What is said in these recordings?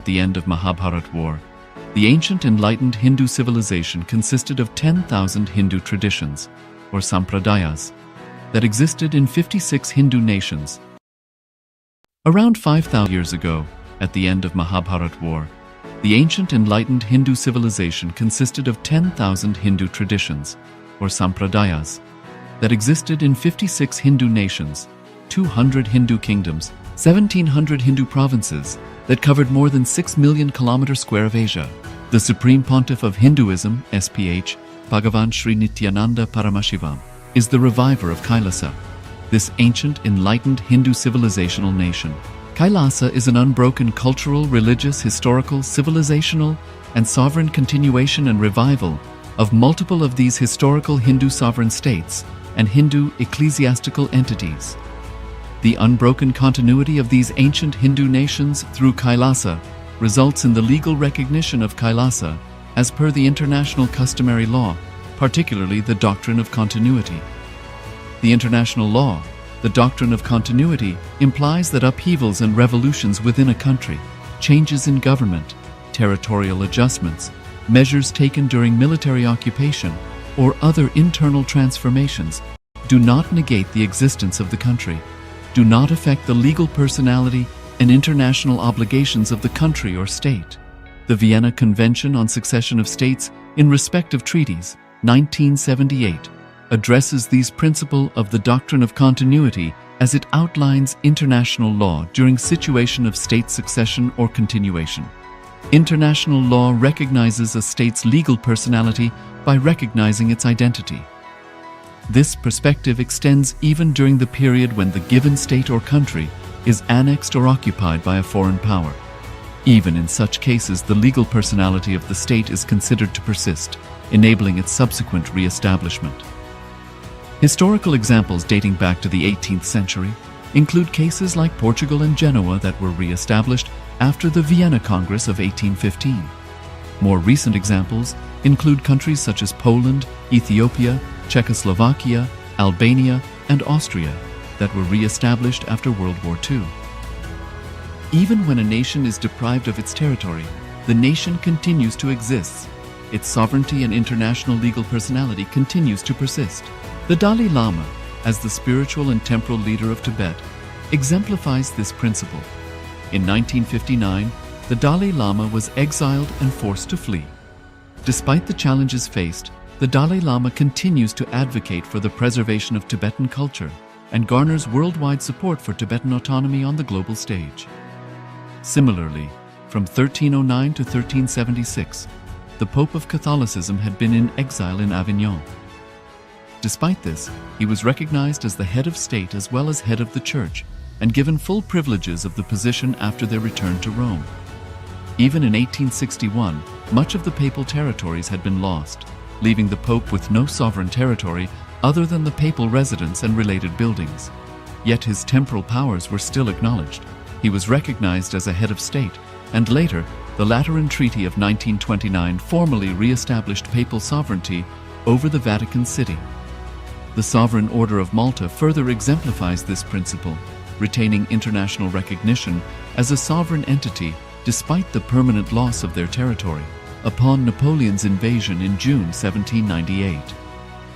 At the end of Mahabharat War, the ancient enlightened Hindu civilization consisted of 10,000 Hindu traditions, or sampradayas, that existed in 56 Hindu nations. Around 5,000 years ago, at the end of Mahabharat War, the ancient enlightened Hindu civilization consisted of 10,000 Hindu traditions, or sampradayas, that existed in 56 Hindu nations, 200 Hindu kingdoms, 1,700 Hindu provinces that covered more than 6 million kilometers square of Asia. The Supreme Pontiff of Hinduism, SPH, Bhagavan Sri Nithyananda Paramashivoham, is the reviver of KAILASA, this ancient enlightened Hindu civilizational nation. KAILASA is an unbroken cultural, religious, historical, civilizational, and sovereign continuation and revival of multiple of these historical Hindu sovereign states and Hindu ecclesiastical entities. The unbroken continuity of these ancient Hindu nations through KAILASA results in the legal recognition of KAILASA as per the international customary law, particularly the doctrine of continuity. The international law, the doctrine of continuity, implies that upheavals and revolutions within a country, changes in government, territorial adjustments, measures taken during military occupation, or other internal transformations do not negate the existence of the country, do not affect the legal personality and international obligations of the country or state. The Vienna Convention on Succession of States in Respect of Treaties, 1978, addresses these principles of the doctrine of continuity as it outlines international law during situation of state succession or continuation. International law recognizes a state's legal personality by recognizing its identity. This perspective extends even during the period when the given state or country is annexed or occupied by a foreign power. Even in such cases, the legal personality of the state is considered to persist, enabling its subsequent re-establishment. Historical examples dating back to the 18th century include cases like Portugal and Genoa that were re-established after the Vienna Congress of 1815. More recent examples include countries such as Poland, Ethiopia, Czechoslovakia, Albania, and Austria that were re-established after World War II. Even when a nation is deprived of its territory, the nation continues to exist. Its sovereignty and international legal personality continues to persist. The Dalai Lama, as the spiritual and temporal leader of Tibet, exemplifies this principle. In 1959, the Dalai Lama was exiled and forced to flee. Despite the challenges faced, the Dalai Lama continues to advocate for the preservation of Tibetan culture and garners worldwide support for Tibetan autonomy on the global stage. Similarly, from 1309 to 1376, the Pope of Catholicism had been in exile in Avignon. Despite this, he was recognized as the head of state as well as head of the church and given full privileges of the position after their return to Rome. Even in 1861, much of the papal territories had been lost, leaving the Pope with no sovereign territory other than the papal residence and related buildings. Yet his temporal powers were still acknowledged. He was recognized as a head of state, and later, the Lateran Treaty of 1929 formally re-established papal sovereignty over the Vatican City. The Sovereign Order of Malta further exemplifies this principle, retaining international recognition as a sovereign entity despite the permanent loss of their territory upon Napoleon's invasion in June 1798.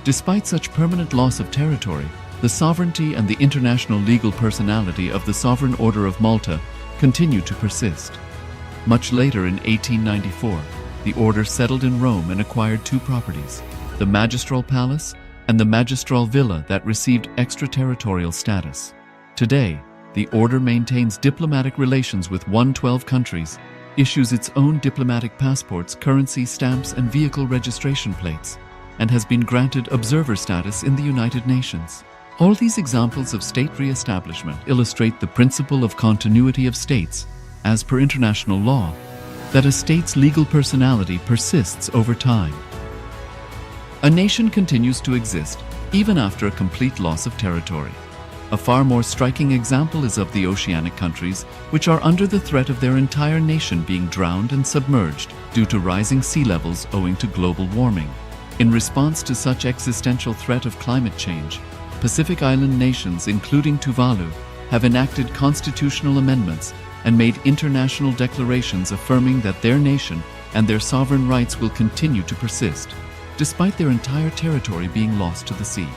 Despite such permanent loss of territory, the sovereignty and the international legal personality of the Sovereign Order of Malta continue to persist. Much later in 1894, the order settled in Rome and acquired two properties, the Magistral Palace and the Magistral Villa that received extraterritorial status. Today, the order maintains diplomatic relations with 112 countries, issues its own diplomatic passports, currency, stamps, and vehicle registration plates, and has been granted observer status in the United Nations. All these examples of state re-establishment illustrate the principle of continuity of states, as per international law, that a state's legal personality persists over time. A nation continues to exist even after a complete loss of territory. A far more striking example is of the oceanic countries, which are under the threat of their entire nation being drowned and submerged due to rising sea levels owing to global warming. In response to such existential threat of climate change, Pacific Island nations, including Tuvalu, have enacted constitutional amendments and made international declarations affirming that their nation and their sovereign rights will continue to persist, despite their entire territory being lost to the sea.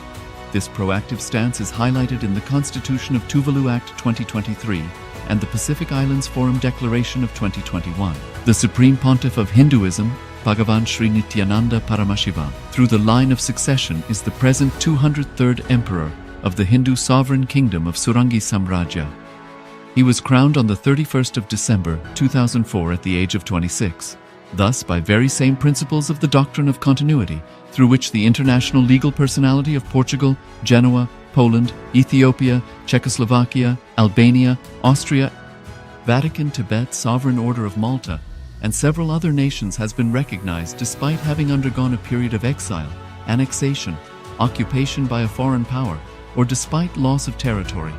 This proactive stance is highlighted in the Constitution of Tuvalu Act 2023 and the Pacific Islands Forum Declaration of 2021. The Supreme Pontiff of Hinduism, Bhagavan Sri Nithyananda Paramashivoham, through the line of succession is the present 203rd Emperor of the Hindu Sovereign Kingdom of Surangi Samrajya. He was crowned on the 31st of December 2004 at the age of 26. Thus, by very same principles of the doctrine of continuity, through which the international legal personality of Portugal, Genoa, Poland, Ethiopia, Czechoslovakia, Albania, Austria, Vatican, Tibet, Sovereign Order of Malta, and several other nations has been recognized despite having undergone a period of exile, annexation, occupation by a foreign power, or despite loss of territory.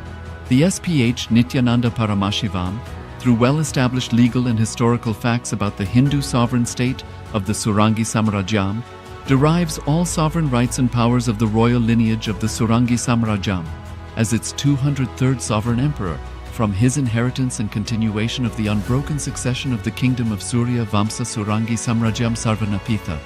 The SPH Nithyananda Paramashivoham, through well-established legal and historical facts about the Hindu sovereign state of the Surangi Samrajyam, derives all sovereign rights and powers of the royal lineage of the Surangi Samrajyam as its 203rd sovereign emperor, from his inheritance and continuation of the unbroken succession of the kingdom of Surya Vamsa Surangi Samrajyam Sarvanapitha.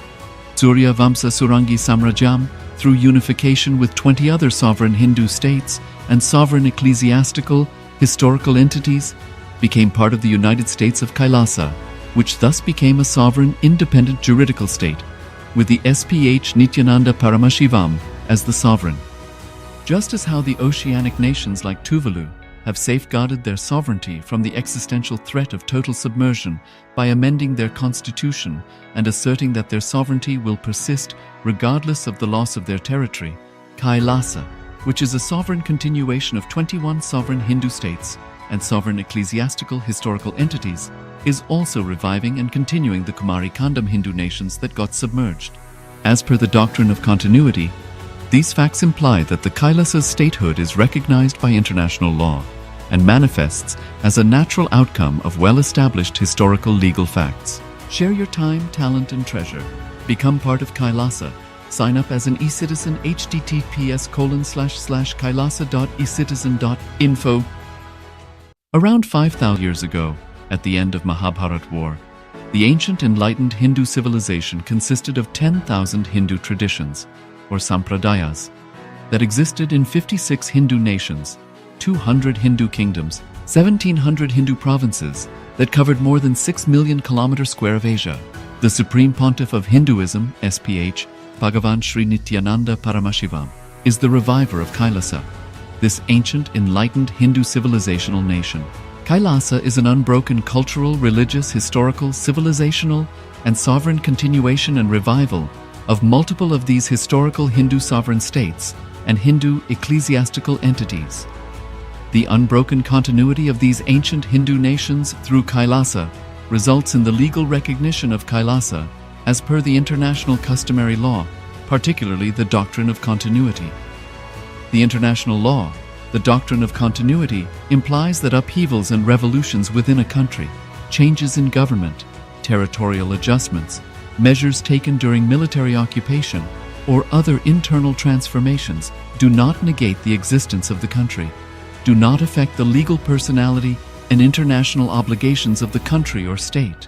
Surya Vamsa Surangi Samrajyam, through unification with 20 other sovereign Hindu states and sovereign ecclesiastical, historical entities, became part of the United States of KAILASA, which thus became a sovereign, independent juridical state, with the SPH Nithyananda Paramashivoham as the sovereign. Just as how the oceanic nations like Tuvalu have safeguarded their sovereignty from the existential threat of total submersion by amending their constitution and asserting that their sovereignty will persist regardless of the loss of their territory, KAILASA, which is a sovereign continuation of 21 sovereign Hindu states and sovereign ecclesiastical historical entities, is also reviving and continuing the Kumari Kandam Hindu nations that got submerged. As per the doctrine of continuity, these facts imply that the KAILASA's statehood is recognized by international law and manifests as a natural outcome of well-established historical legal facts. Share your time, talent, and treasure. Become part of KAILASA. Sign up as an eCitizen https://kailasa.ecitizen.info. Around 5,000 years ago, at the end of Mahabharat War, the ancient enlightened Hindu civilization consisted of 10,000 Hindu traditions, or sampradayas, that existed in 56 Hindu nations, 200 Hindu kingdoms, 1,700 Hindu provinces that covered more than 6 million kilometers square of Asia. The Supreme Pontiff of Hinduism, SPH, Bhagavan Sri Nithyananda Paramashivoham, is the reviver of KAILASA, this ancient, enlightened Hindu civilizational nation. KAILASA is an unbroken cultural, religious, historical, civilizational, and sovereign continuation and revival of multiple of these historical Hindu sovereign states and Hindu ecclesiastical entities. The unbroken continuity of these ancient Hindu nations through KAILASA results in the legal recognition of KAILASA as per the international customary law, particularly the doctrine of continuity. The international law, the doctrine of continuity, implies that upheavals and revolutions within a country, changes in government, territorial adjustments, measures taken during military occupation, or other internal transformations do not negate the existence of the country, do not affect the legal personality and international obligations of the country or state.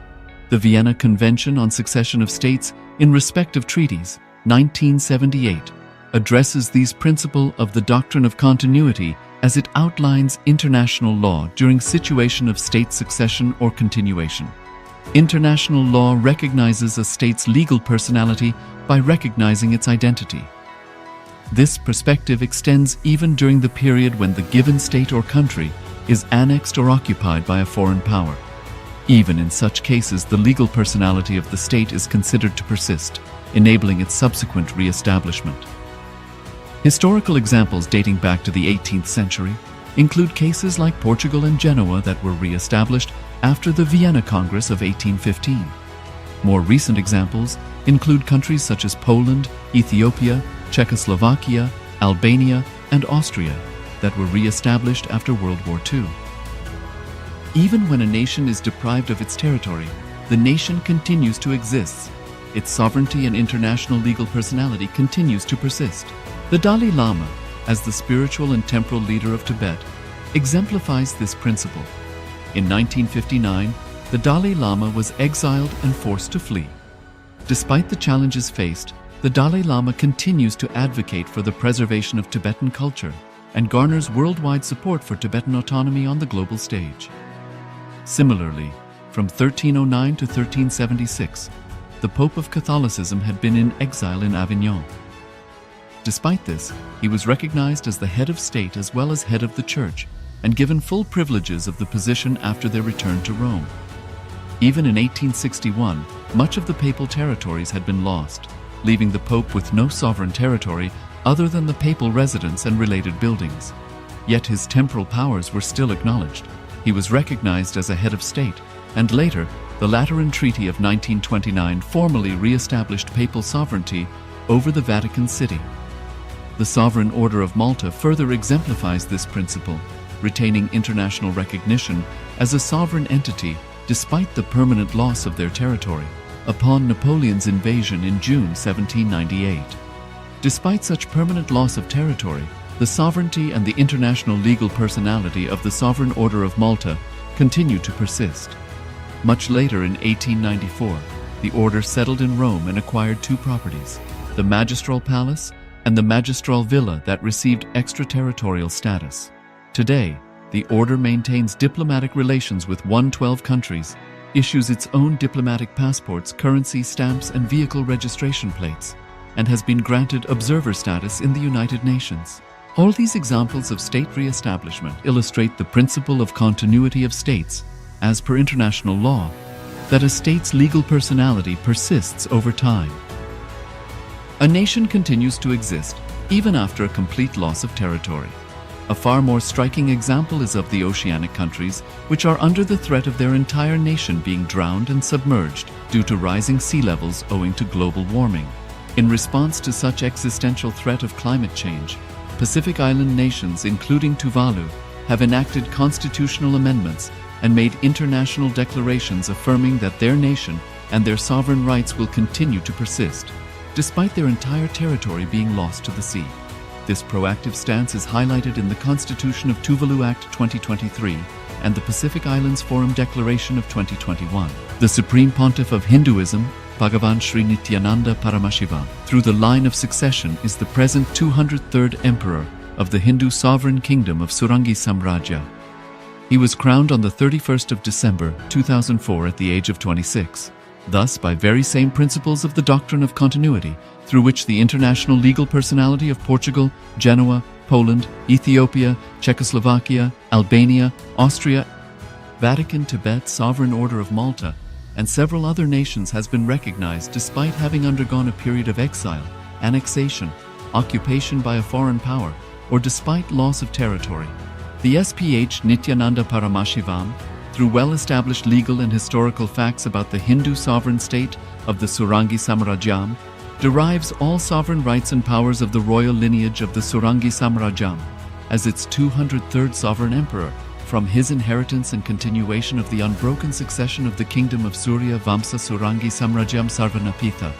The Vienna Convention on Succession of States in respect of treaties, 1978, addresses these principles of the doctrine of continuity as it outlines international law during situation of state succession or continuation. International law recognizes a state's legal personality by recognizing its identity. This perspective extends even during the period when the given state or country is annexed or occupied by a foreign power. Even in such cases, the legal personality of the state is considered to persist, enabling its subsequent re-establishment. Historical examples dating back to the 18th century include cases like Portugal and Genoa that were re-established after the Vienna Congress of 1815. More recent examples include countries such as Poland, Ethiopia, Czechoslovakia, Albania, and Austria that were re-established after World War II. Even when a nation is deprived of its territory, the nation continues to exist. Its sovereignty and international legal personality continues to persist. The Dalai Lama, as the spiritual and temporal leader of Tibet, exemplifies this principle. In 1959, the Dalai Lama was exiled and forced to flee. Despite the challenges faced, the Dalai Lama continues to advocate for the preservation of Tibetan culture and garners worldwide support for Tibetan autonomy on the global stage. Similarly, from 1309 to 1376, the Pope of Catholicism had been in exile in Avignon. Despite this, he was recognized as the head of state as well as head of the church and given full privileges of the position after their return to Rome. Even in 1861, much of the papal territories had been lost, leaving the Pope with no sovereign territory other than the papal residence and related buildings. Yet his temporal powers were still acknowledged. He was recognized as a head of state, and later, the Lateran Treaty of 1929 formally re-established papal sovereignty over the Vatican City. The Sovereign Order of Malta further exemplifies this principle, retaining international recognition as a sovereign entity despite the permanent loss of their territory upon Napoleon's invasion in June 1798. Despite such permanent loss of territory, the sovereignty and the international legal personality of the Sovereign Order of Malta continue to persist. Much later in 1894, the order settled in Rome and acquired two properties, the Magistral Palace and the Magistral Villa that received extraterritorial status. Today, the order maintains diplomatic relations with 112 countries, issues its own diplomatic passports, currency, stamps, and vehicle registration plates, and has been granted observer status in the United Nations. All these examples of state re-establishment illustrate the principle of continuity of states, as per international law, that a state's legal personality persists over time. A nation continues to exist even after a complete loss of territory. A far more striking example is of the oceanic countries, which are under the threat of their entire nation being drowned and submerged due to rising sea levels owing to global warming. In response to such existential threat of climate change, Pacific Island nations, including Tuvalu, have enacted constitutional amendments and made international declarations affirming that their nation and their sovereign rights will continue to persist, despite their entire territory being lost to the sea. This proactive stance is highlighted in the Constitution of Tuvalu Act 2023 and the Pacific Islands Forum Declaration of 2021. The Supreme Pontiff of Hinduism, Bhagavan Sri Nithyananda Paramashivoham, through the line of succession is the present 203rd Emperor of the Hindu Sovereign Kingdom of Surangi Samrajya. He was crowned on the 31st of December 2004 at the age of 26. Thus, by very same principles of the doctrine of continuity, through which the international legal personality of Portugal, Genoa, Poland, Ethiopia, Czechoslovakia, Albania, Austria, Vatican, Tibet, Sovereign Order of Malta, and several other nations has been recognized despite having undergone a period of exile, annexation, occupation by a foreign power, or despite loss of territory. The SPH Nithyananda Paramashivoham, through well-established legal and historical facts about the Hindu sovereign state of the Surangi Samrajyam, derives all sovereign rights and powers of the royal lineage of the Surangi Samrajyam as its 203rd sovereign emperor, from his inheritance and continuation of the unbroken succession of the kingdom of Surya Vamsa Surangi Samrajyam Sarvanapitha.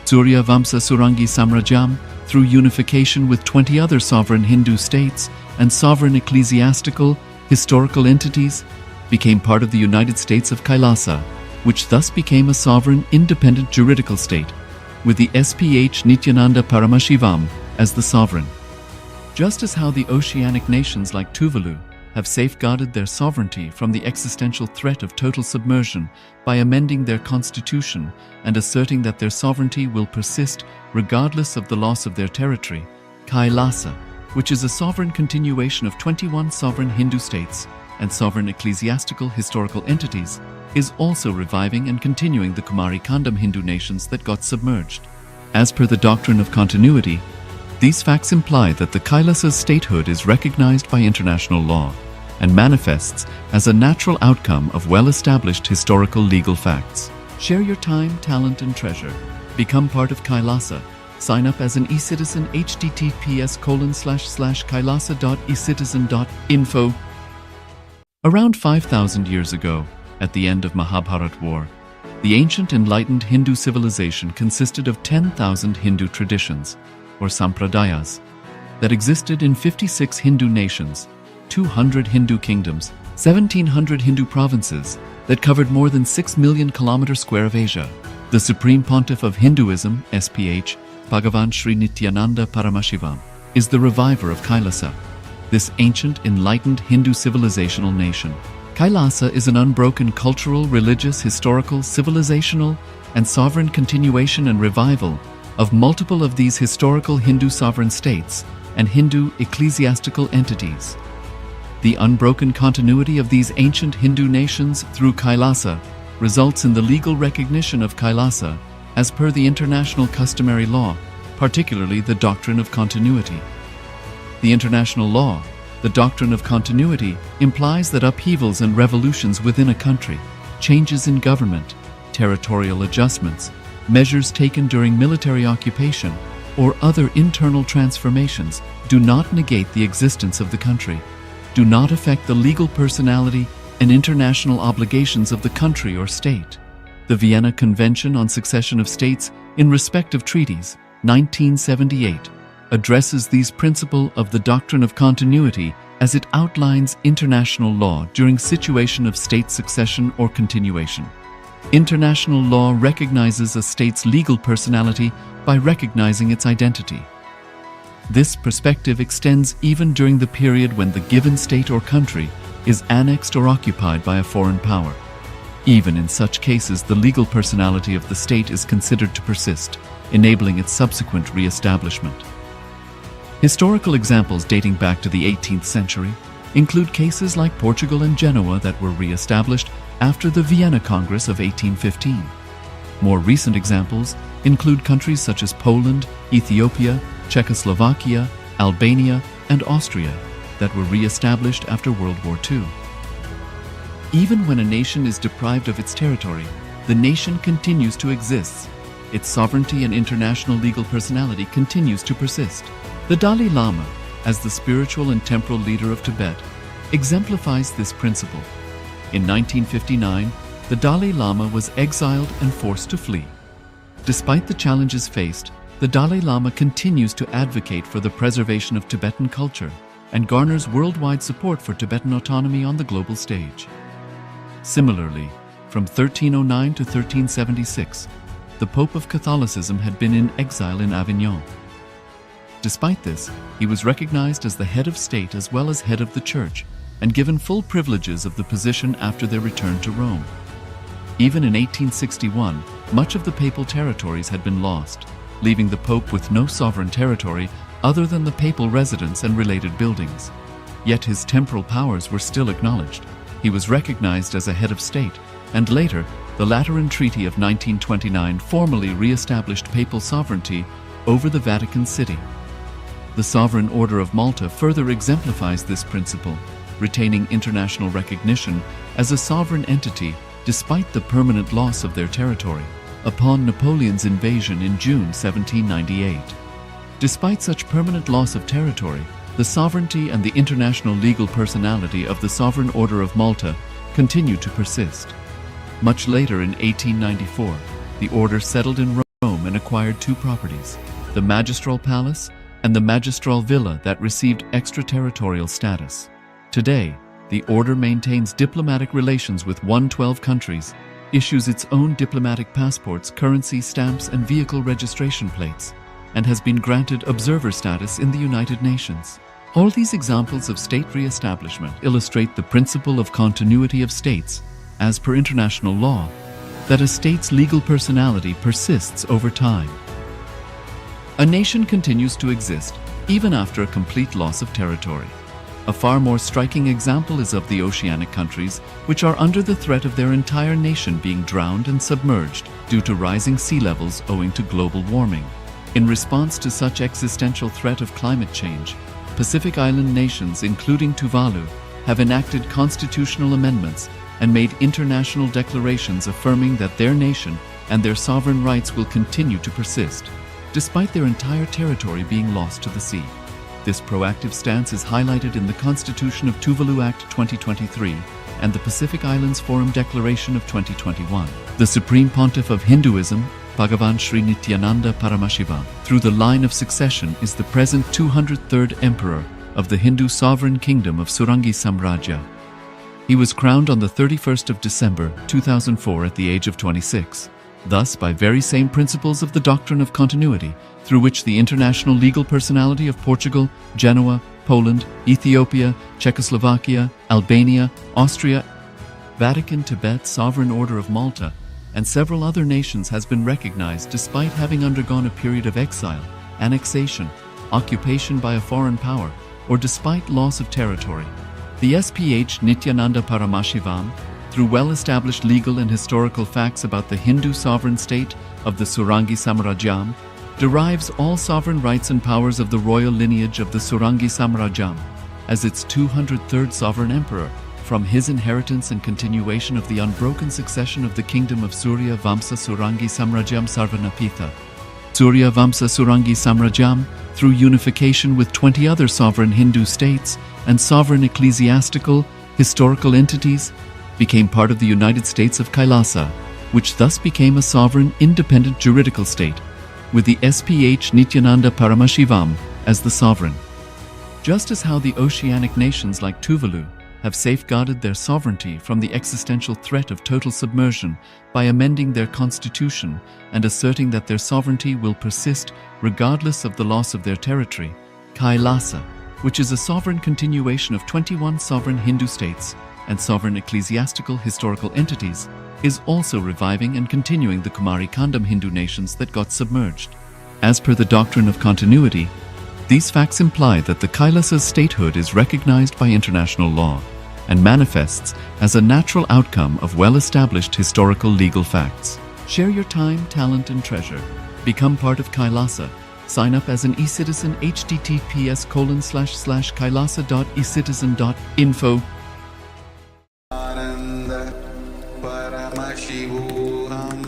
Surya Vamsa Surangi Samrajyam, through unification with 20 other sovereign Hindu states and sovereign ecclesiastical, historical entities, became part of the United States of KAILASA, which thus became a sovereign, independent juridical state, with the SPH Nithyananda Paramashivoham as the sovereign. Just as how the oceanic nations like Tuvalu have safeguarded their sovereignty from the existential threat of total submersion by amending their constitution and asserting that their sovereignty will persist regardless of the loss of their territory, KAILASA, which is a sovereign continuation of 21 sovereign Hindu states and sovereign ecclesiastical historical entities, is also reviving and continuing the Kumari Kandam Hindu nations that got submerged. As per the doctrine of continuity, these facts imply that the Kailasa's statehood is recognized by international law and manifests as a natural outcome of well-established historical legal facts. Share your time, talent, and treasure. Become part of Kailasa. Sign up as an eCitizen https://kailasa.ecitizen.info. Around 5,000 years ago, at the end of Mahabharat War, the ancient enlightened Hindu civilization consisted of 10,000 Hindu traditions, or sampradayas, that existed in 56 Hindu nations, 200 Hindu kingdoms, 1,700 Hindu provinces that covered more than 6 million kilometers square of Asia. The Supreme Pontiff of Hinduism, SPH, Bhagavan Sri Nithyananda Paramashivoham, is the reviver of KAILASA, this ancient, enlightened Hindu civilizational nation. KAILASA is an unbroken cultural, religious, historical, civilizational, and sovereign continuation and revival of multiple of these historical Hindu sovereign states and Hindu ecclesiastical entities. The unbroken continuity of these ancient Hindu nations through KAILASA results in the legal recognition of KAILASA as per the international customary law, particularly the doctrine of continuity. The international law, the doctrine of continuity, implies that upheavals and revolutions within a country, changes in government, territorial adjustments, measures taken during military occupation, or other internal transformations do not negate the existence of the country, do not affect the legal personality and international obligations of the country or state. The Vienna Convention on Succession of States in Respect of Treaties, 1978, addresses these principles of the doctrine of continuity as it outlines international law during situation of state succession or continuation. International law recognizes a state's legal personality by recognizing its identity. This perspective extends even during the period when the given state or country is annexed or occupied by a foreign power. Even in such cases, the legal personality of the state is considered to persist, enabling its subsequent re-establishment. Historical examples dating back to the 18th century include cases like Portugal and Genoa that were re-established after the Vienna Congress of 1815. More recent examples include countries such as Poland, Ethiopia, Czechoslovakia, Albania, and Austria that were re-established after World War II. Even when a nation is deprived of its territory, the nation continues to exist. Its sovereignty and international legal personality continues to persist. The Dalai Lama, as the spiritual and temporal leader of Tibet, exemplifies this principle. In 1959, the Dalai Lama was exiled and forced to flee. Despite the challenges faced, the Dalai Lama continues to advocate for the preservation of Tibetan culture and garners worldwide support for Tibetan autonomy on the global stage. Similarly, from 1309 to 1376, the Pope of Catholicism had been in exile in Avignon. Despite this, he was recognized as the head of state as well as head of the church and given full privileges of the position after their return to Rome. Even in 1861, much of the papal territories had been lost, leaving the Pope with no sovereign territory other than the papal residence and related buildings. Yet his temporal powers were still acknowledged. He was recognized as a head of state, and later, the Lateran Treaty of 1929 formally re-established papal sovereignty over the Vatican City. The Sovereign Order of Malta further exemplifies this principle, retaining international recognition as a sovereign entity despite the permanent loss of their territory upon Napoleon's invasion in June 1798. Despite such permanent loss of territory, the sovereignty and the international legal personality of the Sovereign Order of Malta continued to persist. Much later in 1894, the order settled in Rome and acquired two properties, the Magistral Palace and the Magistral Villa that received extraterritorial status. Today, the order maintains diplomatic relations with 112 countries, issues its own diplomatic passports, currency stamps, and vehicle registration plates, and has been granted observer status in the United Nations. All these examples of state re-establishment illustrate the principle of continuity of states, as per international law, that a state's legal personality persists over time. A nation continues to exist even after a complete loss of territory. A far more striking example is of the oceanic countries, which are under the threat of their entire nation being drowned and submerged due to rising sea levels owing to global warming. In response to such existential threat of climate change, Pacific Island nations, including Tuvalu, have enacted constitutional amendments and made international declarations affirming that their nation and their sovereign rights will continue to persist, despite their entire territory being lost to the sea. This proactive stance is highlighted in the Constitution of Tuvalu Act 2023 and the Pacific Islands Forum Declaration of 2021. The Supreme Pontiff of Hinduism, Bhagavan Sri Nithyananda Paramashivoham, through the line of succession, is the present 203rd Emperor of the Hindu Sovereign Kingdom of Surangi Samrajya. He was crowned on the 31st of December 2004 at the age of 26. Thus, by very same principles of the doctrine of continuity, through which the international legal personality of Portugal, Genoa, Poland, Ethiopia, Czechoslovakia, Albania, Austria, Vatican, Tibet, Sovereign Order of Malta, and several other nations has been recognized despite having undergone a period of exile, annexation, occupation by a foreign power, or despite loss of territory. The SPH Nithyananda Paramashivoham, through well-established legal and historical facts about the Hindu sovereign state of the Surangi Samrajyam, derives all sovereign rights and powers of the royal lineage of the Surangi Samrajyam as its 203rd sovereign emperor, from his inheritance and continuation of the unbroken succession of the kingdom of Surya Vamsa Surangi Samrajyam Sarvanapitha. Surya Vamsa Surangi Samrajyam, through unification with 20 other sovereign Hindu states and sovereign ecclesiastical, historical entities, became part of the United States of KAILASA, which thus became a sovereign, independent juridical state, with the SPH Nithyananda Paramashivoham as the sovereign. Just as how the oceanic nations like Tuvalu have safeguarded their sovereignty from the existential threat of total submersion by amending their constitution and asserting that their sovereignty will persist regardless of the loss of their territory, KAILASA, which is a sovereign continuation of 21 sovereign Hindu states and sovereign ecclesiastical historical entities, is also reviving and continuing the Kumari Kandam Hindu nations that got submerged. As per the doctrine of continuity, these facts imply that the Kailasa's statehood is recognized by international law and manifests as a natural outcome of well-established historical legal facts. Share your time, talent, and treasure. Become part of KAILASA. Sign up as an e-citizen https://kailasa.ecitizen.info. Paramashivoham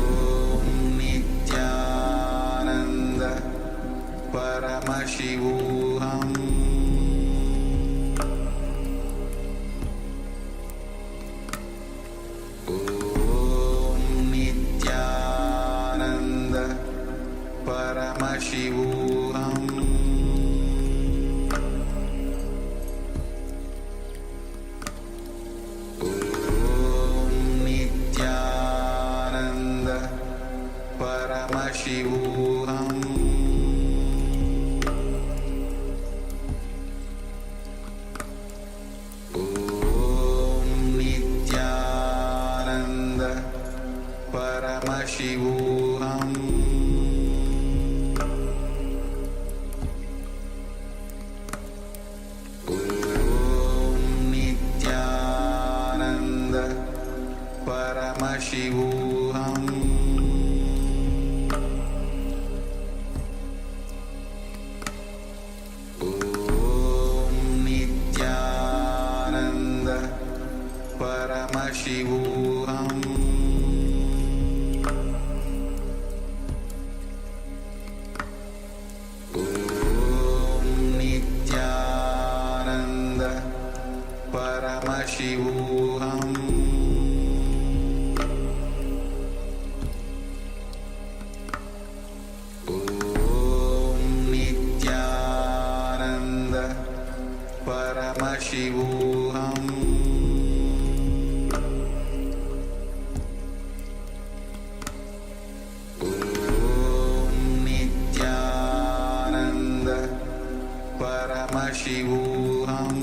Om Nithyananda Paramashivoham Om Nithyananda Paramashivoham Paramashivoham Om Nithyananda Paramashivoham Om Nithyananda Paramashivoham Paramashivoham Om Nithyananda Paramashivoham Om Nithyananda Paramashivoham Paramashivoham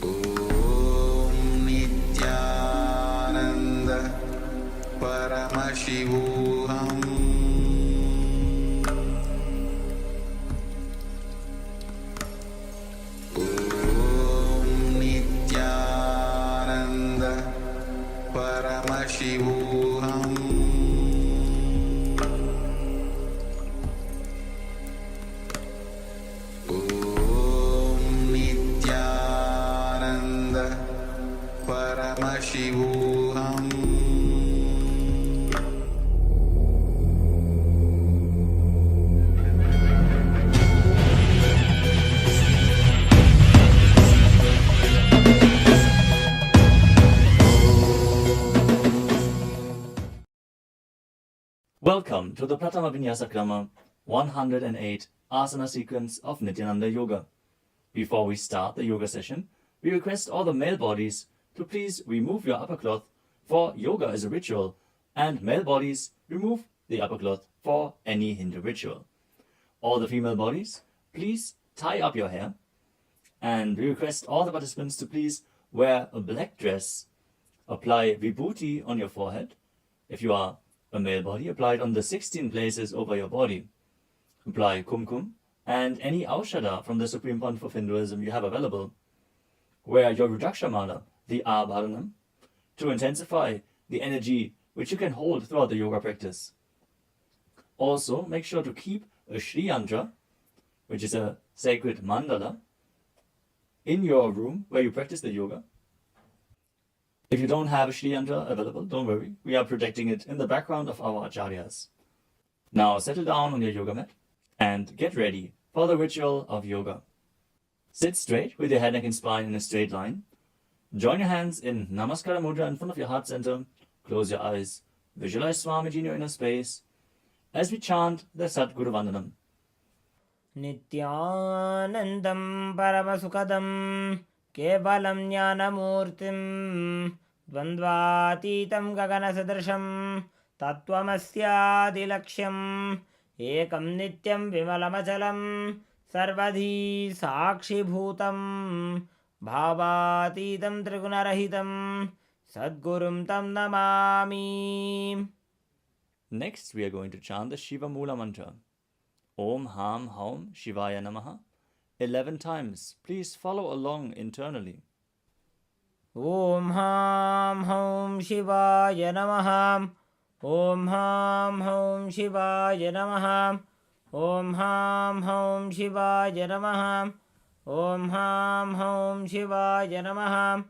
Om Nithyananda Paramashivoham Welcome to the Pratama Vinyasa Krama 108 Asana sequence of Nithyananda Yoga. Before we start the yoga session, we request all the male bodies to please remove your upper cloth, for yoga is a ritual, and male bodies remove the upper cloth for any Hindu ritual. All the female bodies, please tie up your hair, and we request all the participants to please wear a black dress, apply vibhuti on your forehead. If you are a male body, apply it on the 16 places over your body. Apply kumkum and any aushadha from the Supreme Pontiff of Hinduism you have available. Wear your Rudraksha mala, the Abharanam, to intensify the energy which you can hold throughout the yoga practice. Also, make sure to keep a Shri Yantra, which is a sacred mandala, in your room where you practice the yoga. If you don't have a Shri Yantra available, don't worry. We are projecting it in the background of our acharyas. Now settle down on your yoga mat and get ready for the ritual of yoga. Sit straight with your head, neck and spine in a straight line. Join your hands in Namaskara Mudra in front of your heart center. Close your eyes. Visualize Swamiji in your inner space as we chant the Satguru Vandanam. Nithyanandam Paramasukadam Kevalam Jnanamurtim Dvandvatitam Gaganasadrasham Tattvamasyaadilaksham Ekam Nityam Vimalamachalam Sarvadhi Sakshibhutam Bhavatitam Trigunarahitam Sadgurum Tam Namami. Next, we are going to chant the Shiva Mula mantra. Om Ham Haum Shivaya Namaha 11 times. Please follow along internally. Om Ham Haum Shivaya Namaha. Om Ham Haum Shivaya Namaha. Om Ham Haum Shivaya Namaha. Om Ham Haum Shivaya Namaha.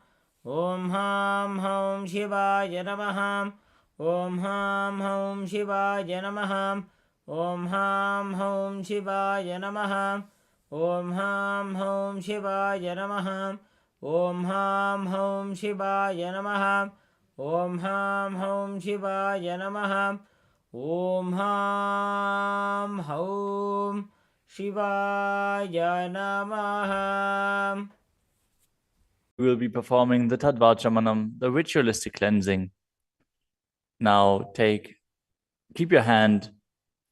Om Ham Haum Shivaya Namaha. Om Ham Haum Shivaya Namaha. Om Ham Haum Shivaya Namaha. Om Ham Haum Shivaya Namaha. Om Ham Haum Shivaya Namaha. Om Ham Haum Shivaya Namaha. Om Ham Haum Shivaya Namaha. We will be performing the Tadvachamanam, the ritualistic cleansing. Now keep your hand,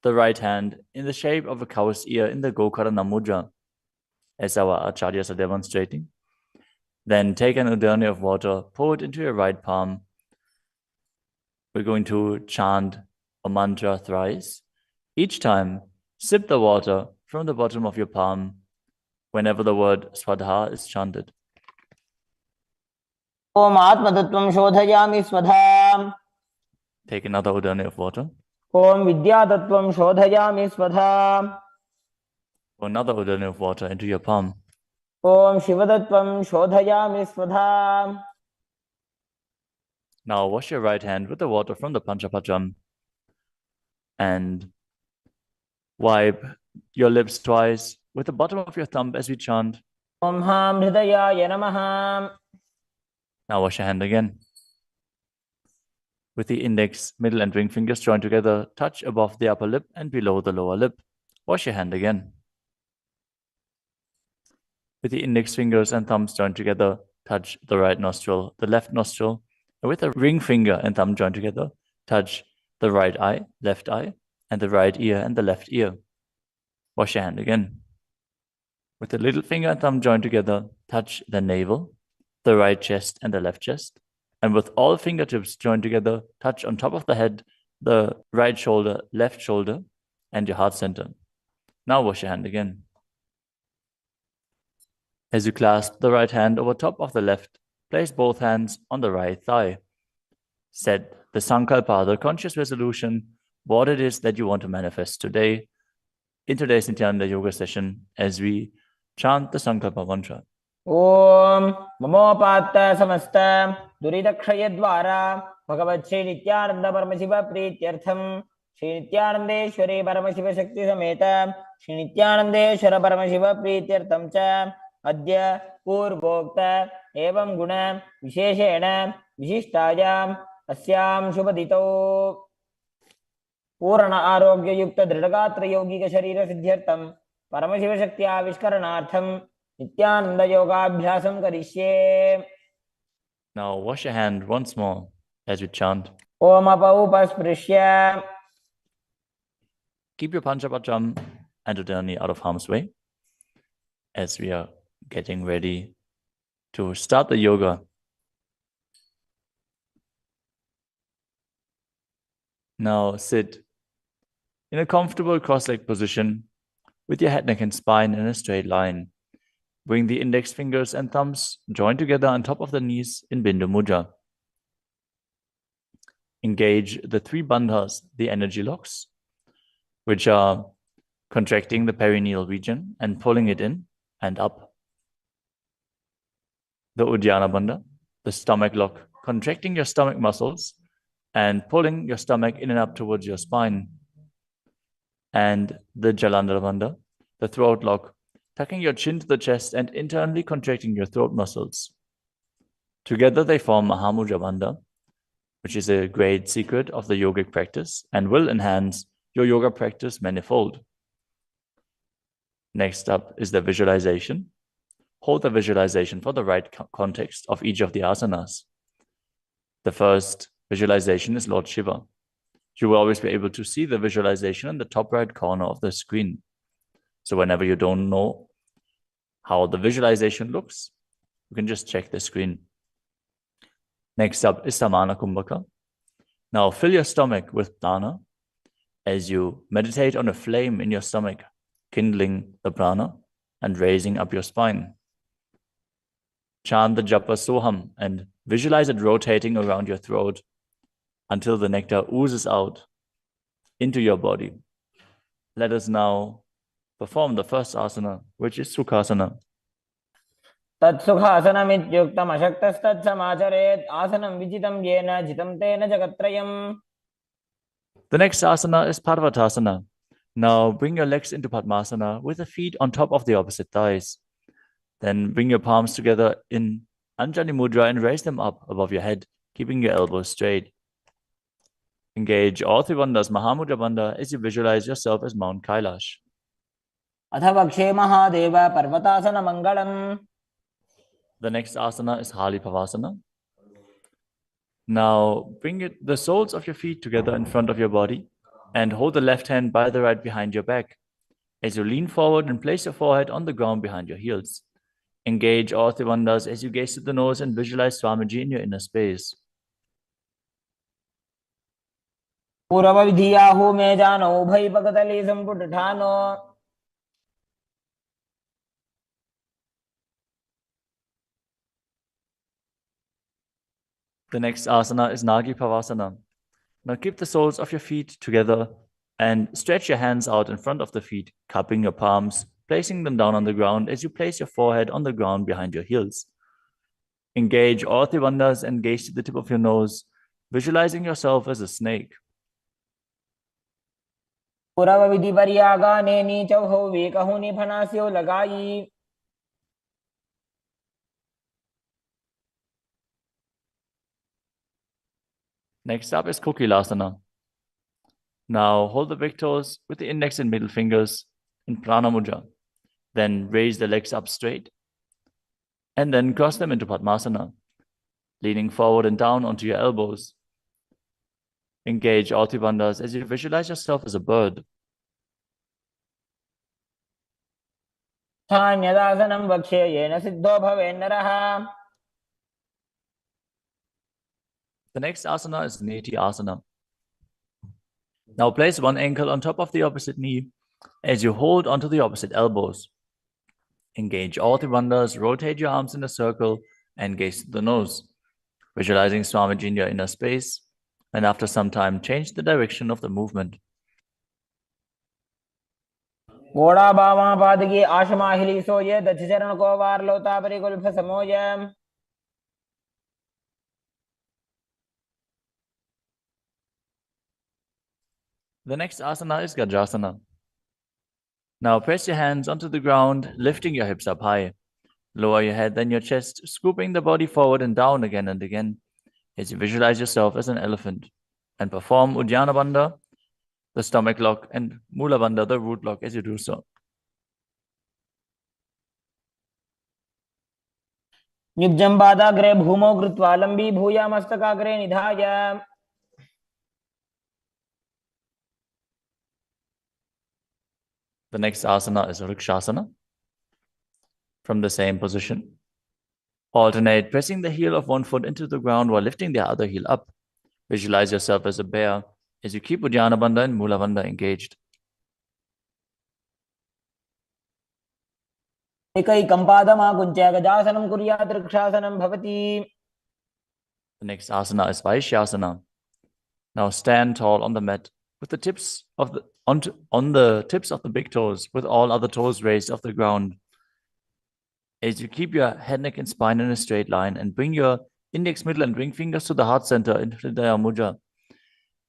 the right hand, in the shape of a cow's ear in the Gokarana Mudra, as our acharyas are demonstrating. Then take an udani of water, pour it into your right palm. We're going to chant a mantra thrice. Each time, sip the water from the bottom of your palm whenever the word Swadha is chanted. Om Atmatattvam Shodhayami Swadham. Take another udani of water. Om Vidyatattvam Shodhayami Swadham. Pour another udani of water into your palm. Om Shivadattvam Shodhayami Swadham. Now wash your right hand with the water from the Panchapatram and wipe your lips twice with the bottom of your thumb as we chant. Om Ham Hridayaya Namaha. Now wash your hand again. With the index, middle and ring fingers joined together, touch above the upper lip and below the lower lip. Wash your hand again. With the index fingers and thumbs joined together, touch the right nostril, the left nostril. And with the ring finger and thumb joined together, touch the right eye, left eye, and the right ear and the left ear. Wash your hand again. With the little finger and thumb joined together, touch the navel, the right chest and the left chest. And with all fingertips joined together, touch on top of the head, the right shoulder, left shoulder, and your heart center. Now wash your hand again. As you clasp the right hand over top of the left, place both hands on the right thigh. Set the sankalpa, the conscious resolution, what it is that you want to manifest today in today's Nithyananda Yoga session as we chant the sankalpa mantra. Om Mamopatta Samasta Duridakshayadvara Bhagavat Shri Nithyananda Paramashiva Prityartham Shri Nithyanandeshwari Paramashiva Shakti Sameta Shri Nithyanandeshwara Paramashiva Prityartham Cha Adya Purvokta Evam Guna Visheshena Vishishtayam Asyam Shubhadito. पूर्ण आरोग्य युक्त दृढ़गात्र यौगिक शरीर सिद्ध्यर्थम परमशिव शक्ति आविष्करणार्थम नित्यानंद योगाभ्यासम करिष्ये. Now wash your hand once more as we chant. Om अपौपस्पृश्य. Keep your Panchapatram and Udani out of harm's way as we are getting ready to start the yoga. Now sit in a comfortable cross-legged position with your head, neck, and spine in a straight line. Bring the index fingers and thumbs joined together on top of the knees in Bindu Mudra. Engage the three bandhas, the energy locks, which are contracting the perineal region and pulling it in and up. The Uddiyana Bandha, the stomach lock, contracting your stomach muscles and pulling your stomach in and up towards your spine. And the Jalandhara Bandha, the throat lock, tucking your chin to the chest and internally contracting your throat muscles. Together they form Mahamudra Bandha, which is a great secret of the yogic practice and will enhance your yoga practice manifold. Next up is the visualization. Hold the visualization for the right context of each of the asanas. The first visualization is Lord Shiva. You will always be able to see the visualization in the top right corner of the screen. So whenever you don't know how the visualization looks, you can just check the screen. Next up is Samana Kumbhaka. Now fill your stomach with prana as you meditate on a flame in your stomach, kindling the prana and raising up your spine. Chant the japa soham and visualize it rotating around your throat until the nectar oozes out into your body. Let us now perform the first asana, which is Sukhasana. तत्सुखासनमित्युक्तम् अशक्तस्तत्समाचरेत् आसनं विजितं येन जितं तेन जगत्त्रयम्. The next asana is Parvatasana. Now bring your legs into Padmasana with the feet on top of the opposite thighs. Then bring your palms together in Anjali Mudra and raise them up above your head, keeping your elbows straight. Engage all three bandhas, Mahamudra Bandha, as you visualize yourself as Mount Kailash. अथ वक्षे महादेव पर्वतासन मंगलम्. The next asana is Hali Pavasana. Now bring the soles of your feet together in front of your body and hold the left hand by the right behind your back. As you lean forward and place your forehead on the ground behind your heels. Engage all three bandhas as you gaze to the nose and visualize Swamiji in your inner space. पूर्व विधियाहु में जानो उभय पगतली संपुट ठानो. The next asana is Nagi Pavasana. Now keep the soles of your feet together and stretch your hands out in front of the feet, cupping your palms, placing them down on the ground as you place your forehead on the ground behind your heels. Engage all three bandhas and gaze to the tip of your nose, visualizing yourself as a snake. पूर्व विधि परियागाने नीचौ हो वे कहूनि फनास्यो लगाई. Next up is KAILASA. Now hold the big toes with the index and middle fingers in Prana Mudra. Then raise the legs up straight and then cross them into Padmasana, leaning forward and down onto your elbows. Engage all three bandhas as you visualize yourself as a bird. स्थान्यदासनं वक्ष्ये yen Sidho भवेन्नरः. The next asana is Nithyananda. Now place one ankle on top of the opposite knee as you hold onto the opposite elbows. Engage all three bandhas, rotate your arms in a circle and gaze to the nose, visualizing Swamiji in your inner space, and after some time change the direction of the movement. घोड़ा बामा पादगी आशमाहिली सोये दक्ष चरण को वार लोता परिकुल्फ समोय. The next asana is Gajasana. Now press your hands onto the ground, lifting your hips up high. Lower your head, then your chest, scooping the body forward and down again and again as you visualize yourself as an elephant. And perform Uddiyana Bandha, the stomach lock, and Mula Bandha, the root lock, as you do so. युज्यं पादाग्रे भूमौ कृत्वा लम्बी भूया मस्तकाग्रे निधाय. The next asana is Rikshasana. From the same position, alternate pressing the heel of one foot into the ground while lifting the other heel up. Visualize yourself as a bear as you keep Uddiyana Bandha and Mula Bandha engaged. एकैकं पादमाकुञ्च्य गजासनं कुर्यात् वृक्षासनं भवति. The next asana is Vaishyasana. Now stand tall on the mat with the tips of the on the tips of the big toes, with all other toes raised off the ground. As you keep your head, neck, and spine in a straight line, and bring your index, middle, and ring fingers to the heart center in Hridaya Mudra.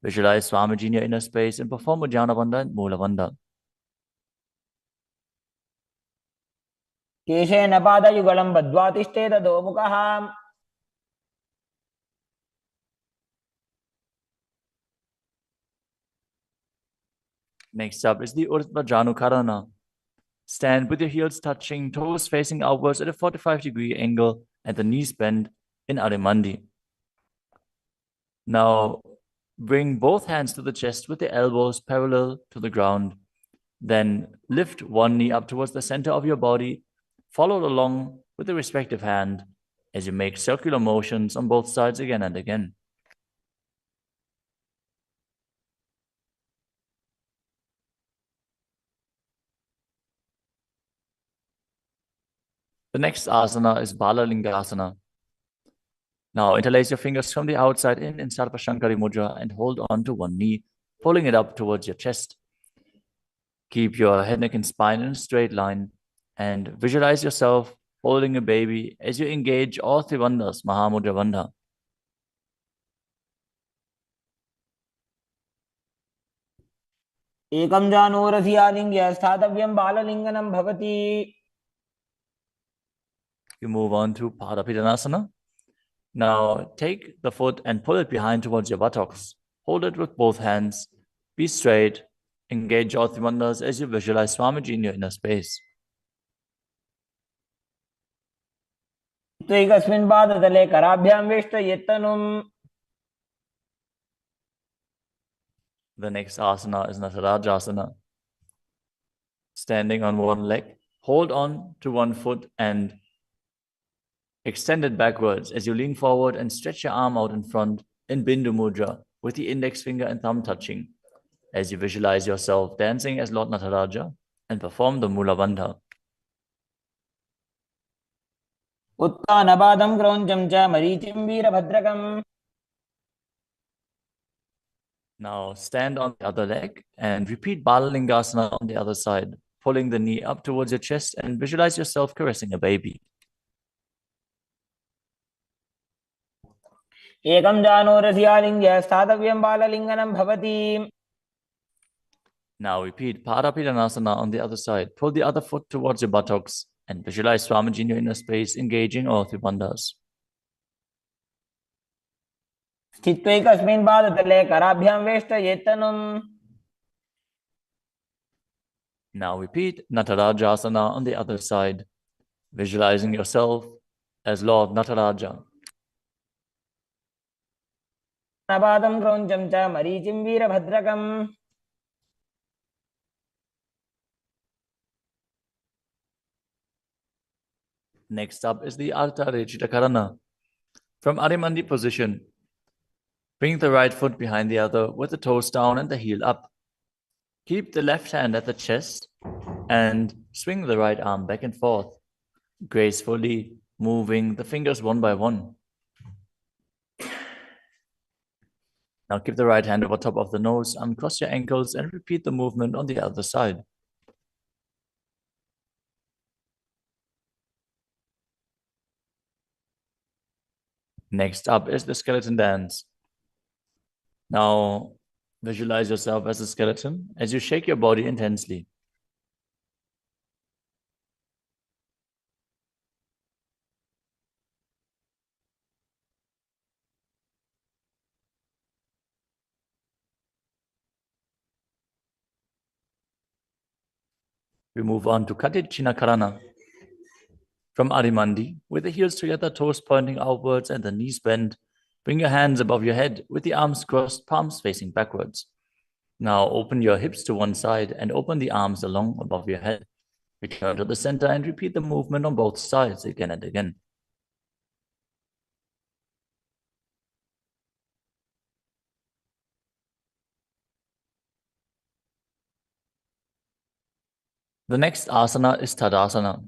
Visualize Swamiji in your inner space and perform Uddiyana Bandha and Mula Bandha. केशेन पादयुगलं बद्ध्वा तिष्ठेत अधोमुखः. Next up is the Urdhva Janukarana. Stand with your heels touching, toes facing outwards at a 45-degree angle, and the knees bend in Arimandi. Now, bring both hands to the chest with the elbows parallel to the ground. Then lift one knee up towards the center of your body, followed along with the respective hand as you make circular motions on both sides again and again. The next asana is Balalingasana. Now interlace your fingers from the outside in Sarvashankari Mudra and hold on to one knee, pulling it up towards your chest. Keep your head, neck, and spine in a straight line and visualize yourself holding a baby as you engage all three bandhas, Mahamudra Bandha. एकं जानूरसि आलिङ्ग्य स्थातव्यं बाललिङ्गनं भवति. You move on to Padapidanasana. Now take the foot and pull it behind towards your buttocks. Hold it with both hands. Be straight. Engage all three bandhas as you visualize Swamiji in your inner space. त्वैकस्मिन् पादतले कराभ्यां वेष्टयेत्तनुम्. The next asana is Natarajasana. Standing on one leg, hold on to one foot and extend it backwards as you lean forward and stretch your arm out in front in Bindu Mudra with the index finger and thumb touching as you visualize yourself dancing as Lord Nataraja and perform the Mula Bandha. उत्थानपादं क्रौञ्चं च मरीचिं वीरभद्रकम्. Now stand on the other leg and repeat Balalingasana on the other side, pulling the knee up towards your chest and visualize yourself caressing a baby. एकं जानूरसि आलिङ्ग्य स्थातव्यं बाललिङ्गनं भवति. Now repeat Padapidanasana on the other side. Pull the other foot towards your buttocks and visualize Swamiji in your inner space, engaging all three bandhas. स्थित्वैकस्मिन् पादतले कराभ्यां वेष्टयेत्तनुम्. Now repeat Natarajasana on the other side, visualizing yourself as Lord Nataraja. पादं क्रौञ्चं च मरीचिं वीरभद्रकम्. Next up is the Ardha Rechita Karana. From Arimandi position, bring the right foot behind the other with the toes down and the heel up. Keep the left hand at the chest and swing the right arm back and forth, gracefully moving the fingers one by one. Now keep the right hand over top of the nose, uncross your ankles, and repeat the movement on the other side. Next up is the skeleton dance. Now visualize yourself as a skeleton as you shake your body intensely. We move on to Karana. From Adimandi, with the heels together, toes pointing outwards and the knees bent, bring your hands above your head with the arms crossed, palms facing backwards. Now open your hips to one side and open the arms along above your head. Return to the center and repeat the movement on both sides again and again. The next asana is Tadasana.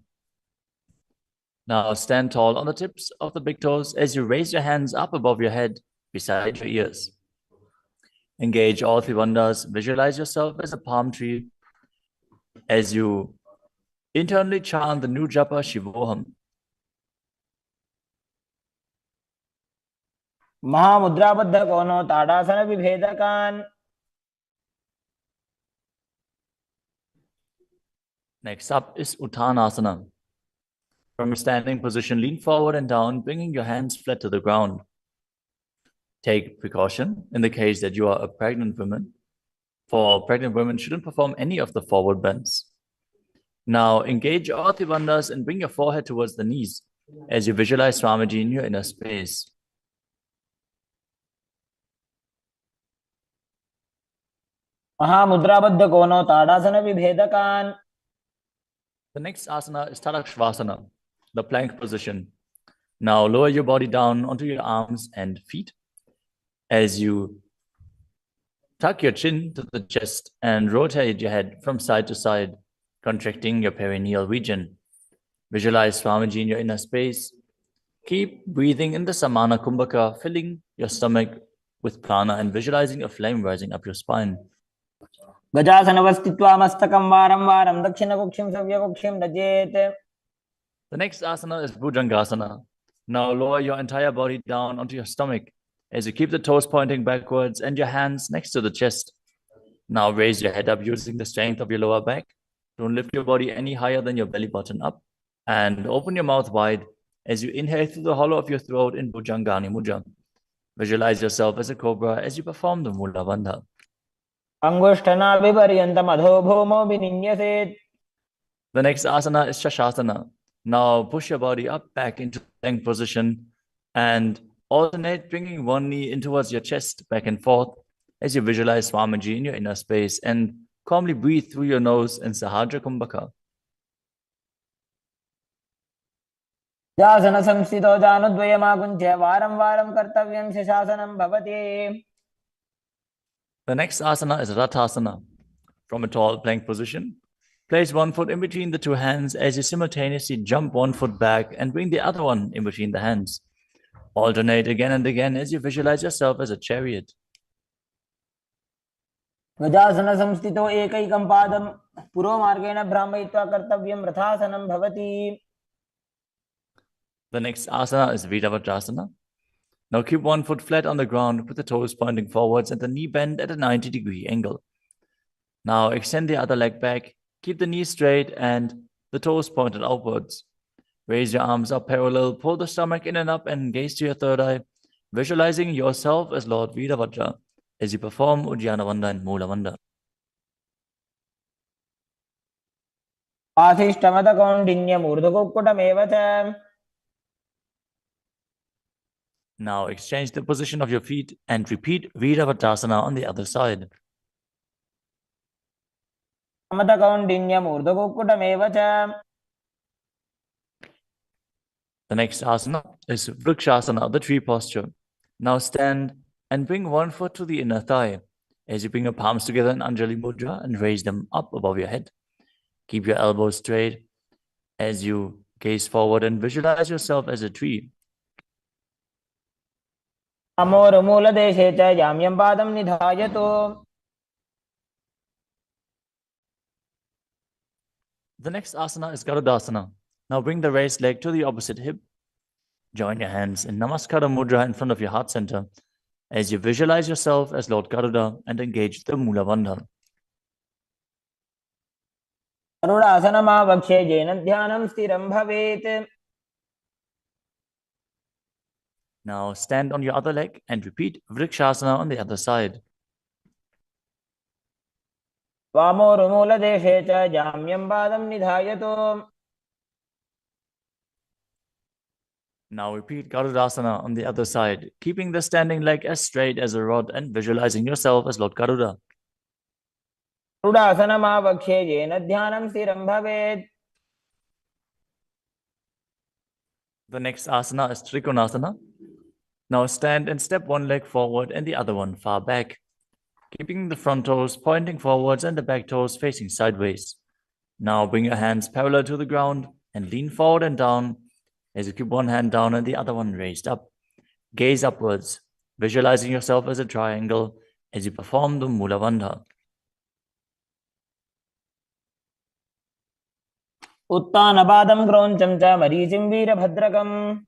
Now stand tall on the tips of the big toes as you raise your hands up above your head, beside your ears. Engage all three bandhas. Visualize yourself as a palm tree as you internally chant the new japa Shivoham. महामुद्राबद्ध कोनो ताड़ासन विभेदकान. Next up is Uttanasana. From a standing position, lean forward and down, bringing your hands flat to the ground. Take precaution in the case that you are a pregnant woman. For pregnant women, shouldn't perform any of the forward bends. Now engage all three bandhas and bring your forehead towards the knees as you visualize Swamiji in your inner space. महामुद्राबद्ध कोनो ताड़ासन विभेदकान. The next asana is Tadakshvasana, the plank position. Now lower your body down onto your arms and feet as you tuck your chin to the chest and rotate your head from side to side, contracting your perineal region. Visualize Swamiji in your inner space. Keep breathing in the Samana Kumbhaka, filling your stomach with prana and visualizing a flame rising up your spine. गजासनवस्थित्वा मस्तकं वारं वारं दक्षिणकुक्षिं सव्यकुक्षिं नजेत्. The next asana is Bhujangasana. Now lower your entire body down onto your stomach as you keep the toes pointing backwards and your hands next to the chest. Now raise your head up using the strength of your lower back. Don't lift your body any higher than your belly button up. And open your mouth wide as you inhale through the hollow of your throat in Bhujangani Mudra. Visualize yourself as a cobra as you perform the Mula Bandha. अंगुष्ठनाभिपर्यन्तम् अधोभूमो विनिन्यसेत्. The next asana is Shashasana. Now push your body up back into the plank position and alternate bringing one knee in towards your chest back and forth as you visualize Swamiji in your inner space and calmly breathe through your nose in Sahadra Kumbhaka. जासन संस्थितो जानुद्वयमाकुञ्च्य वारं वारं कर्तव्यं शशासनं भवति. The next asana is Rathasana. From a tall plank position, place one foot in between the two hands as you simultaneously jump one foot back and bring the other one in between the hands. Alternate again and again as you visualize yourself as a chariot. गजासन संस्थितो एकैकं पादं पुरोमार्गेण भ्रामयित्वा कर्तव्यं रथासनं भवति. The next asana is Viravatrasana. Now keep one foot flat on the ground with the toes pointing forwards and the knee bent at a 90-degree angle. Now extend the other leg back, keep the knee straight and the toes pointed outwards. Raise your arms up parallel, pull the stomach in and up and gaze to your third eye, visualizing yourself as Lord Virabhadra as you perform Uddiyana Bandha and Mula Bandha. आधिष्ठमतकौण्डिन्यमूर्धकुक्कुटमेव च. Now exchange the position of your feet and repeat Viravatrasana on the other side. समतकौण्डिन्यमूर्धकुक्कुटमेव च. The next asana is Vrikshasana, the tree posture. Now stand and bring one foot to the inner thigh as you bring your palms together in Anjali Mudra and raise them up above your head. Keep your elbows straight as you gaze forward and visualize yourself as a tree. अमोरमूलदेशे च याम्यं पादं निधायतु. The next asana is Garudasana. Now bring the raised leg to the opposite hip. Join your hands in Namaskara Mudra in front of your heart center as you visualize yourself as Lord Garuda and engage the Mula Bandha. गरुडासनमावक्ष्ये येन ध्यानं स्थिरं भवेत्. Now stand on your other leg and repeat Vrikshasana on the other side. वामोरुमूलदेशे च जाम्यं पादं निधायतु। Now repeat Garudasana on the other side, keeping the standing leg as straight as a rod and visualizing yourself as Lord Garuda. गरुडासनमावक्ष्ये येन ध्यानं स्थिरं भवेत्। The next asana is Trikonasana. Now stand and step one leg forward and the other one far back, keeping the front toes pointing forwards and the back toes facing sideways. Now bring your hands parallel to the ground and lean forward and down as you keep one hand down and the other one raised up. Gaze upwards, visualizing yourself as a triangle as you perform the Mula Bandha. उत्तानपादं क्रौञ्चं च मरीचिं वीरभद्रकम्।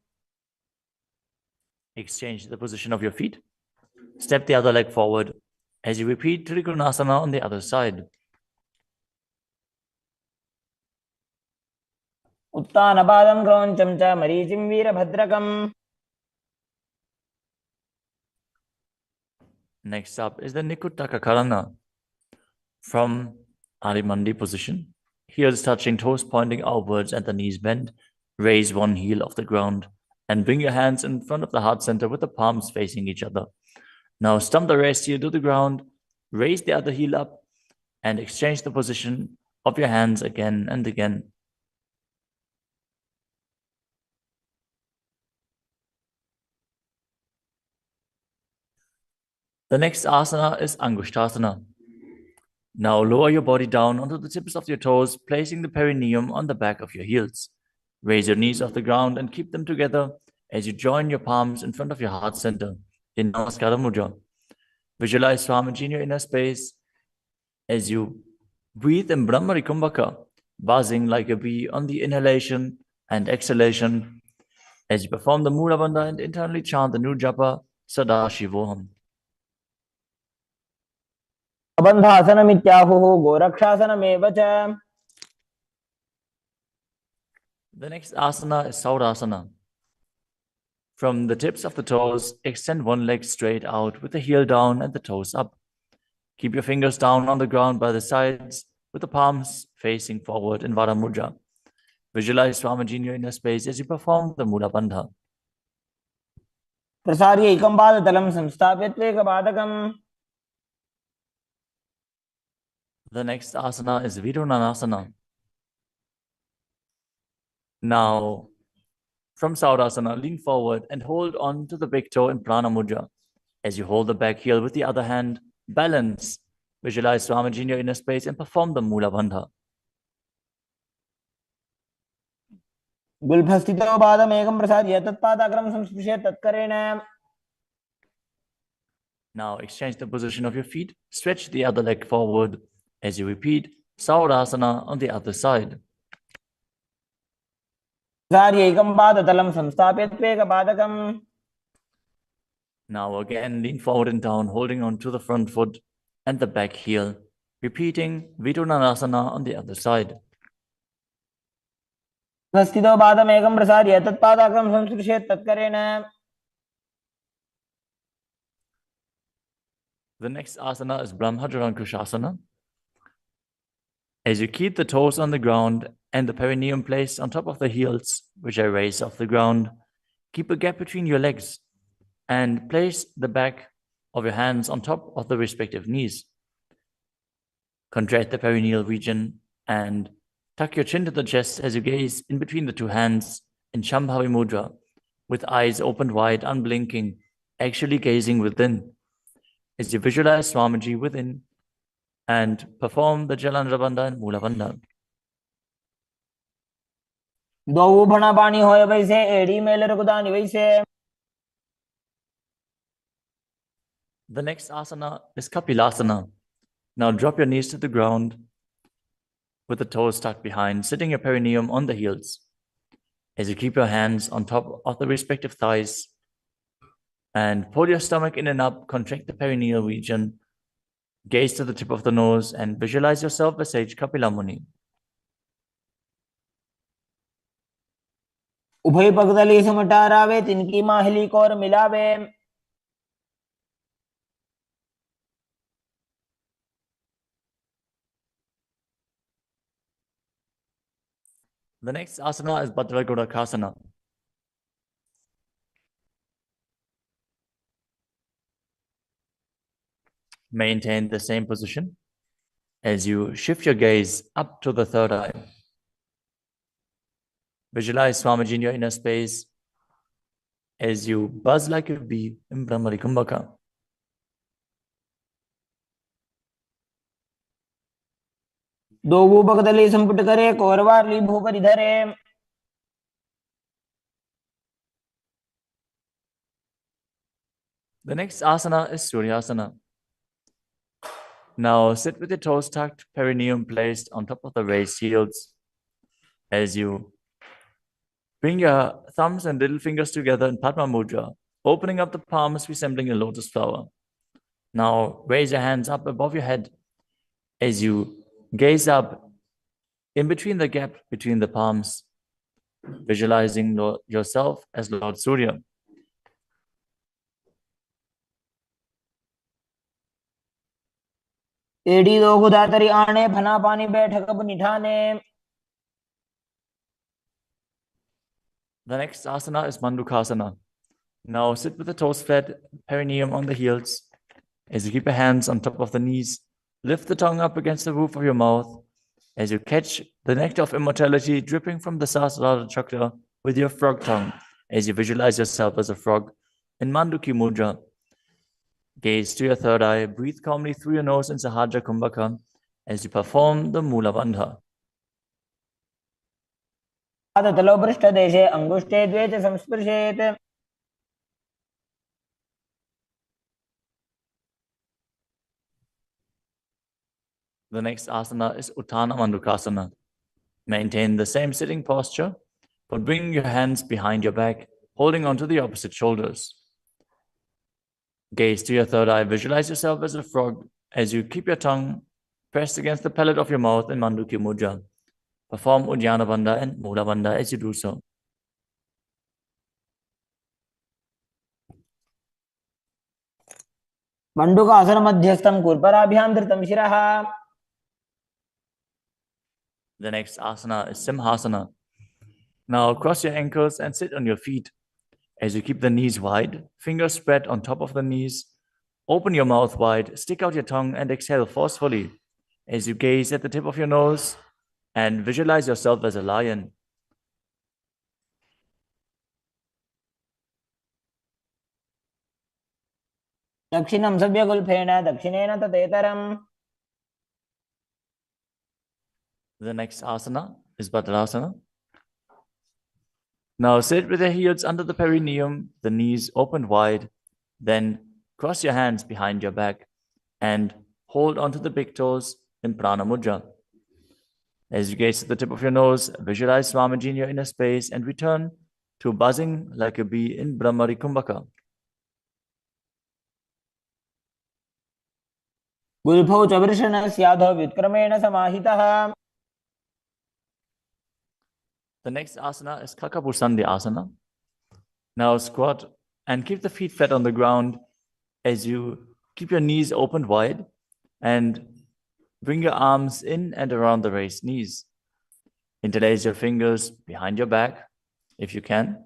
Exchange the position of your feet. Step the other leg forward as you repeat Trikonasana on the other side. उत्तानपादं क्रौञ्चं च मरीचिं वीरभद्रकम्। Next up is the Nikutaka Karana. From Adimandi position, heels touching, toes pointing outwards and the knees bent, raise one heel off the ground and bring your hands in front of the heart center with the palms facing each other. Now stump the rest heel to the ground, raise the other heel up and exchange the position of your hands again and again. The next asana is Angushtasana. Now lower your body down onto the tips of your toes, placing the perineum on the back of your heels. Raise your knees off the ground and keep them together as you join your palms in front of your heart center in Namaskara Mudra. Visualize Swamiji in your inner space as you breathe in Brahmari Kumbhaka, buzzing like a bee on the inhalation and exhalation as you perform the Mula Bandha and internally chant the new japa Sadashivoham. बन्धासनमित्याहुः गोरक्षासनमेव च। The next asana is Saurasana. From the tips of the toes, extend one leg straight out with the heel down and the toes up. Keep your fingers down on the ground by the sides with the palms facing forward in Vara Mudra. Visualize Swamiji in your inner space as you perform the Mula Bandha. प्रसार्य एकं पादतलं संस्थाप्य त्वेकपादकम्। The next asana is Vidunanasana. Now, from Saurasana, lean forward and hold on to the big toe in Prana Mudra. As you hold the back heel with the other hand, balance. Visualize Swamiji in your inner space and perform the Mula Bandha. गुल्फस्थितो पादमेकं प्रसार्य तत्पादाग्रं संस्पृश्य तत्करेण। Now exchange the position of your feet. Stretch the other leg forward as you repeat Saurasana on the other side. प्रसार्य एकं पादतलं संस्थाप्य त्वेकपादकम्। Now again, lean forward and down, holding on to the front foot and the back heel, repeating Vidunanasana on the other side. स्थितो पादमेकं प्रसार्य तत्पादाग्रं संस्पृश्य तत्करेण। The next asana is Brahmajarankushasana. As you keep the toes on the ground and the perineum placed on top of the heels, which are raised off the ground, keep a gap between your legs and place the back of your hands on top of the respective knees. Contract the perineal region and tuck your chin to the chest as you gaze in between the two hands in Shambhavi Mudra, with eyes opened wide, unblinking, actually gazing within. As you visualize Swamiji within and perform the Jalandhara Bandha and Mula Bandha. द्वौ भणापाणि होय वैसे एड़ी mail रघुदानि वैसे। The next asana is Kapilasana. Now drop your knees to the ground with the toes tucked behind, sitting your perineum on the heels. As you keep your hands on top of the respective thighs and pull your stomach in and up, contract the perineal region, gaze to the tip of the nose and visualize yourself as Sage Kapila Muni. उभय पगदली समटारावे तिनकी Mahuli core मिलावे। The next asana is Bhadragodakasana. Maintain the same position as you shift your gaze up to the third eye. Visualize Swamiji in your inner space as you buzz like a bee in Brahmari Kumbhaka. दो भूपकदली संपुट करे कौरवार्ली भूपरि धरे. The next asana is Suryasana. Now sit with your toes tucked, perineum placed on top of the raised heels. As you bring your thumbs and little fingers together in Padma Mudra, opening up the palms resembling a lotus flower. Now raise your hands up above your head as you gaze up in between the gap between the palms, visualizing yourself as Lord Surya. एडी दो गुदातरी आने फना पानी बैठक अब निठाने. The next asana is Mandukasana. Now sit with the toes flat, perineum on the heels. As you keep your hands on top of the knees, lift the tongue up against the roof of your mouth. As you catch the nectar of immortality dripping from the Sahasrara chakra with your frog tongue, as you visualize yourself as a frog in Manduki Mudra. Gaze to your third eye, breathe calmly through your nose in Sahadra Kumbhaka as you perform the Mula Bandha. तलो पृष्ठ देशे अंगुष्ठे द्वे च संस्पृशेत्. The next asana is Uttana Mandukasana. Maintain the same sitting posture, but bring your hands behind your back, holding onto the opposite shoulders. Gaze to your third eye, visualize yourself as a frog as you keep your tongue pressed against the palate of your mouth in Manduki Mudra. Perform Uddiyana Bandha and Mula Bandha as you do so. मंडूकासन मध्यस्थं कुर्पराभ्यां धृतं शिरः. The next asana is Simhasana. Now cross your ankles and sit on your feet. As you keep the knees wide, fingers spread on top of the knees, open your mouth wide, stick out your tongue and exhale forcefully as you gaze at the tip of your nose and visualize yourself as a lion. दक्षिणं सव्यगुल्फेन दक्षिणेन ततेतरम्. The next asana is Bhadrasana. Now sit with your heels under the perineum, the knees open wide, then cross your hands behind your back and hold onto the big toes in Prana Mudra. As you gaze at the tip of your nose, visualize Swamiji in your inner space and return to buzzing like a bee in Brahmari Kumbhaka. गुल्फौ च वृषणस्याधो व्युत्क्रमेण समाहितः. The next asana is Kakapusandi Asana. Now squat and keep the feet flat on the ground as you keep your knees open wide and bring your arms in and around the raised knees. Interlace your fingers behind your back if you can.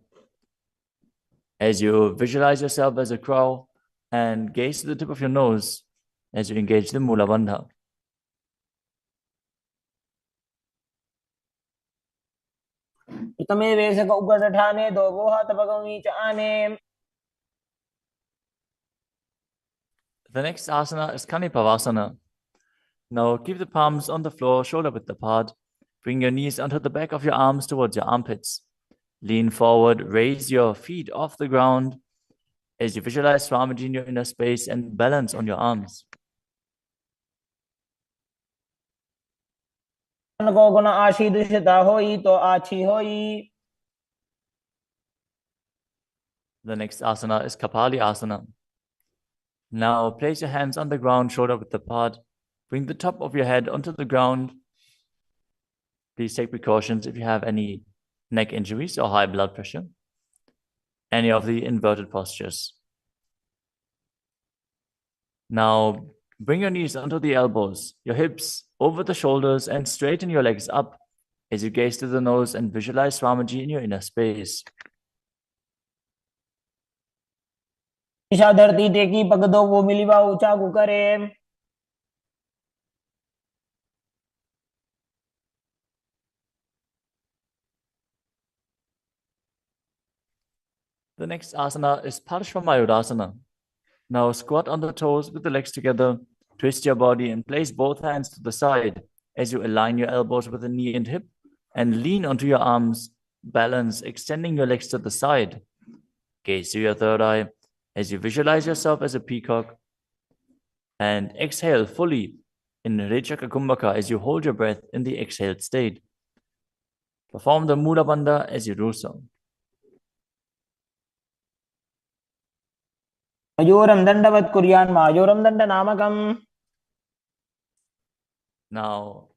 As you visualize yourself as a crow and gaze to the tip of your nose as you engage the Mula Bandha. प्रथमे वेशक उगठाने दो गोहा तपगमी च आने. The next asana is Kanipavasana. Now keep the palms on the floor, shoulder width apart. Bring your knees onto the back of your arms towards your armpits. Lean forward, raise your feet off the ground as you visualize Swamiji in your inner space and balance on your arms. को गुण आशी दुष्यता होई तो आछी होई. The next asana is Kapali Asana. Now place your hands on the ground, shoulder width apart. Bring the top of your head onto the ground. Please take precautions if you have any neck injuries or high blood pressure. Any of the inverted postures. Now bring your knees onto the elbows, your hips over the shoulders, and straighten your legs up as you gaze to the nose and visualize Swamiji in your inner space. Isha धरती टेकी पग दो वो मिलीवा ऊंचा कुकरे The next asana is Parshvamayurasana. Now squat on the toes with the legs together, twist your body and place both hands to the side as you align your elbows with the knee and hip and lean onto your arms, balance, extending your legs to the side. Gaze to your third eye as you visualize yourself as a peacock and exhale fully in Rechaka Kumbhaka as you hold your breath in the exhaled state. Perform the Mula Bandha as you do so. मयूरं दंडवत् कुर्यान् मायूरं दंड नामकम्. Now,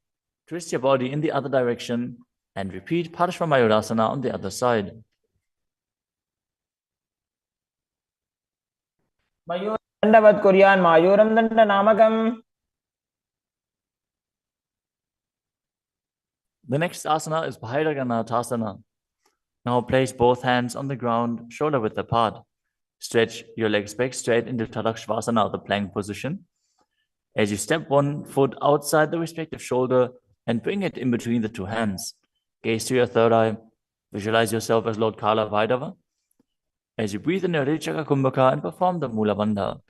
twist your body in the other direction and repeat Parshvamayurasana on the other side. मयूरं दंडवत् कुर्यान् मायूरं दंड नामकम्. The next asana is Bhairaganathasana. Now place both hands on the ground, shoulder width apart. Stretch your legs back straight into Tadakshvasana, the plank position. As you step one foot outside the respective shoulder and bring it in between the two hands. Gaze to your third eye. Visualize yourself as Lord Kala Vaidava. As you breathe in your Rechaka Kumbhaka and perform the Mula Bandha.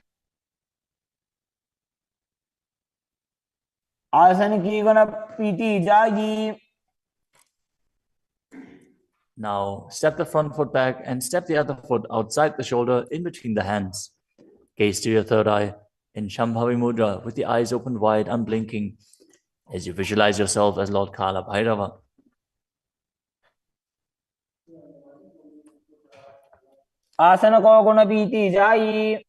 आसन की गुण पीती जागी. Now, step the front foot back and step the other foot outside the shoulder in between the hands. Gaze to your third eye in Shambhavi Mudra with the eyes open wide, unblinking, as you visualize yourself as Lord Kala Bhairava. आसन को गुण पीती जाई.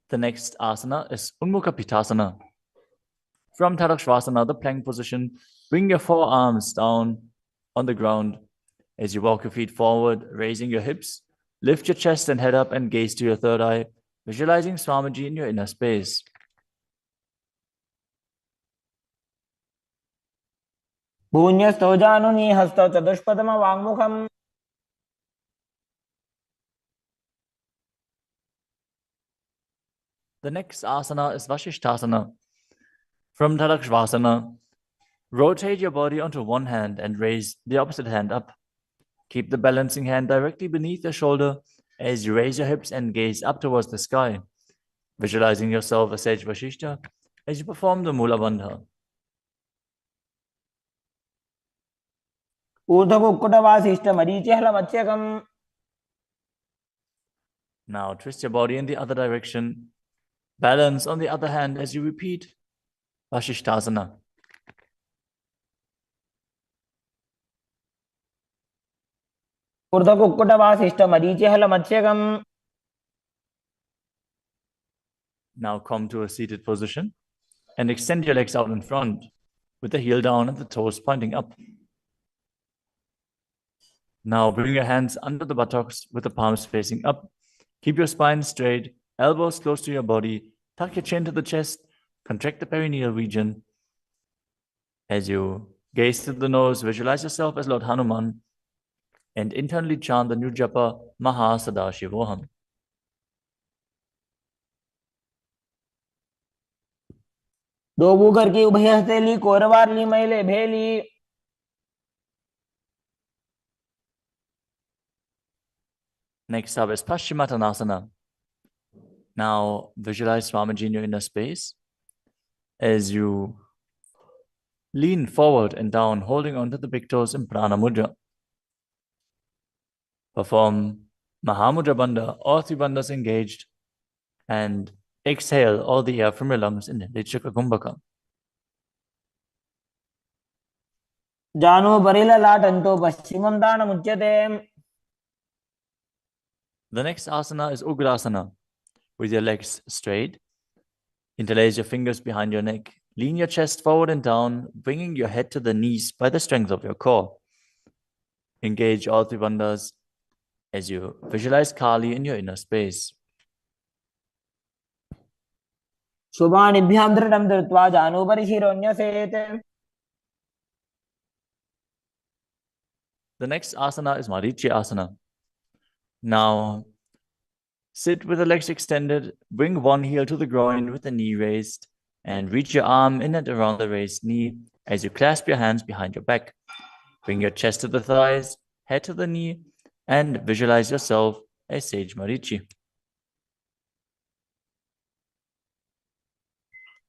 The next asana is Unmukha Pitasana. From Tadakshvasana, the plank position, bring your forearms down on the ground as you walk your feet forward, raising your hips. Lift your chest and head up and gaze to your third eye, visualizing Swamiji in your inner space. भून्यस्थो जानुनी हस्तो चतुष्पदम वाङ्मुखम्. The next asana is Vashishthasana. From Tadakshvasana, rotate your body onto one hand and raise the opposite hand up. Keep the balancing hand directly beneath your shoulder as you raise your hips and gaze up towards the sky, visualizing yourself as Sage Vashishta as you perform the Mula Bandha. ऊर्ध्वकुक्कुटवासिष्ठ मरीचिहलमत्स्यकम्. Now twist your body in the other direction. Balance on the other hand as you repeat Vashishthasana. ऊर्ध्वकुक्कुटवासिष्ठ मरीचिहलमत्स्यकम्. Now come to a seated position and extend your legs out in front with the heel down and the toes pointing up. Now bring your hands under the buttocks with the palms facing up. Keep your spine straight, elbows close to your body. Tuck your chin to the chest. Contract the perineal region. As you gaze to the nose, visualize yourself as Lord Hanuman and internally chant the new japa Paramashivoham. दो Booker की उभय हथेली कोरवारली मैले भेली. Next up is Paschimottanasana. Now visualize Swamiji in your inner space as you lean forward and down, holding onto the big toes in Prana Mudra. Perform Mahamudra Bandha, all three bandhas engaged, and exhale all the air from your lungs in Rechaka Kumbhaka. जानो बरिला लाटंतो पश्चिमं दानमुच्यते. The next asana is Ugrasana. With your legs straight, interlace your fingers behind your neck. Lean your chest forward and down, bringing your head to the knees by the strength of your core. Engage all three bandhas as you visualize Kali in your inner space. शुभानिभ्यां दृढं धृत्वा जानुपरि शिरोन्यसेत्. The next asana is Marichi asana. Now, sit with the legs extended, bring one heel to the groin with the knee raised, and reach your arm in and around the raised knee as you clasp your hands behind your back. Bring your chest to the thighs, head to the knee, and visualize yourself as Sage Marichi.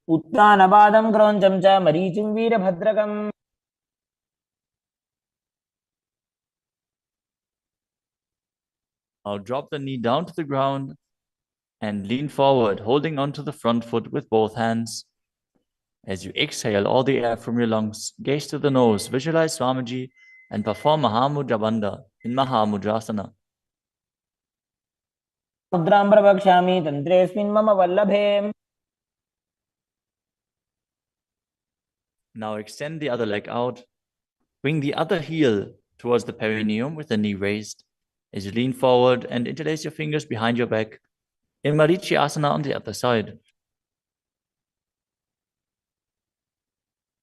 उत्तानपादं क्रौञ्चं च मरीचिं वीरभद्रकम् Now drop the knee down to the ground and lean forward, holding onto the front foot with both hands. As you exhale all the air from your lungs, gaze to the nose, visualize Swamiji, and perform Mahamudra Bandha in Mahamudrasana. मुद्रां प्रवक्ष्यामि तन्त्रेऽस्मिन् मम वल्लभे. Now extend the other leg out. Bring the other heel towards the perineum with the knee raised. As you lean forward and interlace your fingers behind your back, in Marichi Asana on the other side.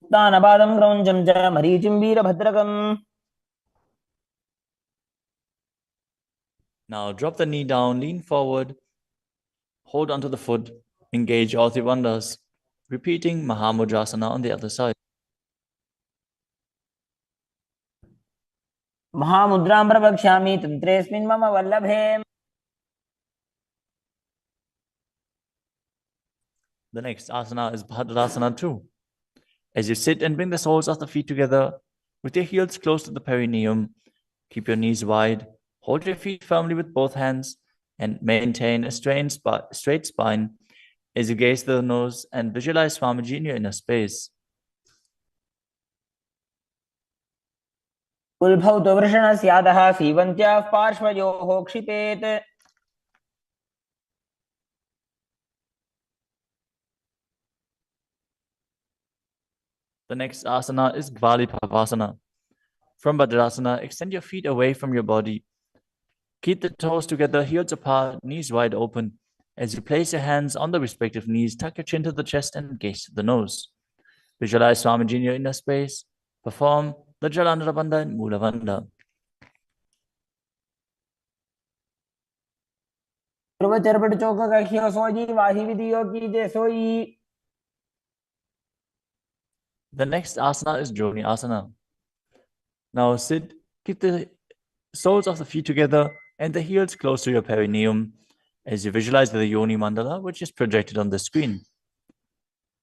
उत्तानपादं क्रौञ्चं च मरीचिं वीरभद्रकम्. Now drop the knee down, lean forward, hold onto the foot, engage all three bandhas, repeating Mahamudrasana on the other side. महामुद्रां प्रवक्ष्यामि तन्त्रेऽस्मिन् मम वल्लभे. The next asana is Bhadrasana 2. As you sit and bring the soles of the feet together with your heels close to the perineum, keep your knees wide, hold your feet firmly with both hands, and maintain a straight spine as you gaze to the nose and visualize Swamiji in your inner space. उल्भौ तु वृषणस्यादः सीवन्त्याः पार्श्वयोः क्षिपेत्. The next asana is Gvalipavasana. From Bhadrasana, extend your feet away from your body. Keep the toes together, heels apart, knees wide open. As you place your hands on the respective knees, tuck your chin to the chest and gaze to the nose. Visualize Swamiji in your inner space. Perform the Jalandhara Bandha and Mula Bandha. ध्रुवचर्पट चौक कख्यो सोजी वाही विधियो कीजे सोई. The next asana is Joni Asana. Now sit, keep the soles of the feet together and the heels close to your perineum as you visualize the Yoni Mandala, which is projected on the screen.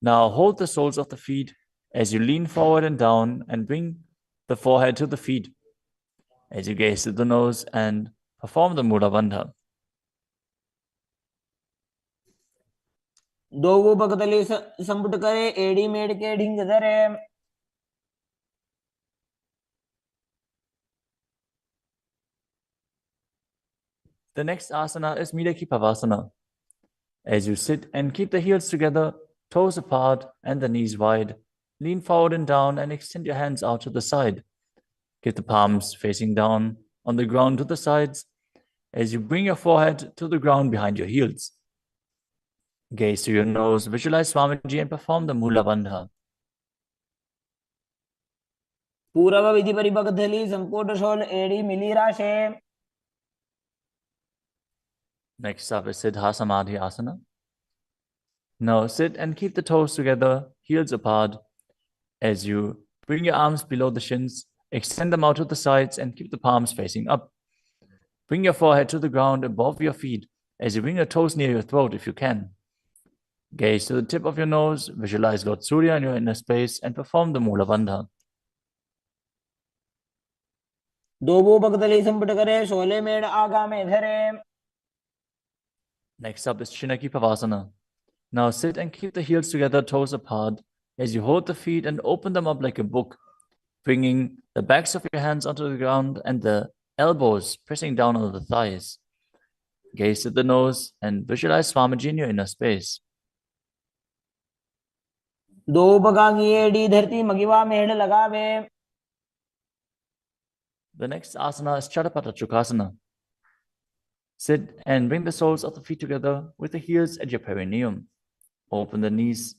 Now hold the soles of the feet as you lean forward and down and bring the forehead to the feet as you gaze to the nose and perform the Mula Bandha. दोवो बगतली संपुट करे एड़ी मेड़ के ढिंग धरे. The next asana is Midaki Pavasana. As you sit and keep the heels together, toes apart and the knees wide, lean forward and down and extend your hands out to the side. Keep the palms facing down on the ground to the sides as you bring your forehead to the ground behind your heels. Gaze to your nose, visualize Swamiji and perform the Mula Bandha. पूर्व विधि परिबगधली संपुट शोल एड़ी मिली राशे. Next up is Siddha Samadhi Asana. Now sit and keep the toes together, heels apart. As you bring your arms below the shins, extend them out to the sides and keep the palms facing up. Bring your forehead to the ground above your feet as you bring your toes near your throat if you can. Gaze to the tip of your nose, visualize Lord Surya in your inner space and perform the Mula Bandha. दोवो बगतली संपुट करे शोले मेड़ आगा में धरे. Next up is Chinaki Pavasana. Now sit and keep the heels together, toes apart, as you hold the feet and open them up like a book, bringing the backs of your hands onto the ground and the elbows pressing down on the thighs. Gaze at the nose and visualize Swamiji in your inner space. दो बगांगी एड़ी धरती मगिवा मेड़ लगावे. The next asana is Chadapata Chukasana. Sit and bring the soles of the feet together with the heels at your perineum. Open the knees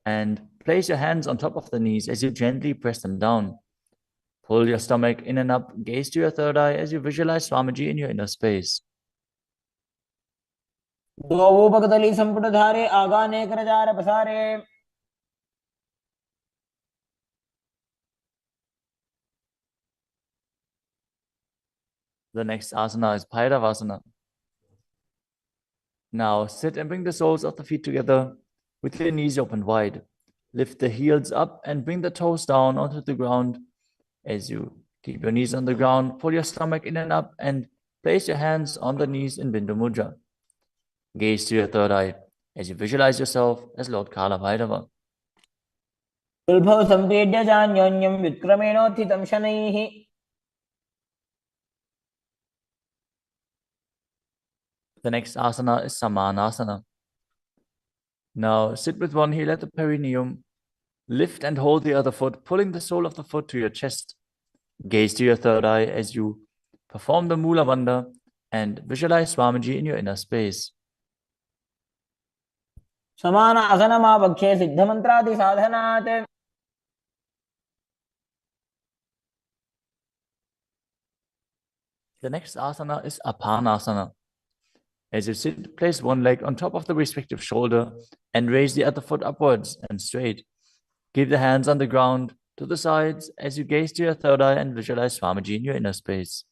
and place your hands on top of the knees as you gently press them down. Pull your stomach in and up, gaze to your third eye as you visualize Swamiji in your inner space. द्वौपकतली संपुटधारे आगाने करजार पसारे The next asana is Bhairavasana. Now sit and bring the soles of the feet together with your knees open wide. Lift the heels up and bring the toes down onto the ground. As you keep your knees on the ground, pull your stomach in and up and place your hands on the knees in Bindu Mudra. Gaze to your third eye as you visualize yourself as Lord Kala Bhairava. उल्भव संपीड्य जान्योन्यं विक्रमेणोत्थितं शनैः The next asana is Samanasana. Now sit with one heel at the perineum. Lift and hold the other foot, pulling the sole of the foot to your chest. Gaze to your third eye as you perform the Mula Bandha and visualize Swamiji in your inner space. समान आसनमावक्षे सिद्धमन्त्रादि साधनात् The next asana is Apanasana. As you sit, place one leg on top of the respective shoulder and raise the other foot upwards and straight. Keep the hands on the ground to the sides as you gaze to your third eye and visualize Swamiji in your inner space.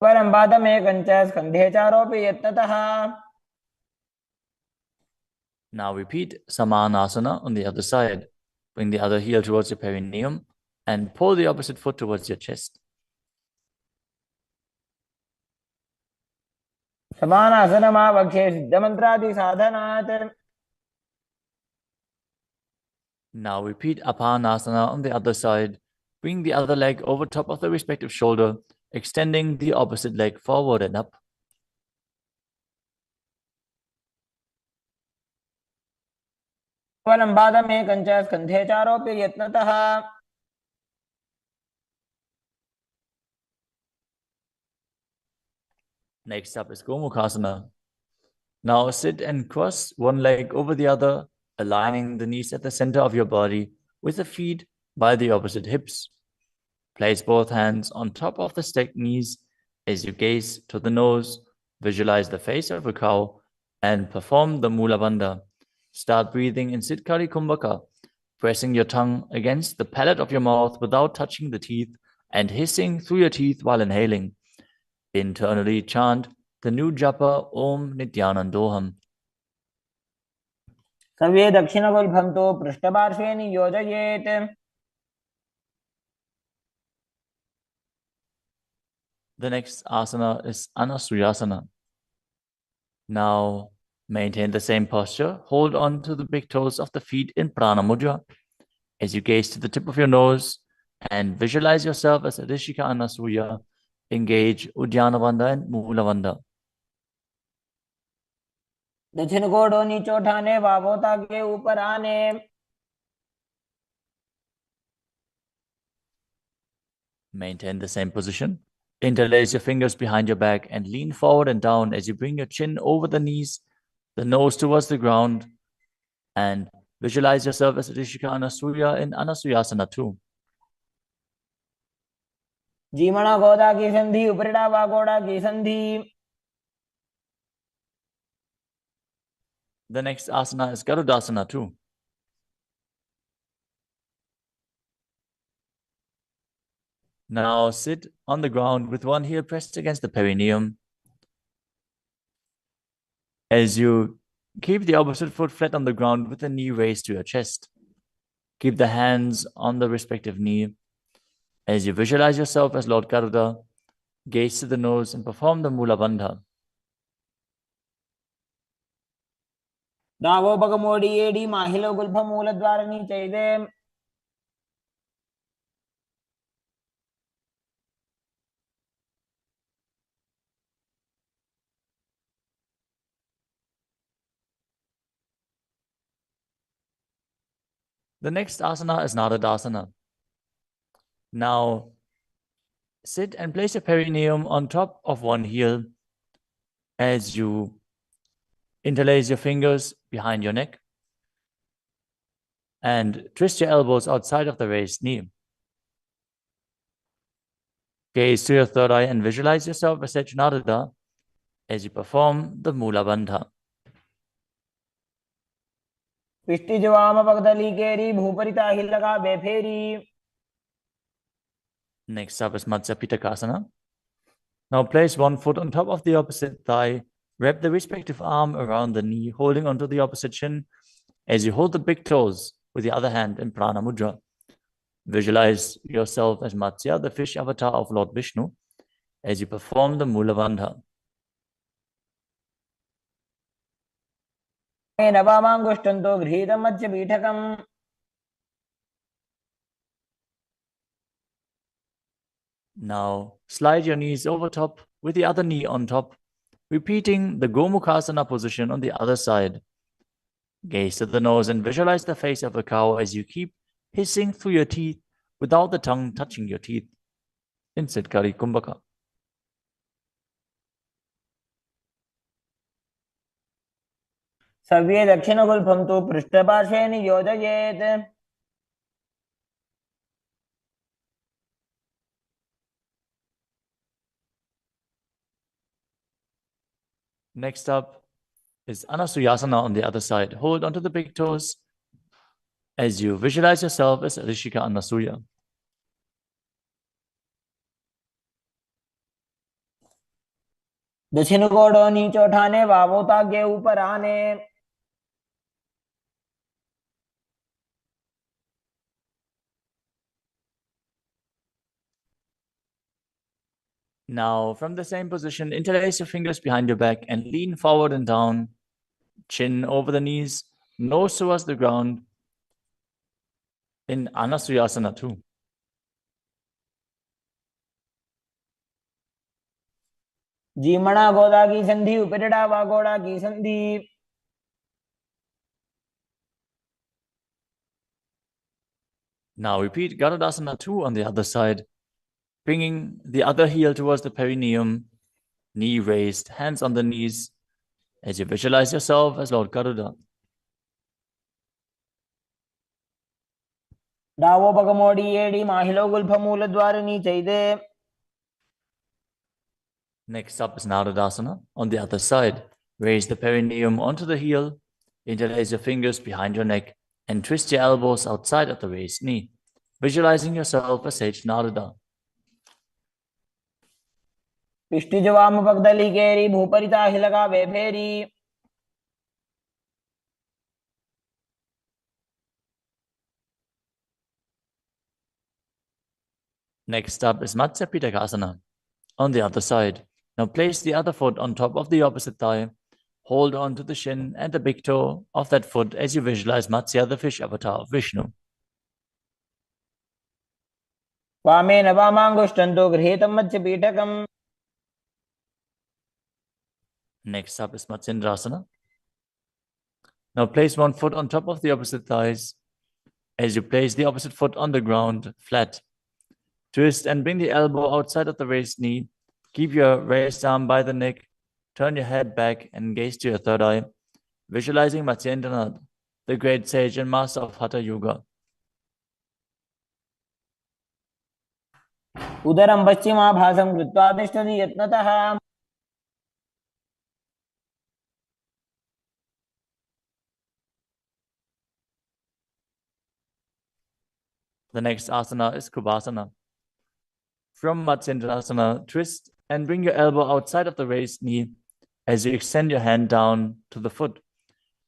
परं पादमेकञ्च स्कन्धे चारोऽपि यत्नतः Now repeat Samanasana on the other side. Bring the other heel towards your perineum and pull the opposite foot towards your chest. समान आसनमावक्षे सिद्धमन्त्रादि साधनात् Now repeat Apanasana on the other side. Bring the other leg over top of the respective shoulder, extending the opposite leg forward and up. परं पादमेकञ्च स्कन्धे चारोऽपि यत्नतः Next up is Gomukhasana. Now sit and cross one leg over the other, aligning the knees at the center of your body with the feet by the opposite hips. Place both hands on top of the stacked knees as you gaze to the nose, visualize the face of a cow, and perform the Mula Bandha. Start breathing in Siddhkari Kumbhaka, pressing your tongue against the palate of your mouth without touching the teeth and hissing through your teeth while inhaling. Internally chant the new japa Om Nithyanandoham. सव्ये दक्षिणगुल्फं तु पृष्ठपार्श्वे नियोजयेत् The next asana is Anasuyasana. Now maintain the same posture. Hold on to the big toes of the feet in Prana Mudra as you gaze to the tip of your nose and visualize yourself as Rishika Anasuya. Engage Udyana Bandha and Mula Bandha. दक्षिण कोडो नीचो ठाने वावोता के ऊपर आने Maintain the same position. Interlace your fingers behind your back and lean forward and down as you bring your chin over the knees, the nose towards the ground, and visualize yourself as Rishika Anasuya in Anasuyasana too. जीमणा गोदा की संधि उपरिड़ा वागोड़ा की संधि The next asana is Garudasana too. Now sit on the ground with one heel pressed against the perineum. As you keep the opposite foot flat on the ground with the knee raised to your chest. Keep the hands on the respective knee. As you visualize yourself as Lord Garuda, gaze to the nose and perform the Mula Bandha. दावोपगमोडी एडी माहिलो गुल्फ मूलद्वारणी चैदे The next asana is Naradasana. Now, sit and place your perineum on top of one heel as you interlace your fingers behind your neck. and twist your elbows outside of the raised knee. Gaze to your third eye and visualize yourself as Narada as you perform the Mula Bandha. पिष्टि जवाम पगदली केरी भूपरिता ही लगा बेफेरी. Next up is Matsya Pitakasana. Now place one foot on top of the opposite thigh. Wrap the respective arm around the knee, holding onto the opposite shin as you hold the big toes with the other hand in Prana Mudra. Visualize yourself as Matsya, the fish avatar of Lord Vishnu, as you perform the Mula Bandha. नवामाङ्गुष्ठन्तो गृहीतं Madhya पीठकम्. Now slide your knees over top with the other knee on top, repeating the Gomukhasana position on the other side. Gaze to the nose and visualize the face of a cow as you keep hissing through your teeth without the tongue touching your teeth. In Siddhkari Kumbhaka. सव्ये दक्षिणगुल्फं तु पृष्ठपार्श्वे नियोजयेत्. Next up is Anasuyasana on the other side. Hold onto the big toes as you visualize yourself as Rishika Anasuya. दक्षिण कोडो नीचे उठाने वावोता के ऊपर आने. Now, from the same position, interlace your fingers behind your back and lean forward and down, chin over the knees, nose towards the ground in Anasuyasana 2. जीमणा गोदा की संधि उपरिड़ा वा गोड़ा की संधि. Now repeat Garudasana 2 on the other side, bringing the other heel towards the perineum, knee raised, hands on the knees, as you visualize yourself as Lord Garuda. डावो पगमोड़ी एडी माहिलो गुल्फमूल द्वार नीचे दे. Next up is Narudasana on the other side. Raise the perineum onto the heel, interlace your fingers behind your neck, and twist your elbows outside of the raised knee, visualizing yourself as Sage Narada. पिष्टि जवाम पगदली केरी भूपरिता ही लगा बेफेरी. Next up is Matsya Pitakasana on the other side. Now place the other foot on top of the opposite thigh. Hold on to the shin and the big toe of that foot as you visualize Matsya, the fish avatar of Vishnu. वामे नवामाङ्गुष्ठन्तो गृहीतं मध्य पीठकम्. Next up is Matsindrasana. Now place one foot on top of the opposite thighs as you place the opposite foot on the ground, flat. Twist and bring the elbow outside of the raised knee. Keep your raised arm by the neck. Turn your head back and gaze to your third eye, visualizing Matsyendranath, the great sage and master of Hatha Yoga. उदरं पश्चिमाभासं कृत्वा तिष्ठति यत्नतः. The next asana is Kubhasana. From Matsyendrasana, twist and bring your elbow outside of the raised knee as you extend your hand down to the foot,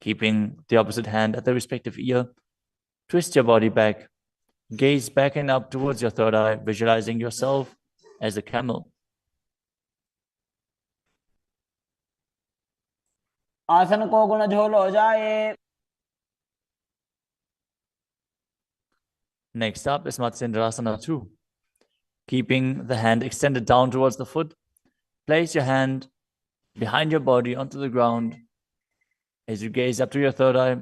keeping the opposite hand at the respective ear. Twist your body back. Gaze back and up towards your third eye, visualizing yourself as a camel. आसन को गुण झोल हो जाए. Next up is Matsyendrasana 2. Keeping the hand extended down towards the foot, place your hand behind your body onto the ground as you gaze up to your third eye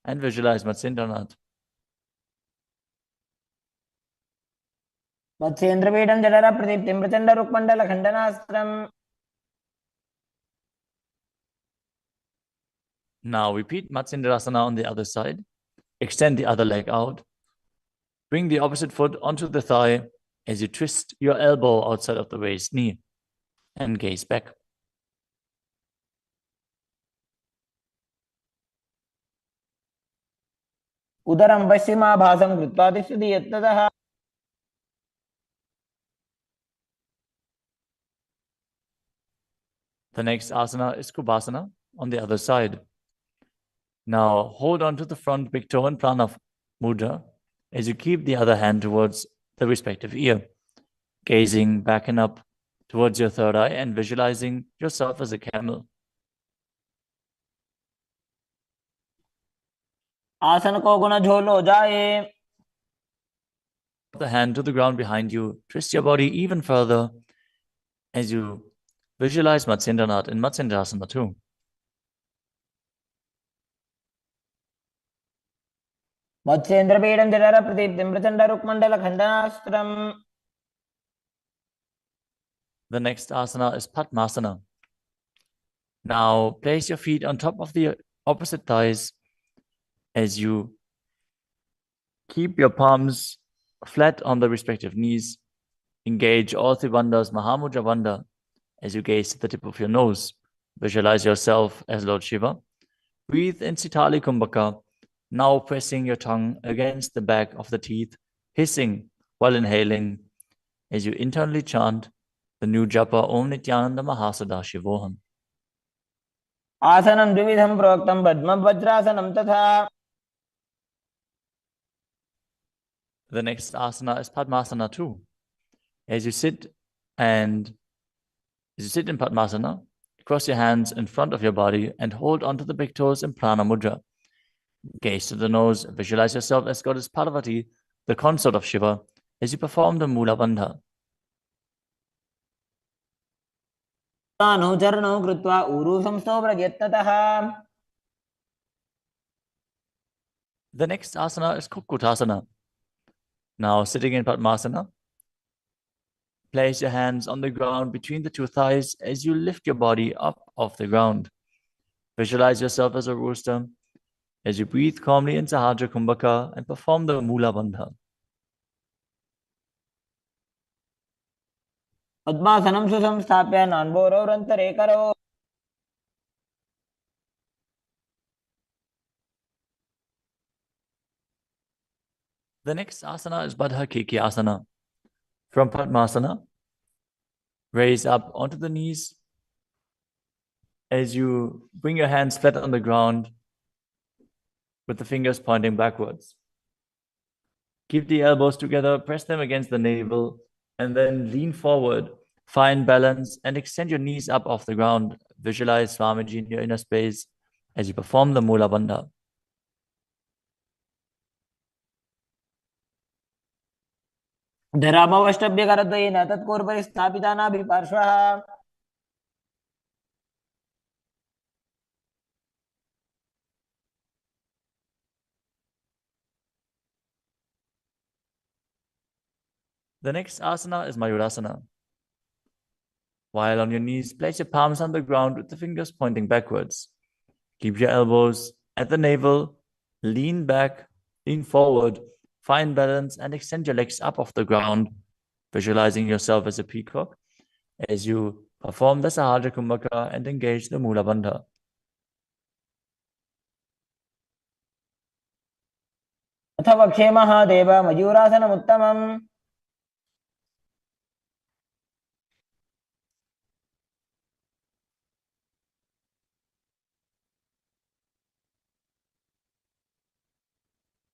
and visualize Matsyendranath. मत्स्येन्द्रपीठं जठर प्रदीप्तिं Prachanda रुक्मण्डल खण्डनास्त्रम्. Now repeat Matsyendrasana on the other side. Extend the other leg out. Bring the opposite foot onto the thigh as you twist your elbow outside of the raised knee and gaze back. उदरं पश्चिमाभासं कृत्वा तिष्ठति यत्ततः The next asana is Kubhasana on the other side. Now hold on to the front big toe and prana mudra as you keep the other hand towards the respective ear, gazing back and up towards your third eye and visualizing yourself as a camel. आसन को गुण झोलो जाए. The hand to the ground behind you. Twist your body even further as you visualize Matsyendranath in Matsyendrasana too. मत्स्येन्द्रपीडं जठर प्रदीप्तिं प्रचण्डरुक्मण्डलखण्डनास्त्रम्. The next asana is Padmasana. Now place your feet on top of the opposite thighs as you keep your palms flat on the respective knees. Engage all three bandhas, Mahamudra Bandha, as you gaze at the tip of your nose. Visualize yourself as Lord Shiva. Breathe in Sitali Kumbhaka, now pressing your tongue against the back of the teeth, hissing while inhaling as you internally chant the new japa Om Nithyananda Mahasadaशिवोहम. आसनं द्विविधं प्रोक्तं पद्मं वज्रासनं तथा. The next asana is Padmasana too. As you sit in Padmasana, cross your hands in front of your body and hold onto the big toes in Prana Mudra. Gaze to the nose, visualize yourself as Goddess Parvati, the consort of Shiva, as you perform the Mula Bandha. अनुचरणं कृत्वा ऊरू संस्थो प्रयत्नतः. The next asana is Kukutasana. Now sitting in Padmasana, place your hands on the ground between the two thighs as you lift your body up off the ground. Visualize yourself as a rooster as you breathe calmly in Sahajra Kumbhaka and perform the Mula Bandha. पद्मासनं सुसंस्थाप्य नान्बोरोरन्तरे करो. The next asana is Baddha Keki Asana. From Padmasana, raise up onto the knees as you bring your hands flat on the ground with the fingers pointing backwards. Keep the elbows together, press them against the navel, and then lean forward. Find balance and extend your knees up off the ground. Visualize Swamiji in your inner space as you perform the Mula Bandha. धरामवष्टभ्यकरद्वयेन तत्पूर्वपरि स्थापिता नाभिपार्श्वः. The next asana is Mayurasana. While on your knees, place your palms on the ground with the fingers pointing backwards. Keep your elbows at the navel, lean back, lean forward, find balance and extend your legs up off the ground, visualizing yourself as a peacock as you perform the Sahajra Kumbhaka and engage the Mula Bandha. अथ वक्षे Mahadev मयूरासनमुत्तमम्.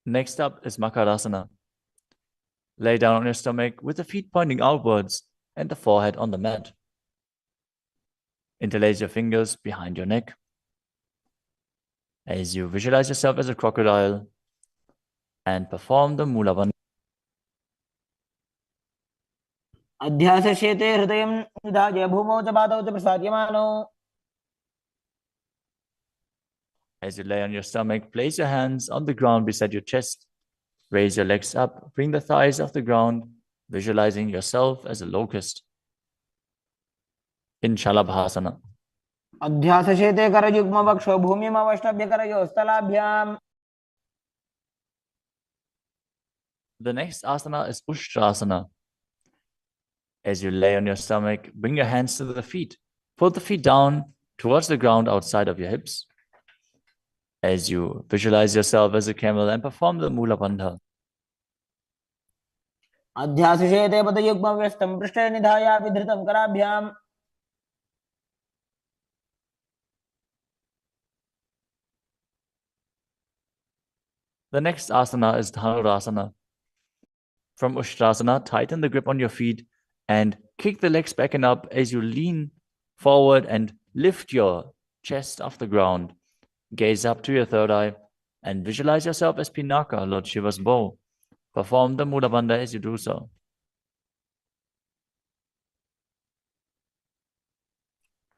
Next up is Makarasana. Lay down on your stomach with the feet pointing outwards and the forehead on the mat. Interlace your fingers behind your neck as you visualize yourself as a crocodile and perform the Mula Bandha. अध्यासशेते हृदयं निधाय भूमौ च पादौ च प्रसाद्यमानौ. As you lay on your stomach, place your hands on the ground beside your chest. Raise your legs up, bring the thighs off the ground, visualizing yourself as a locust. In Shalabhasana. अध्यासशेते करयुग्मवक्षो भूमिमवष्टभ्यकरयोः स्थलाभ्याम्. The next asana is Ushtrasana. As you lay on your stomach, bring your hands to the feet. Pull the feet down towards the ground outside of your hips. As you visualize yourself as a camel and perform the Mula Bandha. अध्यासिषेते पदयुग्मव्यस्तं पृष्ठे निधाय विधृतं कराभ्याम् The next asana is Dhanurasana. From Ushtrasana, tighten the grip on your feet and kick the legs back and up as you lean forward and lift your chest off the ground. Gaze up to your third eye and visualize yourself as Pinaka, Lord Shiva's bow. Perform the Mula Bandha as you do so.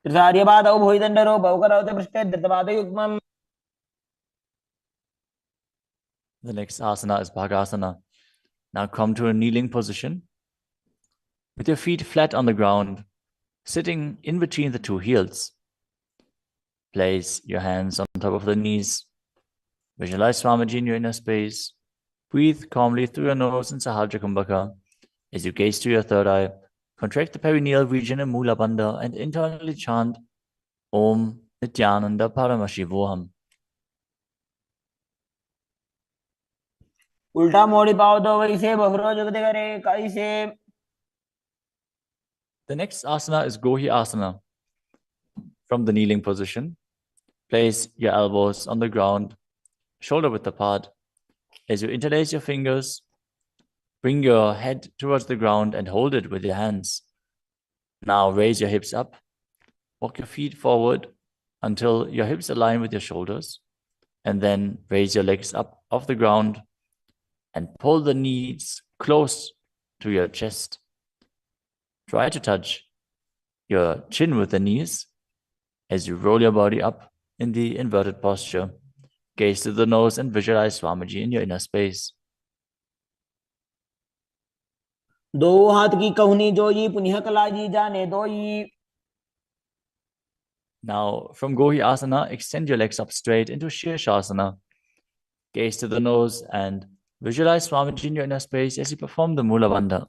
त्रिसार्यपादौ भुविदण्डरूपौ करोति पृष्ठे धृतपादयुग्मम्. The next asana is Bhagasana. Now come to a kneeling position with your feet flat on the ground, sitting in between the two heels. Place your hands on top of the knees. Visualize Swamiji in your inner space. Breathe calmly through your nose in Sahasrara Kumbhaka. As you gaze to your third eye, contract the perineal region in Mula Bandha and internally chant Om Nithyananda Paramashivoham. उल्टा मोड़ी पाओ तो वैसे बहुरो जुगते करे कैसे. The next asana is Gohi Asana. From the kneeling position, place your elbows on the ground, shoulder width apart. As you interlace your fingers, bring your head towards the ground and hold it with your hands. Now raise your hips up. Walk your feet forward until your hips align with your shoulders. And then raise your legs up off the ground and pull the knees close to your chest. Try to touch your chin with the knees as you roll your body up in the inverted posture. Gaze to the nose and visualize Swamiji in your inner space. दो हाथ की कहुनी जोई पुनिह कलाजी जाने दोई. Now, from Gohi Asana, extend your legs up straight into Shirshasana. Gaze to the nose and visualize Swamiji in your inner space as you perform the Mula Bandha.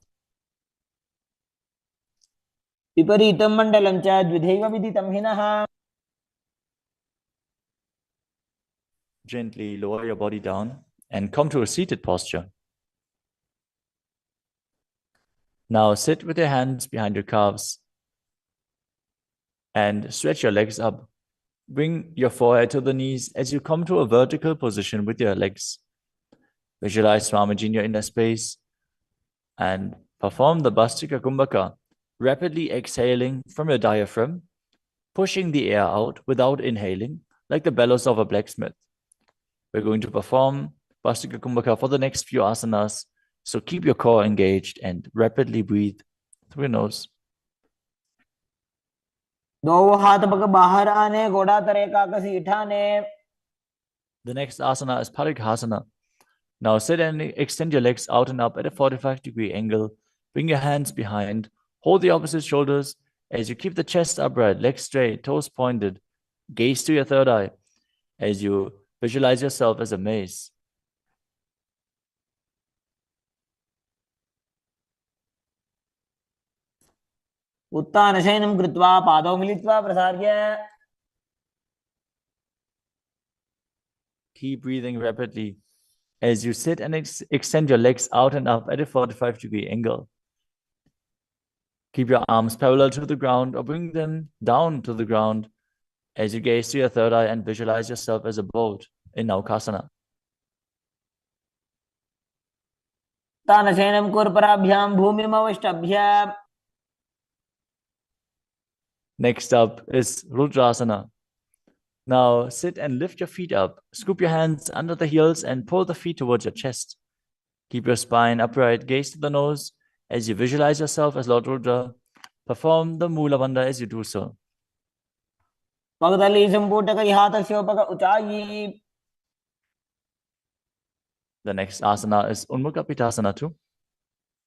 विपरीतं मण्डलं च द्विधैव विदितं हिनः. Gently lower your body down and come to a seated posture. Now sit with your hands behind your calves and stretch your legs up. Bring your forehead to the knees as you come to a vertical position with your legs. Visualize Swamiji in your inner space and perform the Bhastika Kumbhaka, rapidly exhaling from your diaphragm, pushing the air out without inhaling, like the bellows of a blacksmith. We're going to perform Bhastika Kumbhaka for the next few asanas, so keep your core engaged and rapidly breathe through your nose. दो हाथ पग बाहर आने घोड़ा तरे का कसी ठाने. The next asana is Parighasana. Now sit and extend your legs out and up at a 45-degree angle. Bring your hands behind. Hold the opposite shoulders as you keep the chest upright, legs straight, toes pointed. Gaze to your third eye as you visualize yourself as a mace. उत्तानशयनं कृत्वा पादौ मिलित्वा प्रसार्य. Keep breathing rapidly as you sit and extend your legs out and up at a 45-degree angle. Keep your arms parallel to the ground or bring them down to the ground as you gaze to your third eye and visualize yourself as a boat in Naukasana. उत्तानशयनं कुर्पराभ्यां भूमिमवष्टभ्य. Next up is Rudrasana. Now sit and lift your feet up. Scoop your hands under the heels and pull the feet towards your chest. Keep your spine upright, gaze to the nose as you visualize yourself as Lord Rudra. Perform the Mula Bandha as you do so. पगदली संपुटक हाथस्योपक उचाई. The next asana is Unmukha Pitasana too.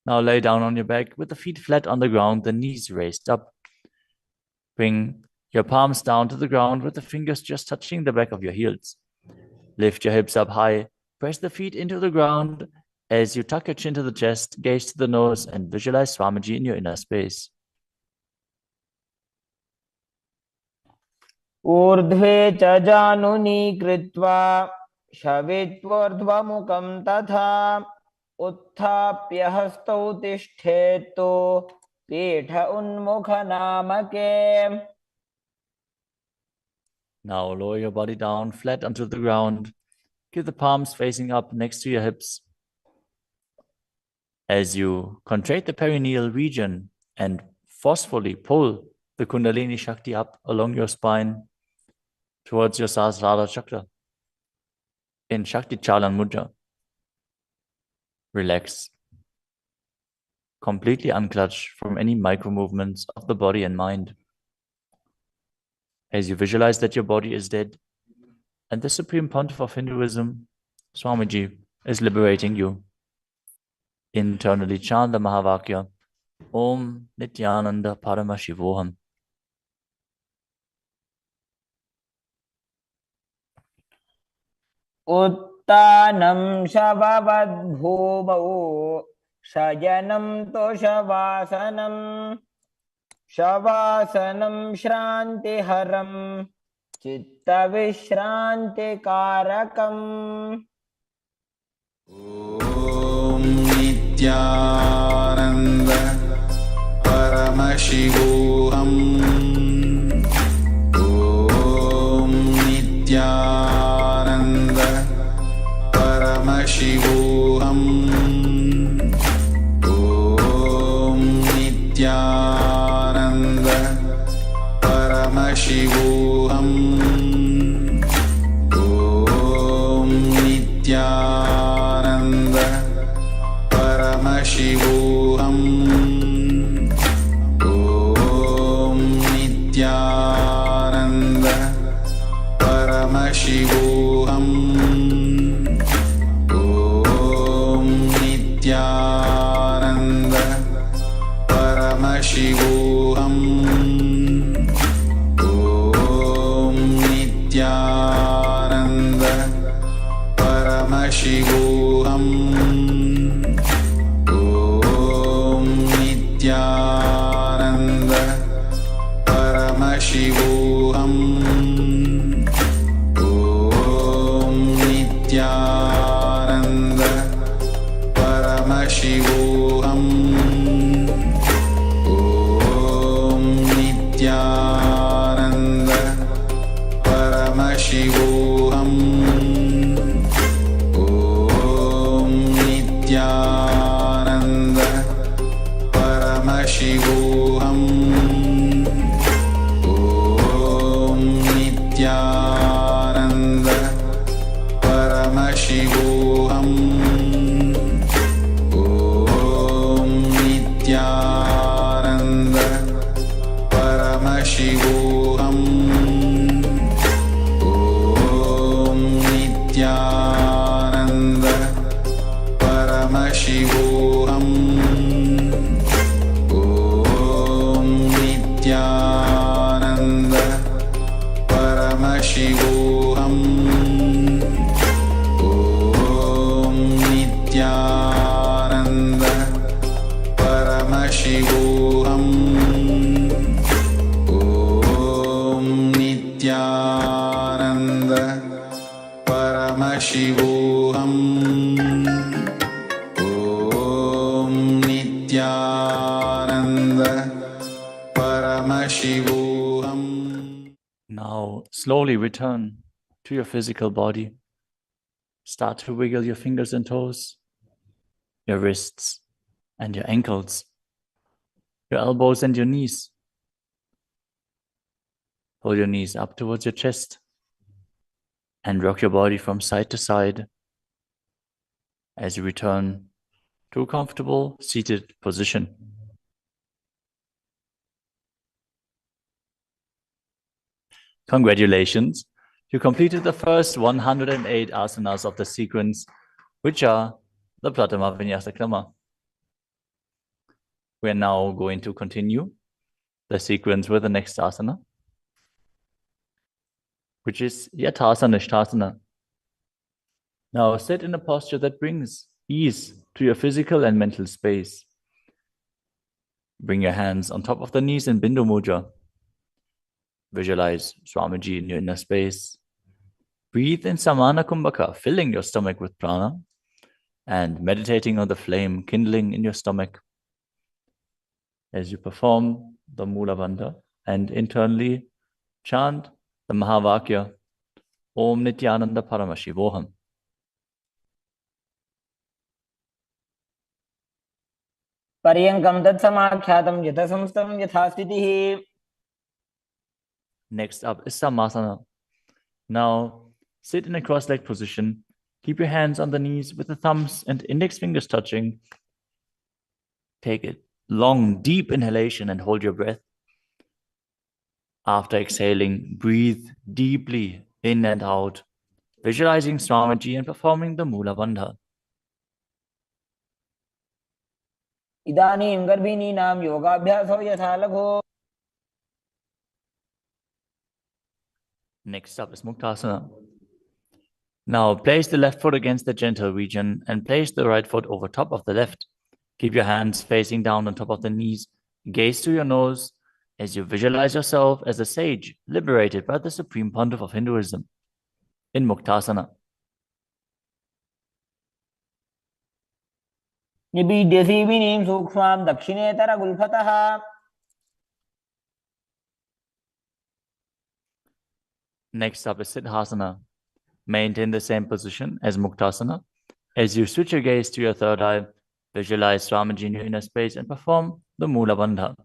Now lay down on your back with the feet flat on the ground, the knees raised up. Bring your palms down to the ground with the fingers just touching the back of your heels. Lift your hips up high. Press the feet into the ground As you tuck your chin to the chest, gaze to the nose and visualize Swamiji in your inner space. ऊर्ध्वे च जानुनी कृत्वा शवित्वोर्ध्वमुखं तथा उत्थाप्य हस्तौ तिष्ठेत्तु पीठ उन्मुखनामके. Now lower your body down flat onto the ground. Keep the palms facing up next to your hips. As you contract the perineal region and forcefully pull the Kundalini Shakti up along your spine towards your Sahasrara chakra in Shakti Chalan Mudra. Relax. Completely unclutch from any micro movements of the body and mind. As you visualize that your body is dead and the Supreme Pontiff of Hinduism, Swamiji, is liberating you. Internally chant the Mahavakya, Om Nithyananda Paramashivoham. उत्तानं शववद्भूमौ शयनं तोषवासनं शवासनं श्रान्तिहरं चित्तविश्रान्तिकारकम्. ॐ नित्यानन्द परमशिवोऽहम् ॐ नित्यानन्द परमशिवोऽहम् ॐ नित्यानन्द परमशिवोऽहम् ॐ नित्यानन्द परमशिवोऽहम् ॐ नित्यानन्द परमशिवोऽहम् ॐ नित्यानन्द परमशिवोऽहम् ॐ नित्यानन्द परमशिवोऽहम् ॐ नित्यानन्द परमशिवोऽहम् ॐ नित्यानन्द परमशिवोऽहम् ॐ नित्यानन्द परमशिवोऽहम् ॐ नित्यानन्द परमशिवोऽहम् ॐ नित्यानन्द परमशिवोऽहम् ॐ नित्यानन्द परमशिवोऽहम् ॐ नित्यानन्द परमशिवोऽहम् ॐ नित्यानन्द परमशिवोऽहम् ॐ नित्यानन्द परमशिवोऽहम् ॐ नित्यानन्द परमशिवोऽहम् ॐ नित्यानन्द परमशिवोऽहम्. Now slowly return to your physical body. Start to wiggle your fingers and toes, your wrists and your ankles, your elbows and your knees. Pull your knees up towards your chest and rock your body from side to side as you return to a comfortable seated position. Congratulations! You completed the first 108 asanas of the sequence, which are the Pratama Vinyasa Krama. We are now going to continue the sequence with the next asana, which is Yathasana Nishthasana. Now sit in a posture that brings ease to your physical and mental space. Bring your hands on top of the knees in Bindu Mudra. Visualize Swamiji in your inner space. Breathe in Samana Kumbhaka, filling your stomach with prana and meditating on the flame kindling in your stomach as you perform the Mula Bandha and internally chant the Mahavakya, Om Nithyananda Paramashivoham. पर्यङ्कं तत्समाख्यातं यथासंस्थं यथा स्थितिः. Next up is Samasana. Now sit in a cross-legged position. Keep your hands on the knees with the thumbs and index fingers touching. Take a long, deep inhalation and hold your breath. After exhaling, breathe deeply in and out, visualizing Swamiji and performing the Mula Bandha. इदानीं गर्भिणीनां योगाभ्यासो यथा लघो. Next up is Muktasana. Now place the left foot against the genital region and place the right foot over top of the left. Keep your hands facing down on top of the knees. Gaze to your nose as you visualize yourself as a sage liberated by the Supreme Pontiff of Hinduism in Muktasana. निबीड्यसीविनीं सूक्ष्मां दक्षिणेतरगुल्फतः. Next up is Siddhasana. Maintain the same position as Muktasana. As you switch your gaze to your third eye, visualize Swamiji in your inner space and perform the Mula Bandha.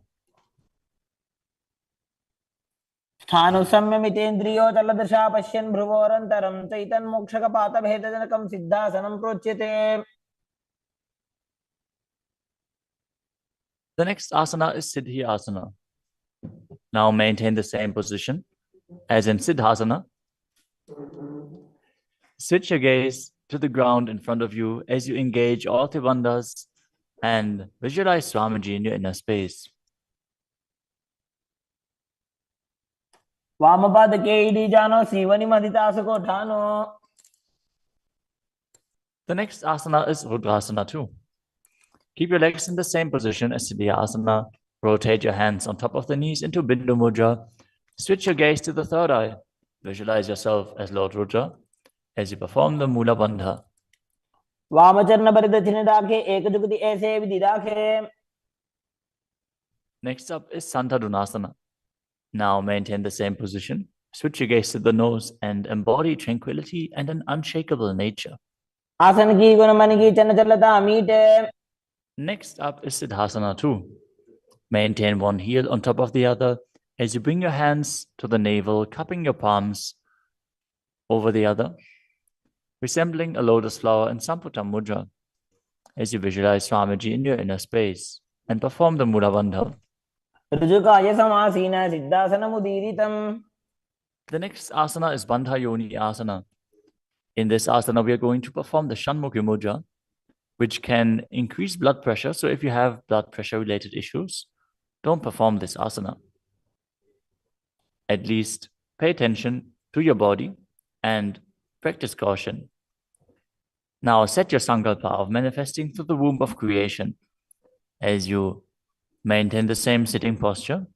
स्थानुसंयमितेन्द्रियो तलदृशा पश्यन् भ्रुवोरन्तरं चैतन्मोक्षकपातभेदजनकं सिद्धासनं प्रोच्यते. The next asana is Siddhi Asana. Now maintain the same position as in Siddhasana. Switch your gaze to the ground in front of you as you engage all Tribandhas and visualize Swamiji in your inner space. वामपादके इडीजानो सीवनिमधितासुकोठानो. The next asana is Rudrasana too. Keep your legs in the same position as Siddhi Asana. Rotate your hands on top of the knees into Bindu Mudra. Switch your gaze to the third eye. Visualize yourself as Lord Rudra as you perform the Mula Bandha. वामचरण परिदक्षिणे दाखे एकजुगति ऐसे विधि दाखे. Next up is Santadunasana. Now maintain the same position. Switch your gaze to the nose and embody tranquility and an unshakable nature. आसन की गुण मन की चंचलता मीटे. Next up is Siddhasana too. Maintain one heel on top of the other as you bring your hands to the navel, cupping your palms over the other, resembling a lotus flower in Samputa Mudra as you visualize Swamiji in your inner space and perform the Mula Bandha. ऋजुकाय समासीन सिद्धासनमुदीरितम्. The next asana is Bandha Yoni Asana. In this asana, we are going to perform the Shanmukhi Mudra, which can increase blood pressure. So if you have blood pressure related issues, don't perform this asana. At least pay attention to your body and practice caution. Now set your sankalpa of manifesting through the womb of creation as you maintain the same sitting posture,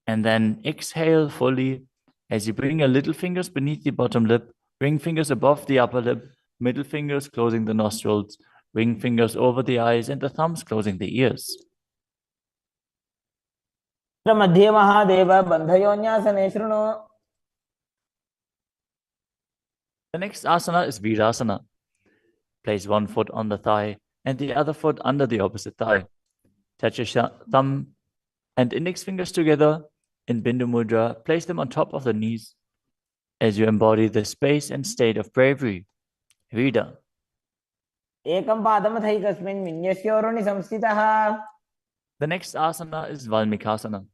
and then exhale fully as you bring your little fingers beneath the bottom lip, ring fingers above the upper lip, middle fingers closing the nostrils, ring fingers over the eyes, and the thumbs closing the ears. मध्ये महादेव बन्धयोन्यासने शृणु. The next asana is Virasana. Place one foot on the thigh and the other foot under the opposite thigh. Touch your thumb and index fingers together in Bindu Mudra. Place them on top of the knees as you embody the space and state of bravery. Vida. एकं पादमथैकस्मिन् विन्यस्योरुणि संस्थितः. The next asana is Valmikasana.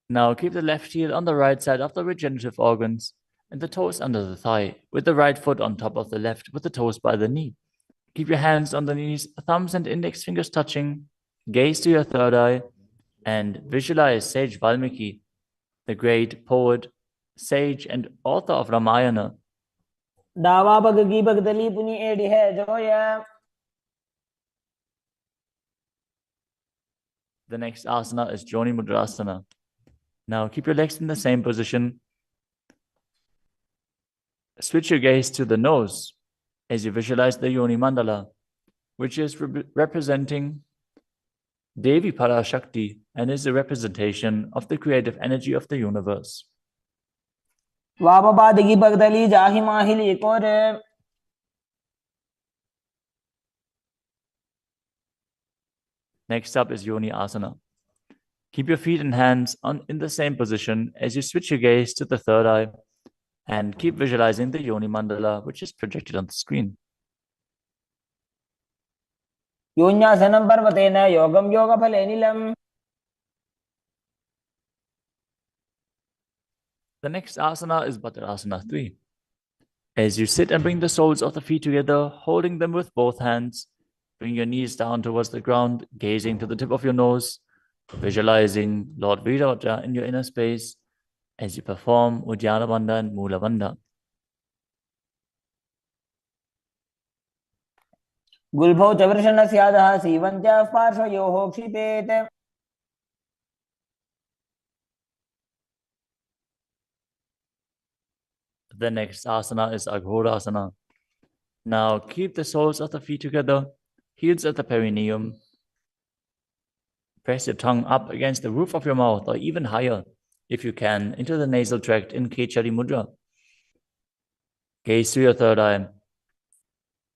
Now keep the left heel on the right side of the regenerative organs and the toes under the thigh, with the right foot on top of the left, with the toes by the knee. Keep your hands on the knees, thumbs and index fingers touching. Gaze to your third eye and visualize Sage Valmiki, the great poet, sage, and author of Ramayana. दावा पग की पगदली पुनी एड़ी है Zoya. The next asana is Joni Mudrasana. Now keep your legs in the same position. Switch your gaze to the nose as you visualize the Yoni Mandala, which is representing Devi Parashakti and is a representation of the creative energy of the universe. वामपादिकी पगदली जाहि माहिली एक और Next up is Yoni Asana. Keep your feet and hands in the same position as you switch your gaze to the third eye and keep visualizing the Yoni Mandala, which is projected on the screen. योन्यासनं पर्वतेन योगं योगफले नीलम्. The next asana is Bhadrasana 3. As you sit and bring the soles of the feet together, holding them with both hands, bring your knees down towards the ground, gazing to the tip of your nose, visualizing Lord Viravaja in your inner space as you perform Uddiyana Bandha and Mula Bandha. गुल्भौ च वृषणस्यादः सीवन्त्याः पार्श्वयोः क्षिपेत्. The next asana is Aghodasana. Now keep the soles of the feet together, heels at the perineum. Press your tongue up against the roof of your mouth or even higher, if you can, into the nasal tract in Kechari Mudra. Gaze to your third eye.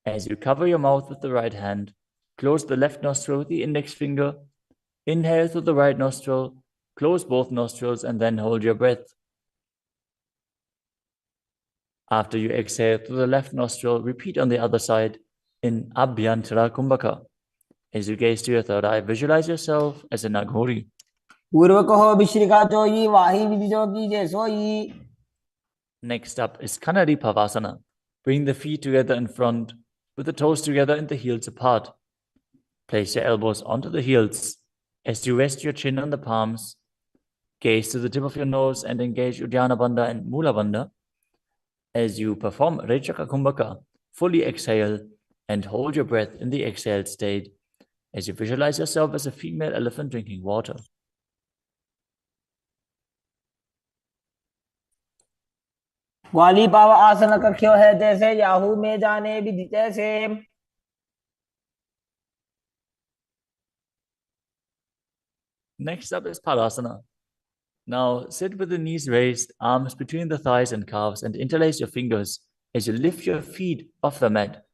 As you cover your mouth with the right hand, close the left nostril with the index finger. Inhale through the right nostril, close both nostrils, and then hold your breath. After you exhale through the left nostril, repeat on the other side in Abhyantara Kumbhaka. As you gaze to your third eye, visualize yourself as a Naghori. पूर्वकहो विश्रिका Choi वाही विधिजो कीजे सोयी. Next up is Kanadi Pavasana. Bring the feet together in front, with the toes together and the heels apart. Place your elbows onto the heels. As you rest your chin on the palms, gaze to the tip of your nose and engage Uddiyana Bandha and Mula Bandha. As you perform Rechaka Kumbhaka, fully exhale and hold your breath in the exhaled state as you visualize yourself as a female elephant drinking water. ग्वाली पाव आसन कख्यो है जैसे Yahoo में जाने विधि जैसे. Next up is Padasana. Now sit with the knees raised, arms between the thighs and calves, and interlace your fingers as you lift your feet off the mat.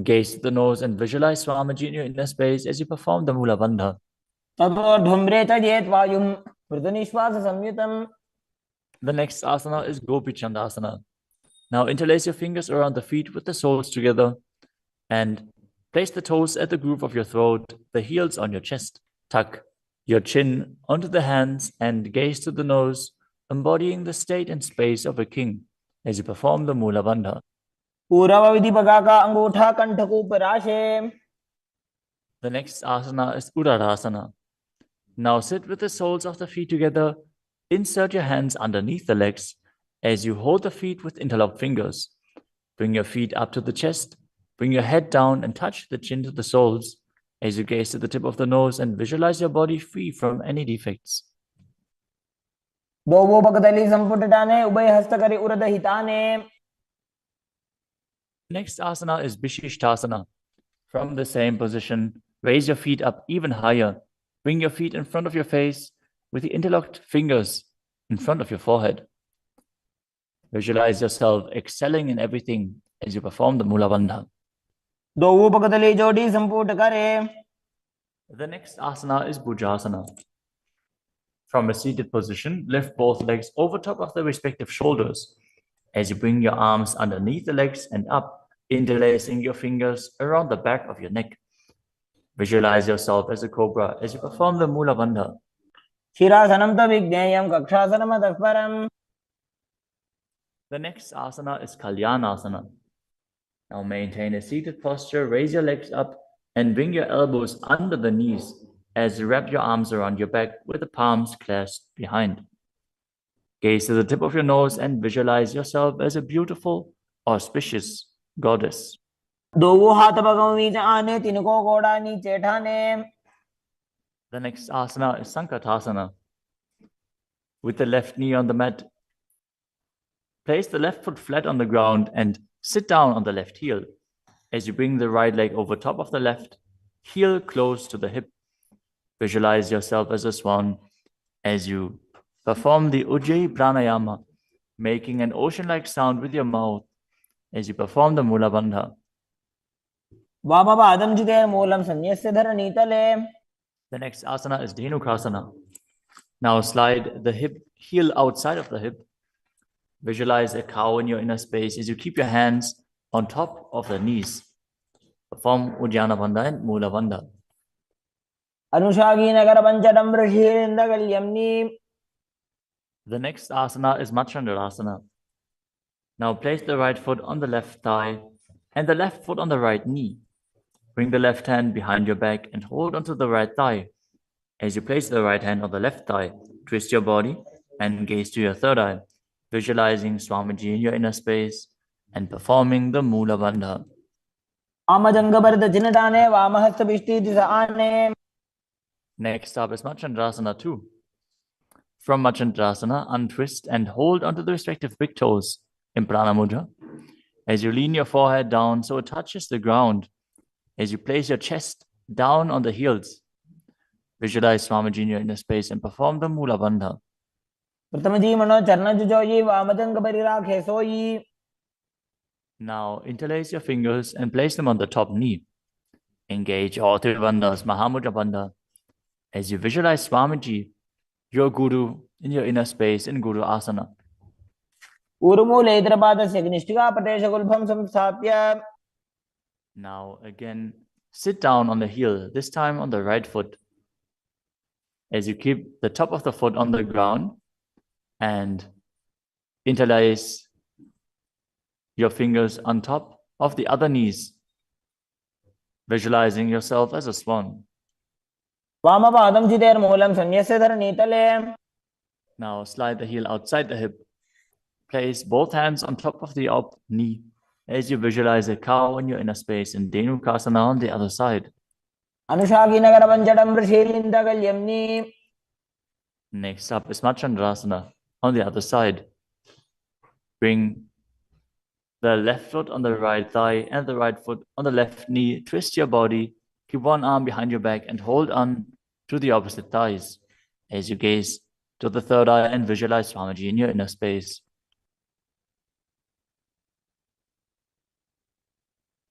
Gaze to the nose and visualize Swamiji in your inner space as you perform the Mula Bandha. ततोर्ध्वम्रे तजेत् वायुं मृदुनिश्वास संयुतम्. The next asana is Gopi Chandasana. Now interlace your fingers around the feet with the soles together and place the toes at the groove of your throat, the heels on your chest. Tuck your chin onto the hands and gaze to the nose, embodying the state and space of a king as you perform the Mula Bandha. पूरव विधि बगा का अंगूठा कंठ को ऊपर आशे. The next asana is Uddarasana. Now sit with the soles of the feet together. Insert your hands underneath the legs as you hold the feet with interlocked fingers. Bring your feet up to the chest. Bring your head down and touch the chin to the soles as you gaze to the tip of the nose and visualize your body free from any defects. दोवो बगदली संपुटटाने उभय हस्त करे उरद हिताने. Next asana is Vishishtasana. From the same position, raise your feet up even higher. Bring your feet in front of your face with the interlocked fingers in front of your forehead. Visualize yourself excelling in everything as you perform the Mula Bandha. दोवो बगदली जोड़ी संपुट करे. The next asana is Bhujasana. From a seated position, lift both legs over top of the respective shoulders as you bring your arms underneath the legs and up, interlacing your fingers around the back of your neck. Visualize yourself as a cobra as you perform the Mula Bandha. शिरासनं तविज्ञेयं कक्षासनं अतः परम्. The next asana is Kalyanasana. Now maintain a seated posture, raise your legs up and bring your elbows under the knees as you wrap your arms around your back with the palms clasped behind. Gaze to the tip of your nose and visualize yourself as a beautiful, auspicious goddess. दोवो हाथ बगों बीच आने तिनको कोड़ा नीचे ठाने. The next asana is Sankatasana. With the left knee on the mat, place the left foot flat on the ground and sit down on the left heel. As you bring the right leg over top of the left, heel close to the hip. Visualize yourself as a swan as you perform the Ujjayi Pranayama, making an ocean-like sound with your mouth as you perform the Mula Bandha. वामपादं चितेर्मूलं संन्यस्य धरणीतले. The next asana is Dhenukrasana. Now slide the heel outside of the hip. Visualize a cow in your inner space as you keep your hands on top of the knees. Perform Uddiyana Bandha and Mula Bandha. अनुषागीनगरपञ्चडं ऋषिरिन्दगल्यम्नि. The next asana is Machandrasana. Now place the right foot on the left thigh and the left foot on the right knee. Bring the left hand behind your back and hold onto the right thigh. As you place the right hand on the left thigh, twist your body and gaze to your third eye, visualizing Swamiji in your inner space and performing the Mula Bandha. वामजङ्घभरतचिनटाने वामहस्तभिष्टीतिसआने. Next up is Machandrasana 2. From Machandrasana, untwist and hold onto the respective big toes in Prana Mudra. As you lean your forehead down so it touches the ground, as you place your chest down on the heels, visualize Swamiji in your inner space and perform the Mula Bandha. प्रथमजी मनो चरणजुजोयि वामजङ्घपरिराखे सोयि. Now interlace your fingers and place them on the top knee. Engage all three bandhas, Mahamudra Bandha. As you visualize Swamiji, your Guru, in your inner space in Guru Asana. ऊरुमूले इतरपादस्य निष्ठिकापटेशगुल्भं संस्थाप्य. Now again, sit down on the heel, this time on the right foot. As you keep the top of the foot on the ground and interlace your fingers on top of the other knees, visualizing yourself as a swan. वामपादं चितेर्मूलं संन्यस्य धरणीतले. Now slide the heel outside the hip. Place both hands on top of the up knee as you visualize a cow in your inner space and Dhenukrasana on the other side. अनुषागीनगरपञ्चडं ऋषिरिन्दगल्यम्नि. Next up is Machandrasana on the other side. Bring the left foot on the right thigh and the right foot on the left knee. Twist your body. Keep one arm behind your back and hold on to the opposite thighs as you gaze to the third eye and visualize Swamiji in your inner space.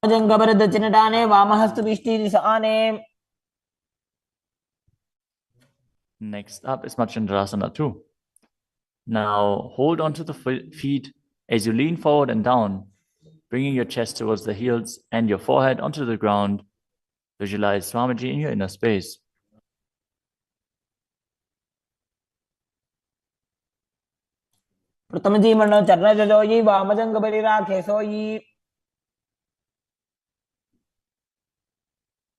वामजङ्घभरतचिनटाने वामहस्तभिष्टीतिसआने. Next up is Machandrasana 2. Now hold on to the feet as you lean forward and down, bringing your chest towards the heels and your forehead onto the ground. Visualize Swamiji in your inner space. प्रथमजी मनो चरणजुजोयि वामजङ्घपरिराखे सोयि.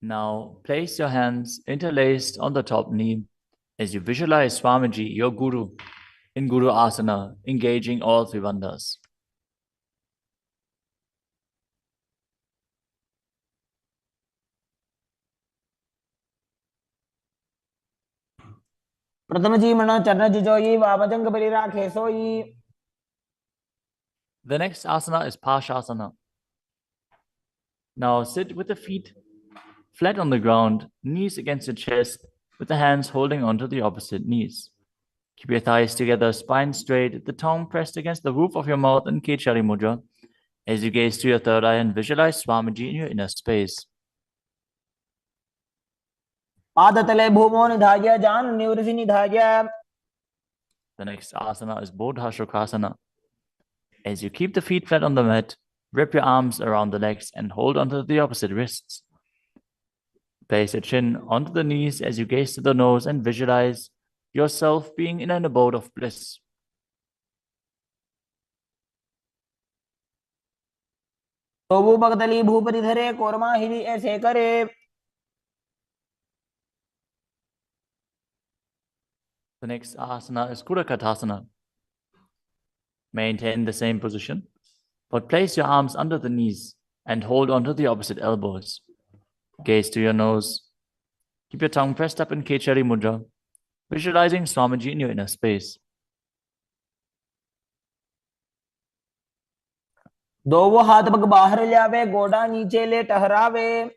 Now place your hands interlaced on the top knee as you visualize Swamiji, your Guru, in Guru Asana, engaging all three bandhas. प्रथमजी मनो चरणजुजोयि वामजङ्घपरिराखे सोयि. The next asana is Pashasana. Now sit with the feet flat on the ground, knees against your chest, with the hands holding onto the opposite knees. Keep your thighs together, spine straight, the tongue pressed against the roof of your mouth in Kechari Mudra, as you gaze to your third eye and visualize Swamiji in your inner space. पादतले भूमो निधाय जानुनिवृषि निधाय. The next asana is Bodha Shukasana. As you keep the feet flat on the mat, wrap your arms around the legs and hold onto the opposite wrists. Place your chin onto the knees as you gaze to the nose and visualize yourself being in an abode of bliss. तोबू भगतली भूपरिधरे korma हिरि ऐसे करे. The next asana is Kurakatasana. Maintain the same position, but place your arms under the knees and hold onto the opposite elbows. Gaze to your nose. Keep your tongue pressed up in Kechari Mudra, visualizing Swamiji in your inner space. दोवो हाथ पग बाहर ले आवे, गोडा नीचे ले टहरावे.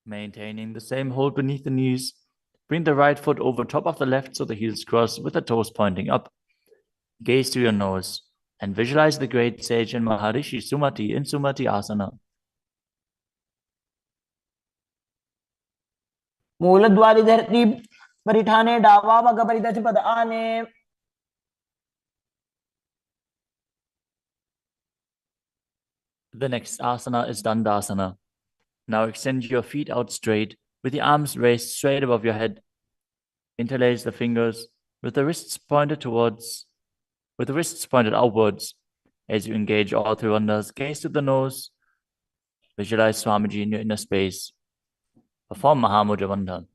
Maintaining the same hold beneath the knees, bring the right foot over top of the left so the heels cross with the toes pointing up. Gaze to your nose and visualize the great sage and Maharishi Sumati in Sumati Asana. मूलद्वारी धरती परिठाने, डावा पग परिदच पद आने. The next asana is Dandasana. Now extend your feet out straight with the arms raised straight above your head. Interlace the fingers with the wrists pointed outwards. As you engage all three wonders, gaze to the nose. Visualize Swamiji in your inner space. Perform Mahamudra Bandhan.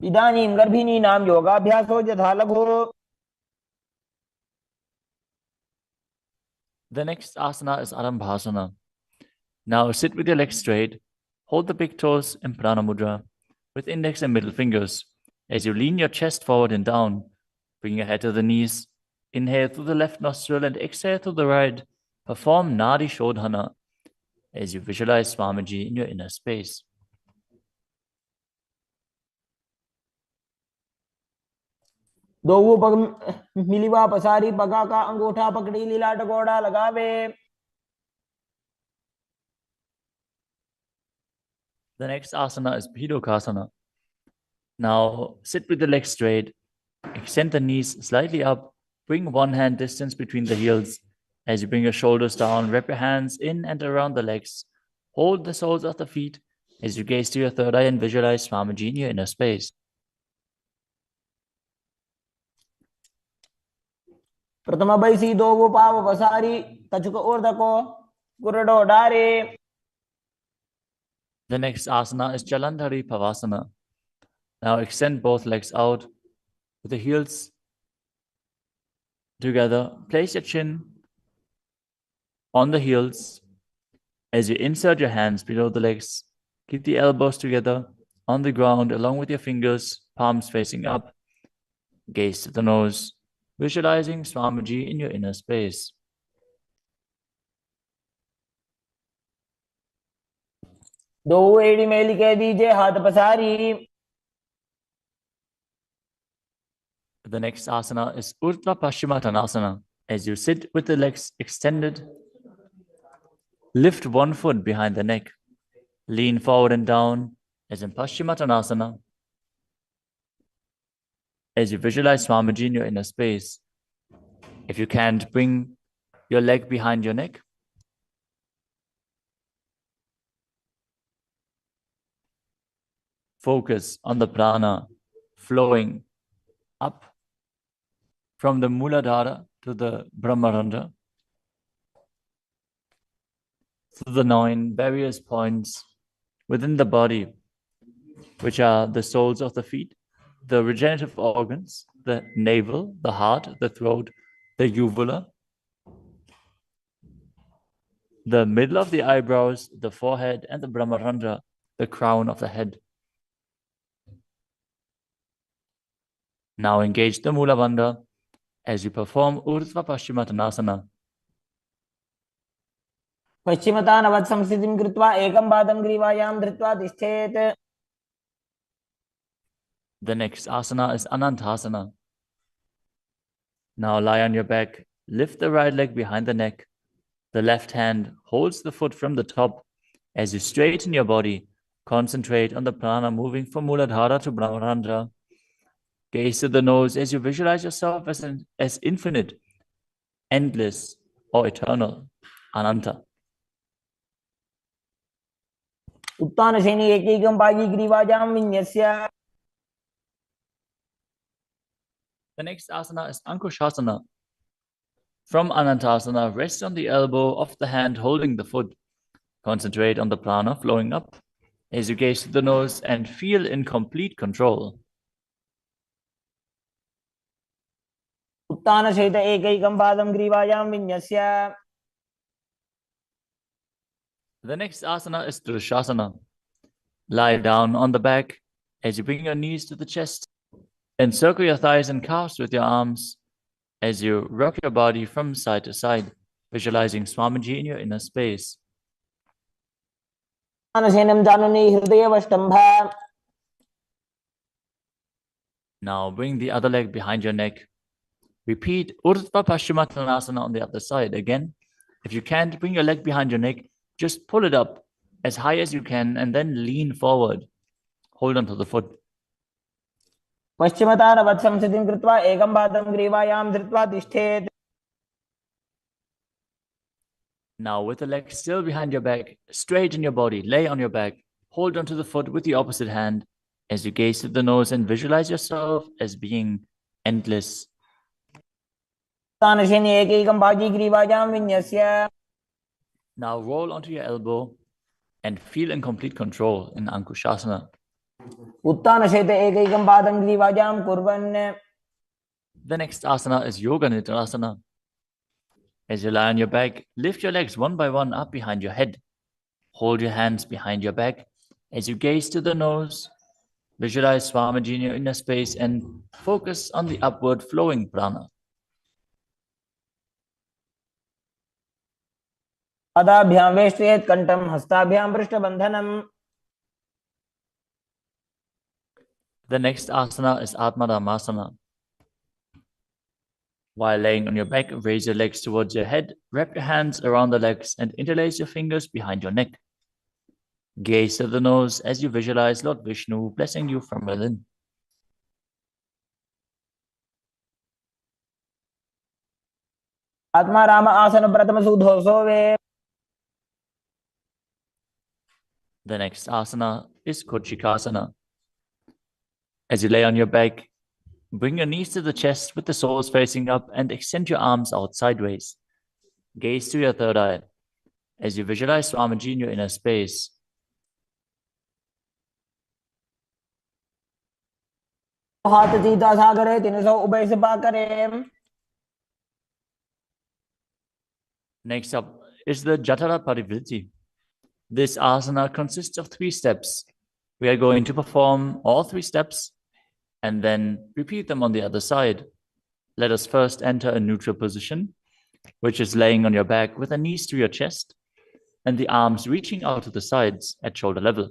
इदानीं गर्भिणीनां योगाभ्यासो यथा लघु. The next asana is Arambhasana. Now sit with your legs straight. Hold the big toes in Prana Mudra with index and middle fingers. As you lean your chest forward and down, bring your head to the knees. Inhale through the left nostril and exhale through the right. Perform Nadi Shodhana as you visualize Swamiji in your inner space. दोवो पग मिलिवा पसारी, पगा का अंगूठा पकड़ी लीलाट गोड़ा लगावे. The next asana is Bhidokasana. Now sit with the legs straight. Extend the knees slightly up. Bring one hand distance between the heels. As you bring your shoulders down, wrap your hands in and around the legs. Hold the soles of the feet as you gaze to your third eye and visualize Swamiji in your inner space. प्रथम बैसी दोवो पाव पसारी, कछुक ऊर्धको गुरडो डारे. The next asana is Jalandhari Pavasana. Now extend both legs out with the heels together. Place your chin on the heels. As you insert your hands below the legs, keep the elbows together on the ground along with your fingers, palms facing up. Gaze to the nose, visualizing Swamiji in your inner space. दोवो एड़ी मेली कह दीजिए, हाथ पसारी. The next asana is Urdhva Paschimottanasana. As you sit with the legs extended, lift one foot behind the neck. Lean forward and down as in Paschimottanasana. As you visualize Swamiji in your inner space. If you can't, bring your leg behind your neck. Focus on the prana flowing up from the Muladhara to the Brahmarandha, through the 9 various points within the body, which are the soles of the feet, the regenerative organs, the navel, the heart, the throat, the uvula, the middle of the eyebrows, the forehead, and the Brahmarandha, the crown of the head. Now engage the Mula Bandha as you perform Urdhva Paschimottanasana. पश्चिमतानवत् संस्थितिं कृत्वा एकं पादं ग्रीवायां धृत्वा तिष्ठेत्. The next asana is Anantasana. Now lie on your back, lift the right leg behind the neck. The left hand holds the foot from the top. As you straighten your body, concentrate on the prana moving from Muladhara to Brahmarandha. Gaze to the nose as you visualize yourself as infinite, endless, or eternal, Ananta. उत्तानशयनि एकैकं पायी ग्रीवायां विन्यस्य. The next asana is Ankushasana. From Anantasana, rest on the elbow of the hand holding the foot. Concentrate on the prana flowing up as you gaze to the nose and feel in complete control. उत्तानशयित एकैकं पादं ग्रीवायां विन्यस्य. The next asana is Drushasana. Lie down on the back as you bring your knees to the chest. Encircle your thighs and calves with your arms as you rock your body from side to side, visualizing Swamiji in your inner space. Now bring the other leg behind your neck. Repeat Urdhva Paschimottanasana on the other side. Again, if you can't bring your leg behind your neck, just pull it up as high as you can and then lean forward. Hold on to the foot. पश्चिमतानवत्संसितिं कृत्वा एकं पादं ग्रीवायां धृत्वा तिष्ठेत्. Now with the leg still behind your back, straighten your body, lay on your back, hold onto the foot with the opposite hand as you gaze to the nose and visualize yourself as being endless. Now roll onto your elbow and feel in complete control in Ankushasana. The next asana is Yoga Nidra. As you lie on your back, lift your legs one by one up behind your head. Hold your hands behind your back as you gaze to the nose. Visualize Swamiji in your inner space and focus on the upward flowing prana. The next asana is Atmadhammasana. While laying on your back, raise your legs towards your head, wrap your hands around the legs and interlace your fingers behind your neck. Gaze to the nose as you visualize Lord Vishnu blessing you from within. Atma Rama Asana Pratama Sudhosove. The next asana is Kochikasana. As you lay on your back, bring your knees to the chest with the soles facing up and extend your arms out sideways. Gaze to your third eye as you visualize Swamiji in your inner space. Next up is the Jatara Parivritti. This asana consists of 3 steps. We are going to perform all 3 steps and then repeat them on the other side. Let us first enter a neutral position, which is laying on your back with the knees to your chest and the arms reaching out to the sides at shoulder level.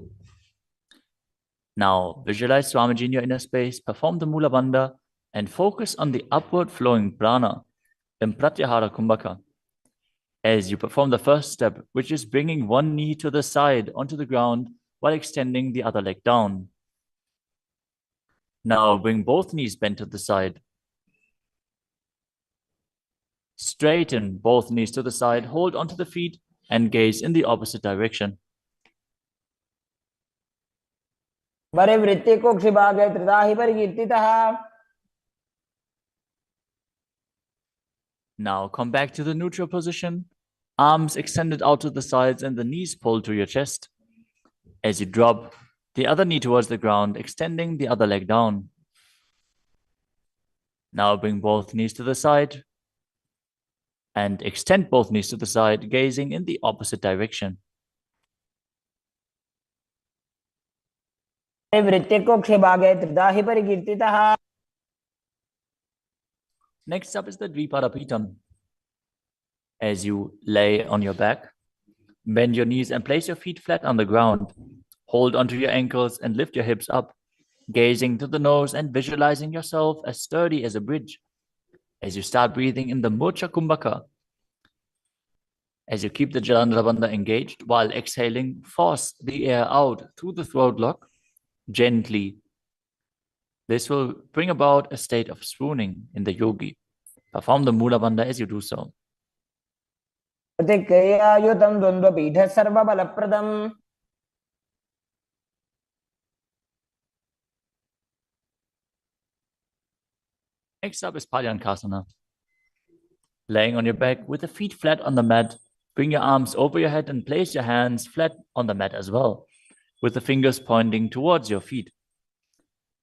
Now visualize Swamiji in your inner space, perform the Mula Bandha and focus on the upward flowing prana in Pratyahara Kumbhaka. As you perform the first step, which is bringing one knee to the side onto the ground while extending the other leg down. Now bring both knees bent to the side. Straighten both knees to the side, hold onto the feet and gaze in the opposite direction. Now come back to the neutral position, arms extended out to the sides and the knees pulled to your chest. As you drop the other knee towards the ground, extending the other leg down. Now bring both knees to the side and extend both knees to the side, gazing in the opposite direction. Next up is the Dvipadapitam. As you lay on your back, bend your knees and place your feet flat on the ground. Hold onto your ankles and lift your hips up, gazing to the nose and visualizing yourself as sturdy as a bridge. As you start breathing in the Mocha Kumbhaka, as you keep the Jalandhara Bandha engaged while exhaling, force the air out through the throat lock gently. This will bring about a state of swooning in the yogi. Perform the Mula Bandha as you do so. Next up is Palyankasana. Laying on your back with the feet flat on the mat, bring your arms over your head and place your hands flat on the mat as well, with the fingers pointing towards your feet.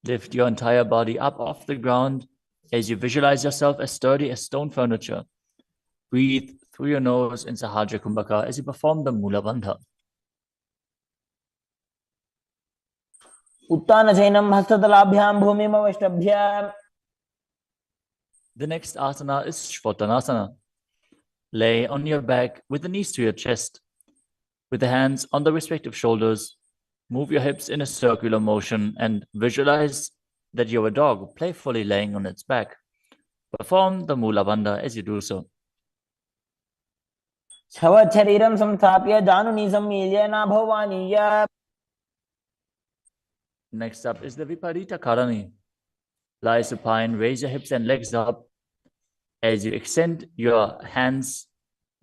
Lift your entire body up off the ground as you visualize yourself as sturdy as stone furniture. Breathe through your nose in Sahajra Kumbhaka as you perform the Mula Bandha. उत्तानशयनं हस्ततलाभ्यां भूमिमवष्टभ्य. The next asana is Shvatanasana. Lay on your back with the knees to your chest. With the hands on the respective shoulders, move your hips in a circular motion and visualize that you're a dog playfully laying on its back. Perform the Mula Bandha as you do so. शरीरं संस्थाप्य जानुनी सम्मील्य नाभो वाणीय. Next up is the Viparita Karani. Lie supine, raise your hips and legs up as you extend your hands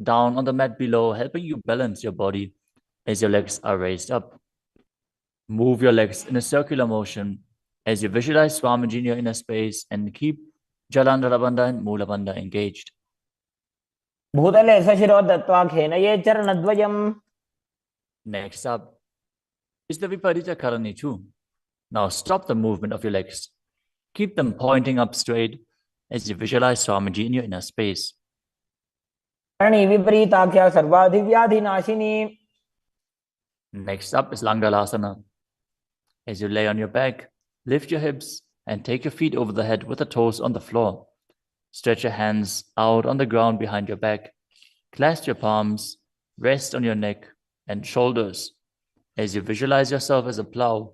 down on the mat below, helping you balance your body as your legs are raised up. Move your legs in a circular motion as you visualize Swamiji in your inner space and keep Jalandhara Bandha and Mula Bandha engaged. भूतले स्वशिरो दत्त्वा खेनये चरणद्वयम्. Next up is the Viparita Karani too. Now stop the movement of your legs. Keep them pointing up straight as you visualize Swamiji in your inner space. करणी विपरीताख्या सर्वाधिव्याधिनाशिनी. Next up is Langalasana. As you lay on your back, lift your hips and take your feet over the head with the toes on the floor. Stretch your hands out on the ground behind your back. Clasp your palms, rest on your neck and shoulders. As you visualize yourself as a plow,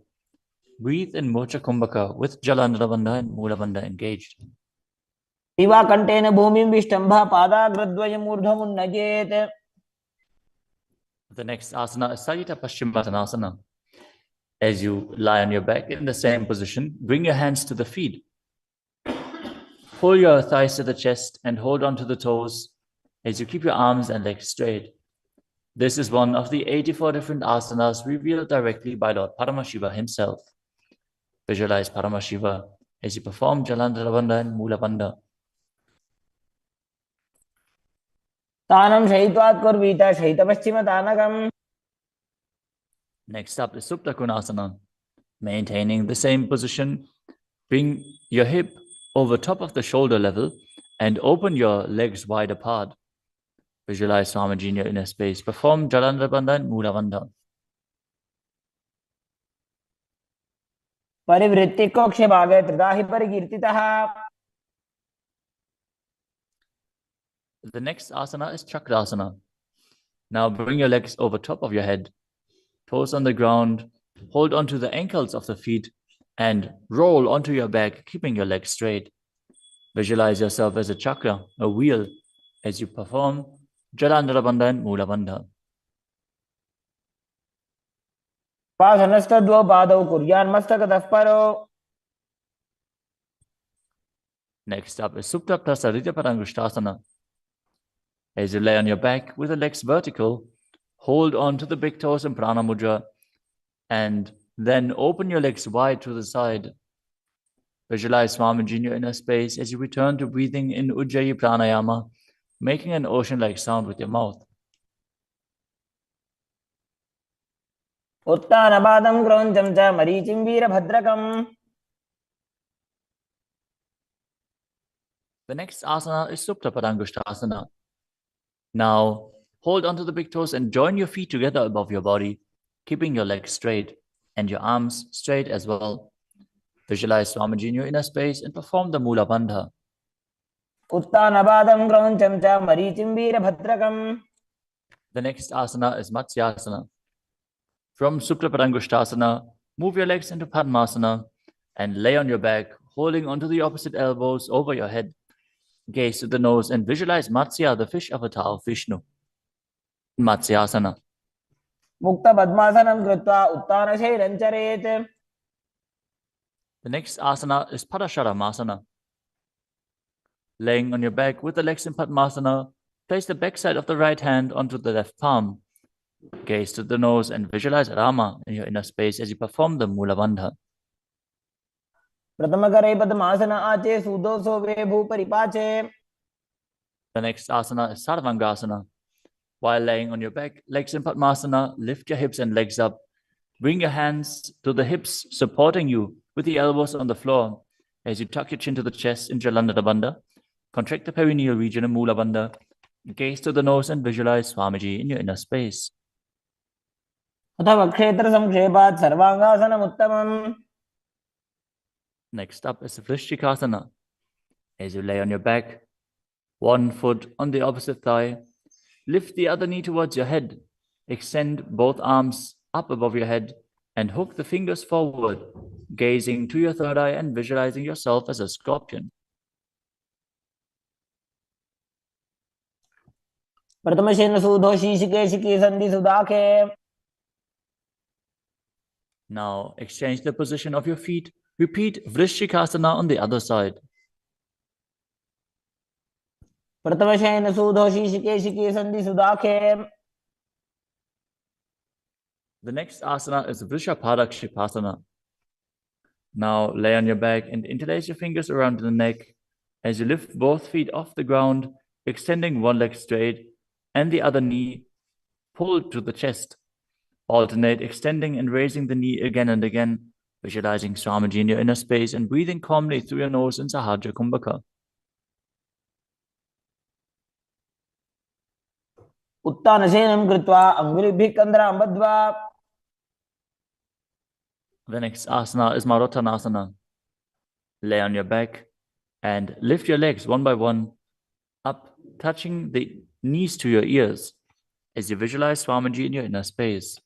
breathe in Mocha Kumbhaka with Jalandhara Bandha and Mula Bandha engaged. दिवा contain भूमिं विष्टम्भा पादाग्रद्वयम् ऊर्ध्वमुन्नयेत्. The next asana is Sarita Paschimottanasana. As you lie on your back in the same position, bring your hands to the feet. Pull your thighs to the chest and hold on to the toes as you keep your arms and legs straight. This is one of the 84 different asanas revealed directly by Lord Paramashiva himself. Visualize Paramashiva as you perform Jalandhara Bandha and Mula Bandha. तानं शयित्वात् कुर्वीत शयितपश्चिमतानकम्. Next up is Supta Konasana. Maintaining the same position, bring your hip over top of the shoulder level and open your legs wide apart. Visualize Swamiji in your inner space. Perform Jalandhara Bandha and Mula Bandha. परिवृत्ति कोक्षे भागे त्रिदाहि परिकीर्तितः. The next asana is Chakrasana. Now bring your legs over top of your head, toes on the ground, hold onto the ankles of the feet and roll onto your back, keeping your legs straight. Visualize yourself as a chakra, a wheel, as you perform Jalandhara Bandha and Mula Bandha. पासनस्तद्वौ पादौ कुर्यान्मस्तकतः परो. Next up is Supta Prasarita Parangushtasana. As you lay on your back with the legs vertical, hold on to the big toes in Prana Mudra and then open your legs wide to the side. Visualize Swamiji in your inner space as you return to breathing in Ujjayi Pranayama, making an ocean-like sound with your mouth. उत्तानपादं क्रौञ्चं च मरीचिं वीरभद्रकम्. The next asana is Supta Parangushtasana. Now, hold onto the big toes and join your feet together above your body, keeping your legs straight and your arms straight as well. Visualize Swamiji in your inner space and perform the Mula Bandha. उत्तानपादं क्रौञ्चं च मरीचिं वीरभद्रकम्. The next asana is Matsyasana. From Supta Parangushtasana, move your legs into Padmasana and lay on your back, holding onto the opposite elbows over your head. Gaze to the nose and visualize Matsya, the fish avatar of Vishnu. Matsyasana. मुक्तपद्मासनं कृत्वा उत्तानशैलं चरेत्. The next asana is Padasharamasana. Laying on your back with the legs in Padmasana, place the backside of the right hand onto the left palm. Gaze to the nose and visualize Rama in your inner space as you perform the Mula Bandha. प्रथमकरे पद्मासन आचे सुदोषो वे भूपरिपाचे. The next asana is Sarvangasana. While laying on your back, legs in Padmasana, lift your hips and legs up. Bring your hands to the hips, supporting you with the elbows on the floor. As you tuck your chin to the chest in Jalandhara Bandha, contract the perineal region in Mula Bandha. Gaze to the nose and visualize Swamiji in your inner space. अथवा क्षेत्र संक्षेपात् सर्वांगासनमुत्तमम्. Next up is Vrishchikasana. As you lay on your back, one foot on the opposite thigh, lift the other knee towards your head, extend both arms up above your head, and hook the fingers forward, gazing to your third eye and visualizing yourself as a scorpion. प्रथमशेन सूधो शीशिकेशिकी संधि सुदाखे. Now exchange the position of your feet. Repeat Vrishchikasana on the other side. प्रथमशेन सूधो शीशिकेशिकी संधि सुदाखे. The next asana is Vrishapadakshipasana. Now lay on your back and interlace your fingers around the neck as you lift both feet off the ground, extending one leg straight and the other knee pulled to the chest. Alternate extending and raising the knee again and again, visualizing Swamiji in your inner space and breathing calmly through your nose in Sahajya Kumbhaka. उत्तानशयनं कृत्वा अङ्गुलिभिः कन्द्रां बद्ध्वा. The next asana is Marottanasana. Lay on your back and lift your legs one by one up, touching the knees to your ears as you visualize Swamiji in your inner space.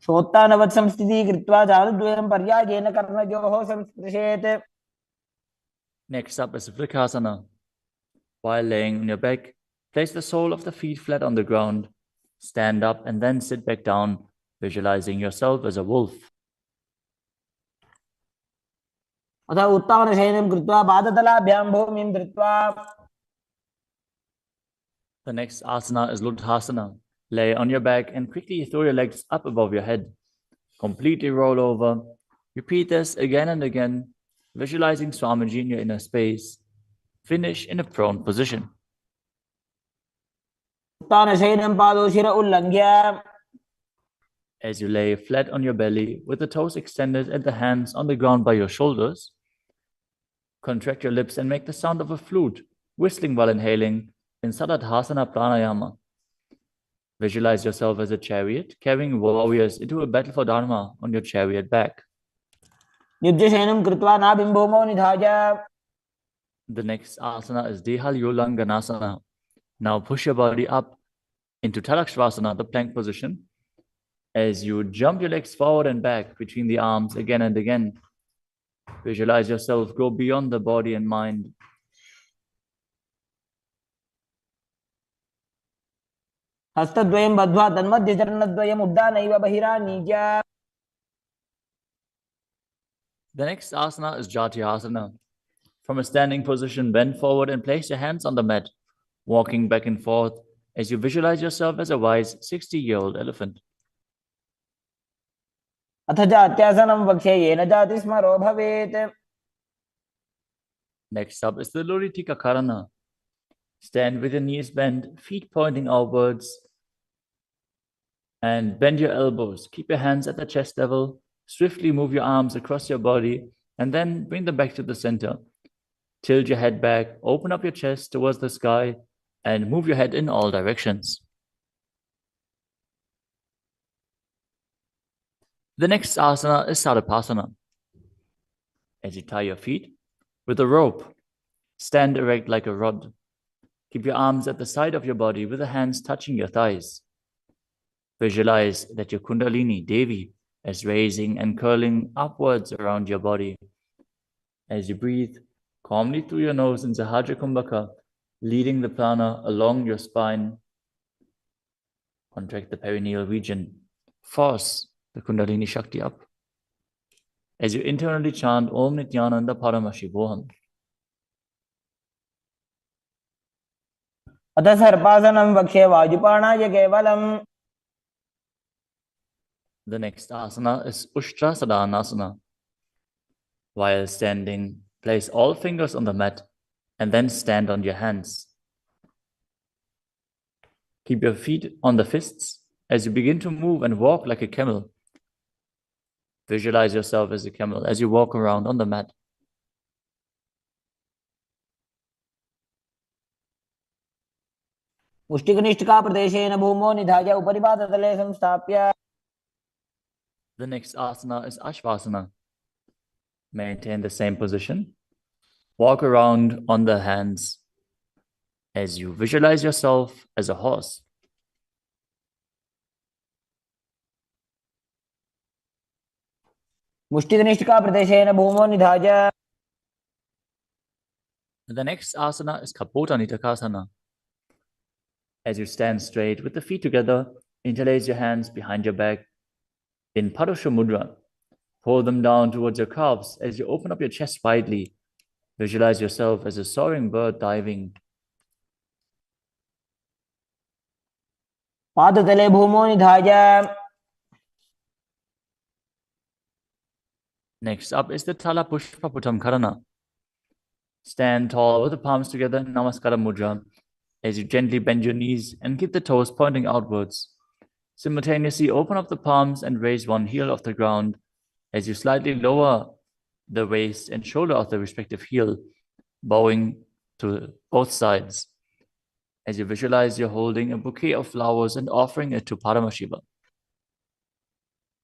शोत्तानवत् संस्थितिः कृत्वा जानुद्वयं पर्यायेन कर्णयोः संस्पृशेत्. Next up is Vrikasana. While laying on your back, place the sole of the feet flat on the ground. Stand up and then sit back down, visualizing yourself as a wolf. अथ उत्तानशयनं कृत्वा पादतलाभ्यां भूमिं धृत्वा. The next asana is Luddhasana. Lay on your back and quickly throw your legs up above your head. Completely roll over. Repeat this again and again, visualizing Swamiji in your inner space. Finish in a prone position. उत्तानशयनं पादौ शिर उल्लङ्घ्य. As you lay flat on your belly with the toes extended and the hands on the ground by your shoulders, contract your lips and make the sound of a flute, whistling while inhaling in Saladhasana Pranayama. Visualize yourself as a chariot, carrying warriors into a battle for Dharma on your chariot back. युज्यशयनं कृत्वा नाभिं भूमौ निधाय. The next asana is Dehalyulanganasana. Now push your body up into Tadakshvasana, the plank position, as you jump your legs forward and back between the arms again and again. Visualize yourself go beyond the body and mind. हस्तद्वयं बद्ध्वा तन्मध्यचरणद्वयम् उड्डानैव बहिरानीय. The next asana is Jatyasana. From a standing position, bend forward and place your hands on the mat, walking back and forth as you visualize yourself as a wise 60-year-old elephant. अथ जात्यासनं वक्ष्ये येन जातिस्मरो भवेत्. Next up is the Luritika Karana. Stand with your knees bent, feet pointing outwards, and bend your elbows. Keep your hands at the chest level. Swiftly move your arms across your body and then bring them back to the center. Tilt your head back, open up your chest towards the sky, and move your head in all directions. The next asana is Saripasana. As you tie your feet with a rope, stand erect like a rod. Keep your arms at the side of your body with the hands touching your thighs. Visualize that your Kundalini, Devi, is raising and curling upwards around your body. As you breathe calmly through your nose in Sahajya Kumbhaka, leading the prana along your spine, contract the perineal region. Force the Kundalini Shakti up. As you internally chant Om Nithyananda Paramashivoham. अथ सर्पासनं वक्ष्ये वायुपाणाय केवलम्. The next asana is Ushtrasadhanasana. While standing, place all fingers on the mat and then stand on your hands. Keep your feet on the fists as you begin to move and walk like a camel. Visualize yourself as a camel as you walk around on the mat. मुष्टिकनिष्ठिकाप्रदेशेन भूमौ निधाय उपरि पादतले संस्थाप्य. The next asana is Ashvasana. Maintain the same position. Walk around on the hands as you visualize yourself as a horse. मुष्टिकनिष्ठिकाप्रदेशेन भूमौ निधाय. The next asana is Kapota Nitakasana. As you stand straight with the feet together, interlace your hands behind your back in Padusha Mudra. Pull them down towards your calves as you open up your chest widely. Visualize yourself as a soaring bird diving. पादतले भूमौ निधाय. Next up is the Tala Pushpa Putam Karana. Stand tall with the palms together in Namaskara Mudra as you gently bend your knees and keep the toes pointing outwards. Simultaneously open up the palms and raise one heel off the ground as you slightly lower the waist and shoulder of the respective heel, bowing to both sides. As you visualize you're holding a bouquet of flowers and offering it to Paramashiva.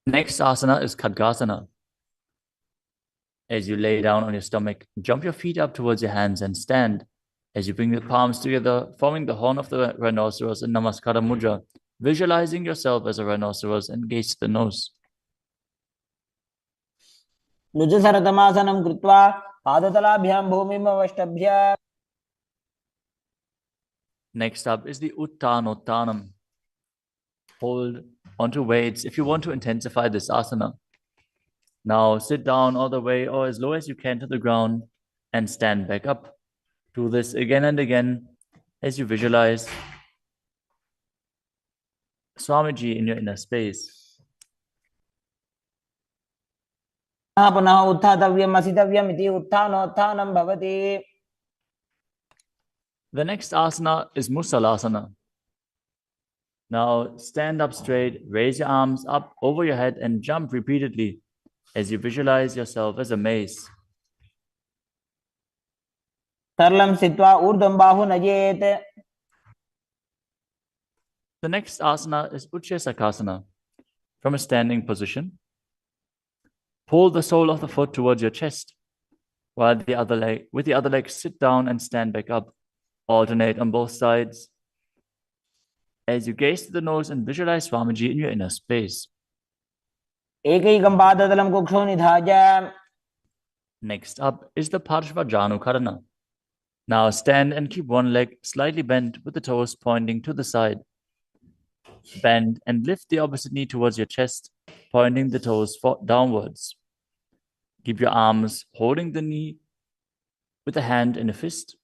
Next asana is Khadgasana. As you lay down on your stomach, jump your feet up towards your hands and stand. As you bring the palms together, forming the horn of the rhinoceros in Namaskara Mudra, visualizing yourself as a rhinoceros and gaze to the nose. नुजसरतमासनं कृत्वा पादतलाभ्यां भूमिम् अवष्टभ्य. Next up is the Uttanottanam. Hold onto weights if you want to intensify this asana. Now sit down all the way or as low as you can to the ground and stand back up. Do this again and again as you visualize Swamiji in your inner space. पुनः उत्थातव्यम् असितव्यम् इति उत्थानोत्थानं भवति. The next asana is Musalasana. Now stand up straight, raise your arms up over your head and jump repeatedly as you visualize yourself as a mace. तरलं स्थित्वा ऊर्ध्वं बाहु नयेत्. The next asana is Utshesakasana. From a standing position, pull the sole of the foot towards your chest, while with the other leg sit down and stand back up. Alternate on both sides. As you gaze to the nose and visualize Swamiji in your inner space. एकैकं पादतलं कुक्षौ निधाय. Next up is the Parshvajanu Karana. Now stand and keep one leg slightly bent with the toes pointing to the side. Bend and lift the opposite knee towards your chest, pointing the toes downwards. Keep your arms holding the knee with the hand in a fist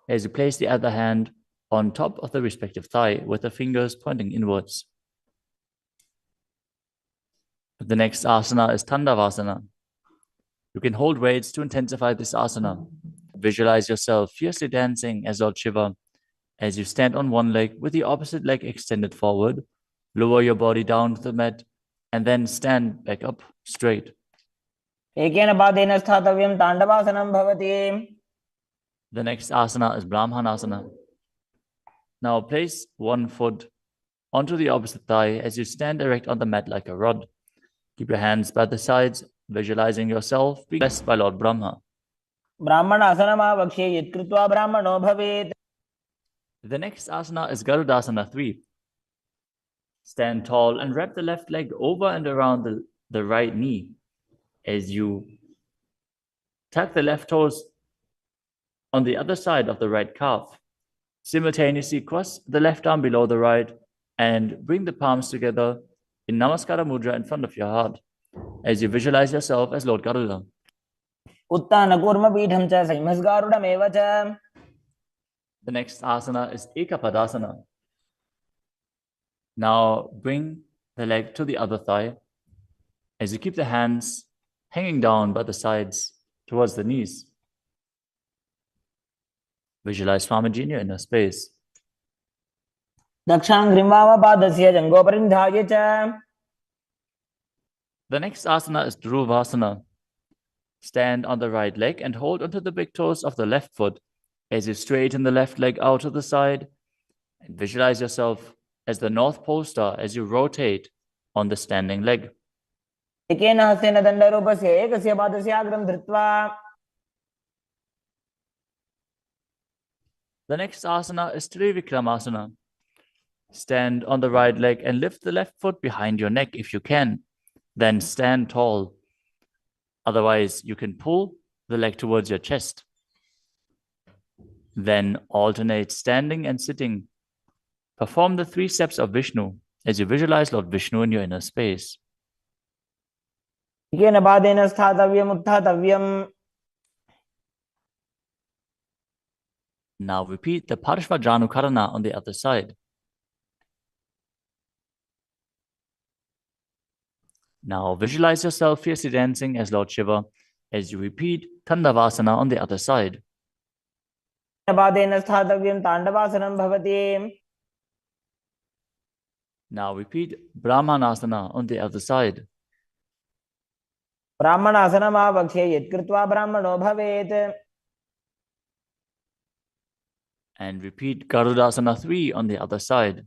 as you place the other hand on top of the respective thigh with the fingers pointing inwards. The next asana is Tandavasana. You can hold weights to intensify this asana. Visualize yourself fiercely dancing as Lord Shiva as you stand on one leg with the opposite leg extended forward. Lower your body down to the mat and then stand back up straight. एकेन पादेन स्थातव्यं ताण्डवासनं भवति. The next asana is Brahmanasana. Now place one foot onto the opposite thigh as you stand erect on the mat like a rod. Keep your hands by the sides, visualizing yourself being blessed by Lord Brahma. ब्राह्मणासनमावक्ष्ये यत्कृत्वा ब्राह्मणो भवेत्. The next asana is Garudasana 3. Stand tall and wrap the left leg over and around the right knee as you tuck the left toes on the other side of the right calf. Simultaneously cross the left arm below the right and bring the palms together in Namaskara Mudra in front of your heart as you visualize yourself as Lord Garuda. उत्तानकूर्मपीठं च संहिस्गारुडमेव च. The next asana is Ekapadasana. Now bring the leg to the other thigh as you keep the hands hanging down by the sides towards the knees. Visualize Swamiji in your inner space. दक्षाङ्घ्रिं वामपादस्य जङ्घोपरिनिधाय च. The next asana is Dhruvasana. Stand on the right leg and hold onto the big toes of the left foot as you straighten the left leg out to the side And visualize yourself as the North Pole star as you rotate on the standing leg. एकेन हस्तेन दण्डरूपस्य एकस्य पादस्य अग्रं धृत्वा The next asana is Trivikramasana. Stand on the right leg and lift the left foot behind your neck if you can. Then stand tall. Otherwise, you can pull the leg towards your chest. Then alternate standing and sitting. Perform the 3 steps of Vishnu as you visualize Lord Vishnu in your inner space. एकेन पादेन स्थातव्यम् उत्थातव्यम्. Now repeat the Parshvajanukarana on the other side. Now visualize yourself fiercely dancing as Lord Shiva as you repeat Tandavasana on the other side. पादेन स्थातव्यं ताण्डवासनं भवति. Now repeat Brahmanasana on the other side. ब्राह्मणासनम् आवक्ष्ये यत्कृत्वा ब्राह्मणो भवेत्. And repeat Garudasana 3 on the other side.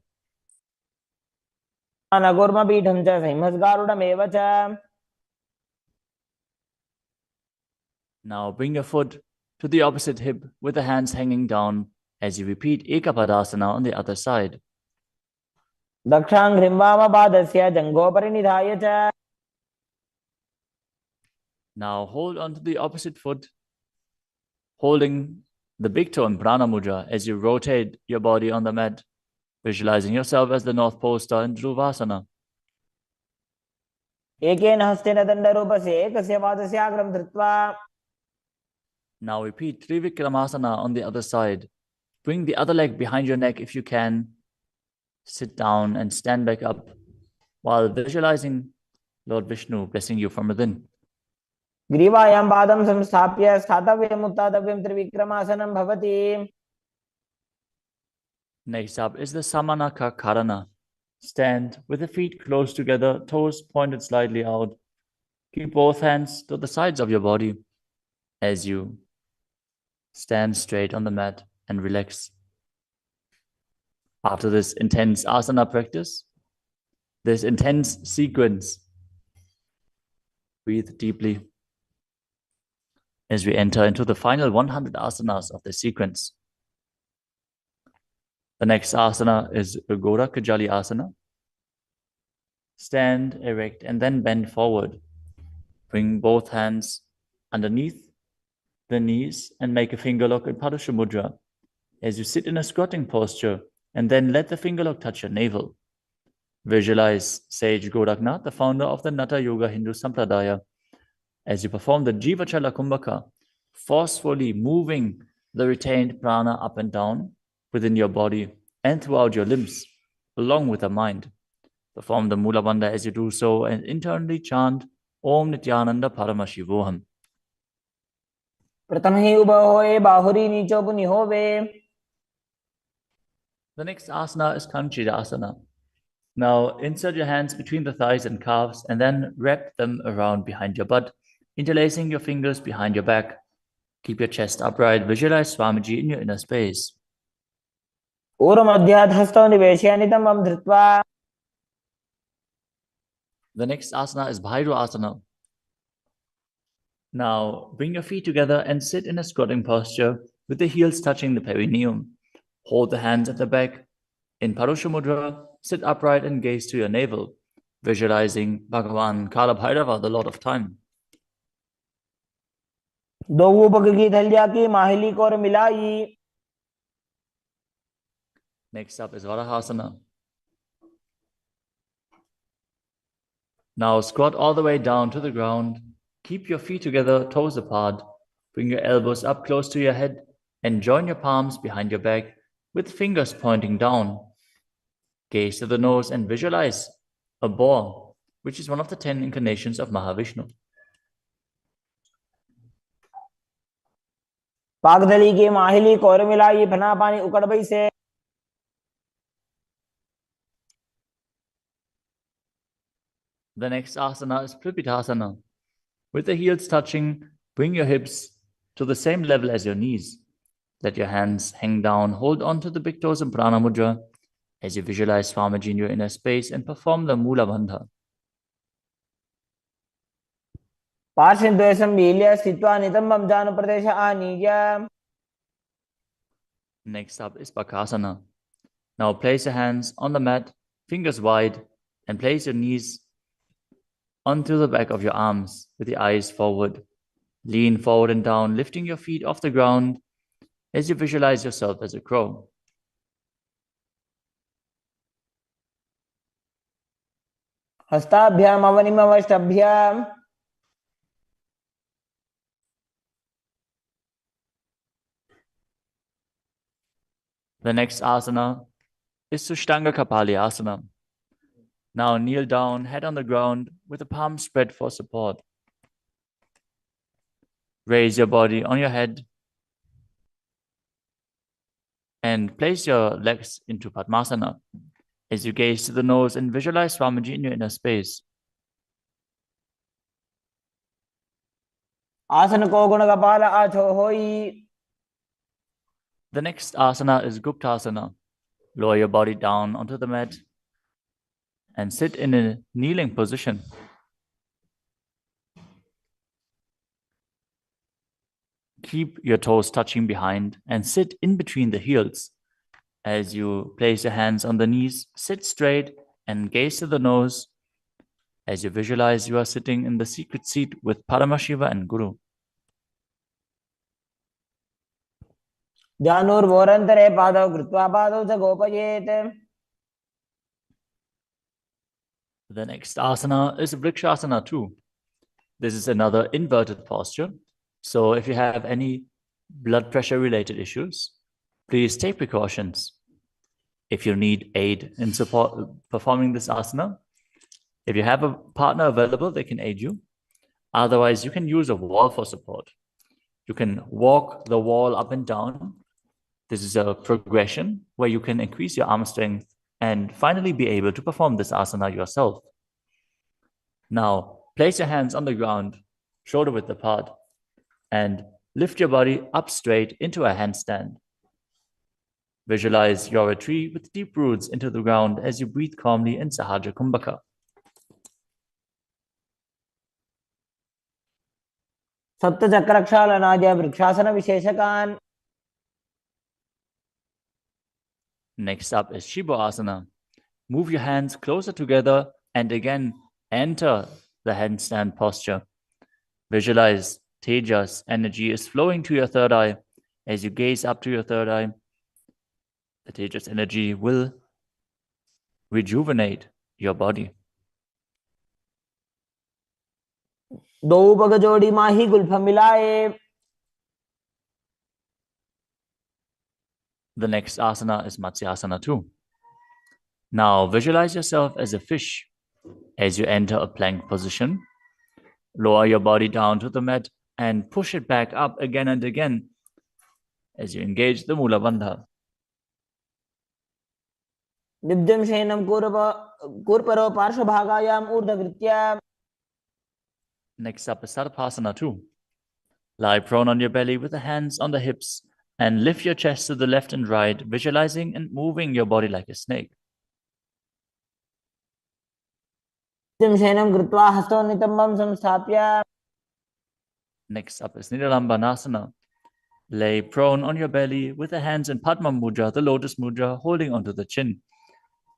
नगुर्मपीठं च सिंहस्गारुडमेव च. Now bring your foot to the opposite hip with the hands hanging down as you repeat Ekapadasana on the other side. दक्षाङ्घ्रिं वामपादस्य जङ्घोपरि निधाय च. Now hold on to the opposite foot, holding the big toe in Prana Mudra as you rotate your body on the mat, visualizing yourself as the North Pole star in Dhruvasana. एकेन हस्तेन दण्डरूपस्य एकस्य पादस्य अग्रं धृत्वा. Now repeat Trivikramasana on the other side. Bring the other leg behind your neck if you can. Sit down and stand back up while visualizing Lord Vishnu blessing you from within. ग्रीवायां पादं संस्थाप्य स्थातव्यम् उत्थातव्यं त्रिविक्रमासनं भवति. Next up is the Samanaka Karana. Stand with the feet close together, toes pointed slightly out. Keep both hands to the sides of your body as you stand straight on the mat and relax. After this intense asana practice, this intense sequence, breathe deeply as we enter into the final 100 asanas of the sequence. The next asana is Ugora Kajali Asana. Stand erect and then bend forward. Bring both hands underneath the knees and make a finger lock in Padusha Mudra as you sit in a squatting posture, and then let the finger lock touch your navel. Visualize Sage Goraknath, the founder of the Natha Yoga Hindu Sampradaya, as you perform the Jivachala Kumbhaka, forcefully moving the retained prana up and down within your body and throughout your limbs, along with the mind. Perform the Mula Bandha as you do so and internally chant Om Nithyananda Paramashivoham. प्रथम ही उभं होय बाहुरी नीचो पुनि होवे. The next asana is Kanchidasana. Now insert your hands between the thighs and calves and then wrap them around behind your butt, interlacing your fingers behind your back. Keep your chest upright. Visualize Swamiji in your inner space. ऊर्ध्वमध्यात् हस्तौ निवेशय नितम्बं धृत्वा. The next asana is Bhairu Asana. Now bring your feet together and sit in a squatting posture with the heels touching the perineum. Hold the hands at the back. In Parusha Mudra, sit upright and gaze to your navel, visualizing Bhagavan Kala Bhairava, the Lord of Time. दो ऊपक की थलिया की माहिली को और मिलाई. Next up is Varahasana. Now squat all the way down to the ground. Keep your feet together, toes apart. Bring your elbows up close to your head and join your palms behind your back with fingers pointing down. Gaze to the nose and visualize a boar, which is one of the 10 incarnations of Mahavishnu. पागदली की माहिली को और मिलाई फना पानी उकड़बई से. The next asana is Pripitasana. With the heels touching, bring your hips to the same level as your knees. Let your hands hang down, hold on to the big toes in Prana Mudra as you visualize Swamiji in your inner space and perform the Mula Bandha. पार्श्वद्वयं मील्य स्थित्वा नितम्बं जानुप्रदेश आनीय. Next up is Bakasana. Now place your hands on the mat, fingers wide, and place your knees onto the back of your arms with the eyes forward. Lean forward and down, lifting your feet off the ground as you visualize yourself as a crow. हस्ताभ्याम अवनिमवष्टभ्याम. The next asana is Sushtanga Kapali Asana. Now kneel down, head on the ground with the palms spread for support. Raise your body on your head and place your legs into Padmasana as you gaze to the nose and visualize Swamiji in your inner space. आसन को गुण कपाल आछो होई. The next asana is Guptasana. Lower your body down onto the mat and sit in a kneeling position. Keep your toes touching behind and sit in between the heels. As you place your hands on the knees, sit straight and gaze to the nose as you visualize you are sitting in the secret seat with Paramashiva and Guru. ध्यानोर्वोरन्तरे पादौ कृत्वा पादौ च गोपयेत्. The next asana is Vrikshasana too. This is another inverted posture. So if you have any blood pressure related issues, please take precautions. If you need aid in support performing this asana, if you have a partner available, they can aid you. Otherwise, you can use a wall for support. You can walk the wall up and down. This is a progression where you can increase your arm strength and finally be able to perform this asana yourself. Now, place your hands on the ground, shoulder width apart, and lift your body up straight into a handstand. Visualize you're a tree with deep roots into the ground as you breathe calmly in Sahaja Kumbhaka. सप्तचक्रक्षालनाद्य vrikshasana विशेषकान्. Next up is Shiva Asana. Move your hands closer together and again enter the handstand posture. Visualize Tejas energy is flowing to your third eye. As you gaze up to your third eye, the Tejas energy will rejuvenate your body. दो पग जोड़ी माही गुल्फम मिलाए. The next asana is Matsyasana too. Now visualize yourself as a fish as you enter a plank position. Lower your body down to the mat and push it back up again and again as you engage the Mula Bandha. निब्जं शयनं कूर्परो पार्श्वभागायाम् ऊर्ध्वकृत्य. Next up is Sarpasana too. Lie prone on your belly with the hands on the hips and lift your chest to the left and right, visualizing and moving your body like a snake. शयनं कृत्वा हस्तौ नितम्बं संस्थाप्य. Next up is Nidalambanasana. Lay prone on your belly with the hands in Padma Mudra, the lotus mudra, holding onto the chin.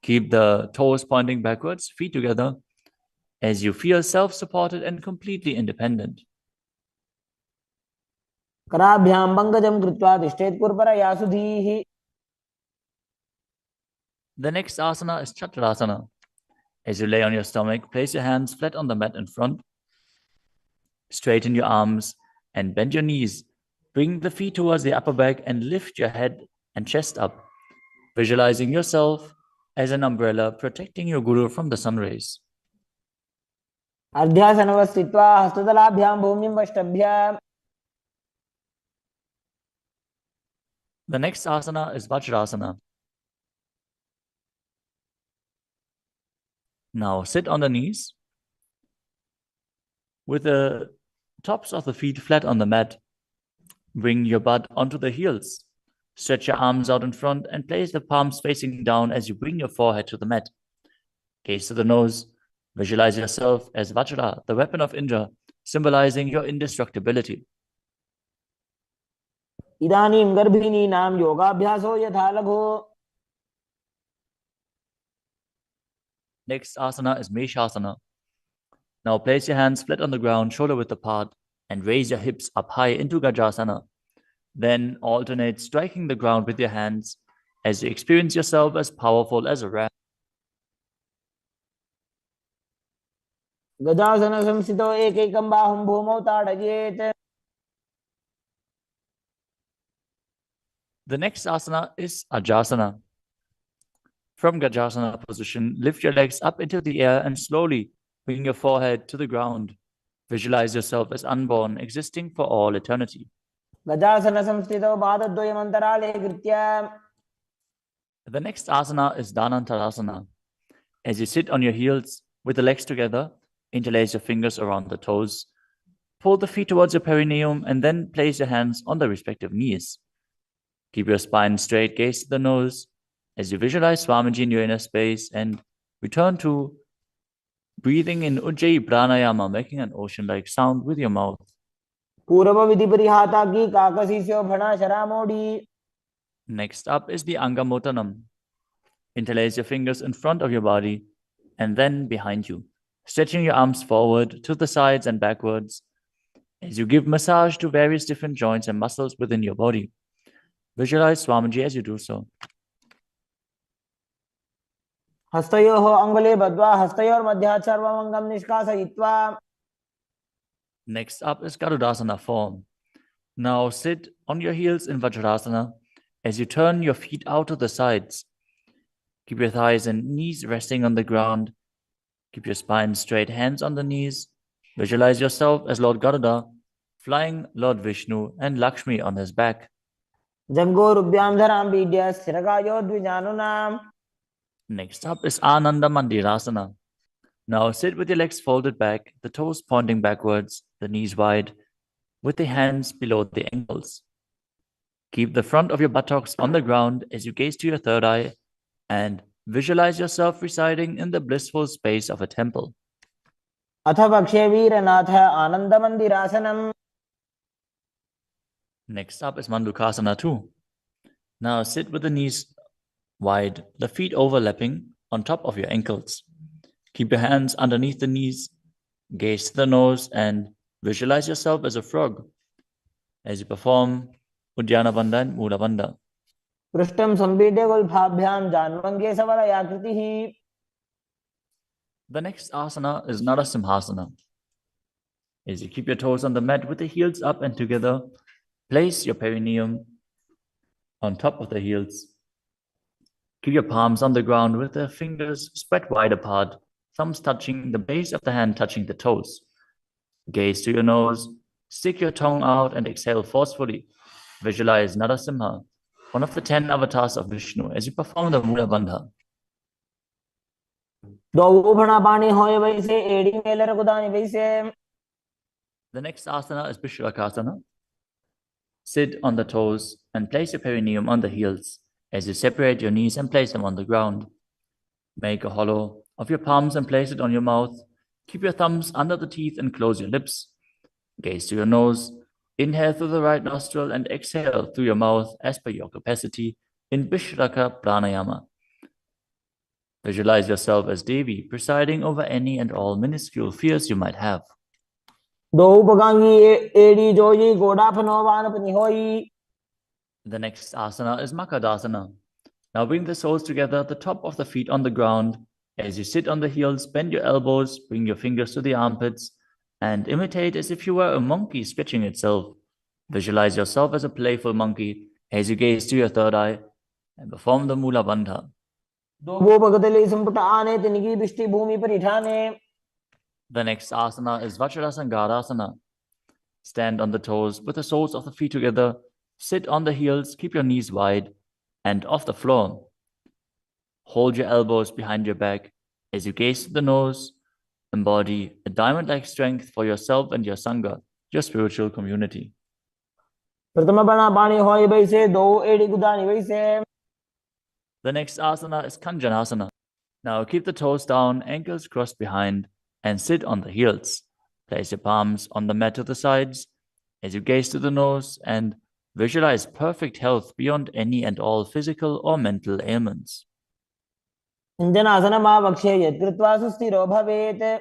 Keep the toes pointing backwards, feet together, as you feel self-supported and completely independent. कराभ्यां पंकजं कृत्वा तिष्ठेत् कूर्परया सुधीः. The next asana is Chakrasana. As you lay on your stomach, place your hands flat on the mat in front. Straighten your arms and bend your knees. Bring the feet towards the upper back and lift your head and chest up, visualizing yourself as an umbrella protecting your guru from the sun rays. अर्ध्यासनवस्थित्वा हस्ततलाभ्यां भूमिं वष्टभ्य. The next asana is Vajrasana. Now sit on the knees with the tops of the feet flat on the mat. Bring your butt onto the heels Stretch your arms out in front and place the palms facing down as you bring your forehead to the mat. Gaze to the nose. Visualize yourself as Vajra, the weapon of Indra, symbolizing your indestructibility. इदानीं गर्भिणीनां योगाभ्यासो यथा लघु. Next asana is Meshasana. Now place your hands flat on the ground, shoulder width apart, and raise your hips up high into Gajasana. Then alternate striking the ground with your hands as you experience yourself as powerful as a ram. गजासन संस्थितो एकैकं बाहुं भूमौ ताडयेत्. The next asana is Ajasana. From Gajasana position, lift your legs up into the air and slowly bring your forehead to the ground. Visualize yourself as unborn, existing for all eternity. गजासन संस्थितो पादद्वयमन्तराले कृत्य. The next asana is Dhanantarasana. As you sit on your heels with the legs together, interlace your fingers around the toes, pull the feet towards your perineum, and then place your hands on the respective knees. Keep your spine straight, gaze to the nose as you visualize Swamiji in your inner space, and return to breathing in Ujjayi Pranayama, making an ocean-like sound with your mouth. पूर्व विधि परिहाता की काकसीस्यो भणा शरामोडी. Next up is the Angamotanam. Interlace your fingers in front of your body and then behind you, stretching your arms forward to the sides and backwards as you give massage to various different joints and muscles within your body. Visualize Swamiji as you do so. हस्तयोः अङ्गुले बद्ध्वा हस्तयोर्मध्यात् सर्वमङ्गं निष्कासयित्वा. Next up is Garudasana form. Now sit on your heels in Vajrasana as you turn your feet out to the sides. Keep your thighs and knees resting on the ground. Keep your spine straight, hands on the knees. Visualize yourself as Lord Garuda, flying Lord Vishnu and Lakshmi on his back. जङ्घोरुभ्यां धरां पीड्य स्थिरकायो द्विजानुनाम्. Next up is Ananda Mandirasana. Now sit with your legs folded back, the toes pointing backwards, the knees wide, with the hands below the ankles. Keep the front of your buttocks on the ground as you gaze to your third eye and visualize yourself residing in the blissful space of a temple. अथ पक्षे वीरनाथ आनन्दमन्दिरासनम्. Next up is Mandukasana 2. Now sit with the knees wide, the feet overlapping on top of your ankles. Keep your hands underneath the knees, gaze to the nose, and visualize yourself as a frog as you perform Uddiyana Bandha and Mula Bandha. पृष्ठं सम्पीड्य गुल्फाभ्यां जान्वङ्गे सवलयाकृतिः. The next asana is Narasimhasana. As you keep your toes on the mat with the heels up and together, place your perineum on top of the heels. Keep your palms on the ground with the fingers spread wide apart, thumbs touching the base of the hand, touching the toes. Gaze to your nose, stick your tongue out and exhale forcefully. Visualize Narasimha, one of the 10 avatars of Vishnu, as you perform the Mula Bandha. The next asana is Vishrakasana. Sit on the toes and place your perineum on the heels as you separate your knees and place them on the ground. Make a hollow of your palms and place it on your mouth. Keep your thumbs under the teeth and close your lips. Gaze to your nose. Inhale through the right nostril and exhale through your mouth as per your capacity in Vishraka Pranayama. Visualize yourself as Devi, presiding over any and all minuscule fears you might have. The next asana is Makadasana. Now bring the soles together, the top of the feet on the ground. As you sit on the heels, bend your elbows, bring your fingers to the armpits, and imitate as if you were a monkey stretching itself. Visualize yourself as a playful monkey as you gaze to your third eye and perform the Mula Bandha. The next asana is Vajrasangarasana. Stand on the toes with the soles of the feet together, sit on the heels, keep your knees wide and off the floor. Hold your elbows behind your back as you gaze to the nose. Embody a diamond-like strength for yourself and your Sangha, your spiritual community. प्रथम पानी होय बैसे, दो एड़ी गुदानी बैसे. The next asana is Kanjanasana. Now keep the toes down, ankles crossed behind, and sit on the heels. Place your palms on the mat to the sides as you gaze to the nose and visualize perfect health beyond any and all physical or mental ailments. Anjanasana-mavakshye yat kritva susthiro bhavet.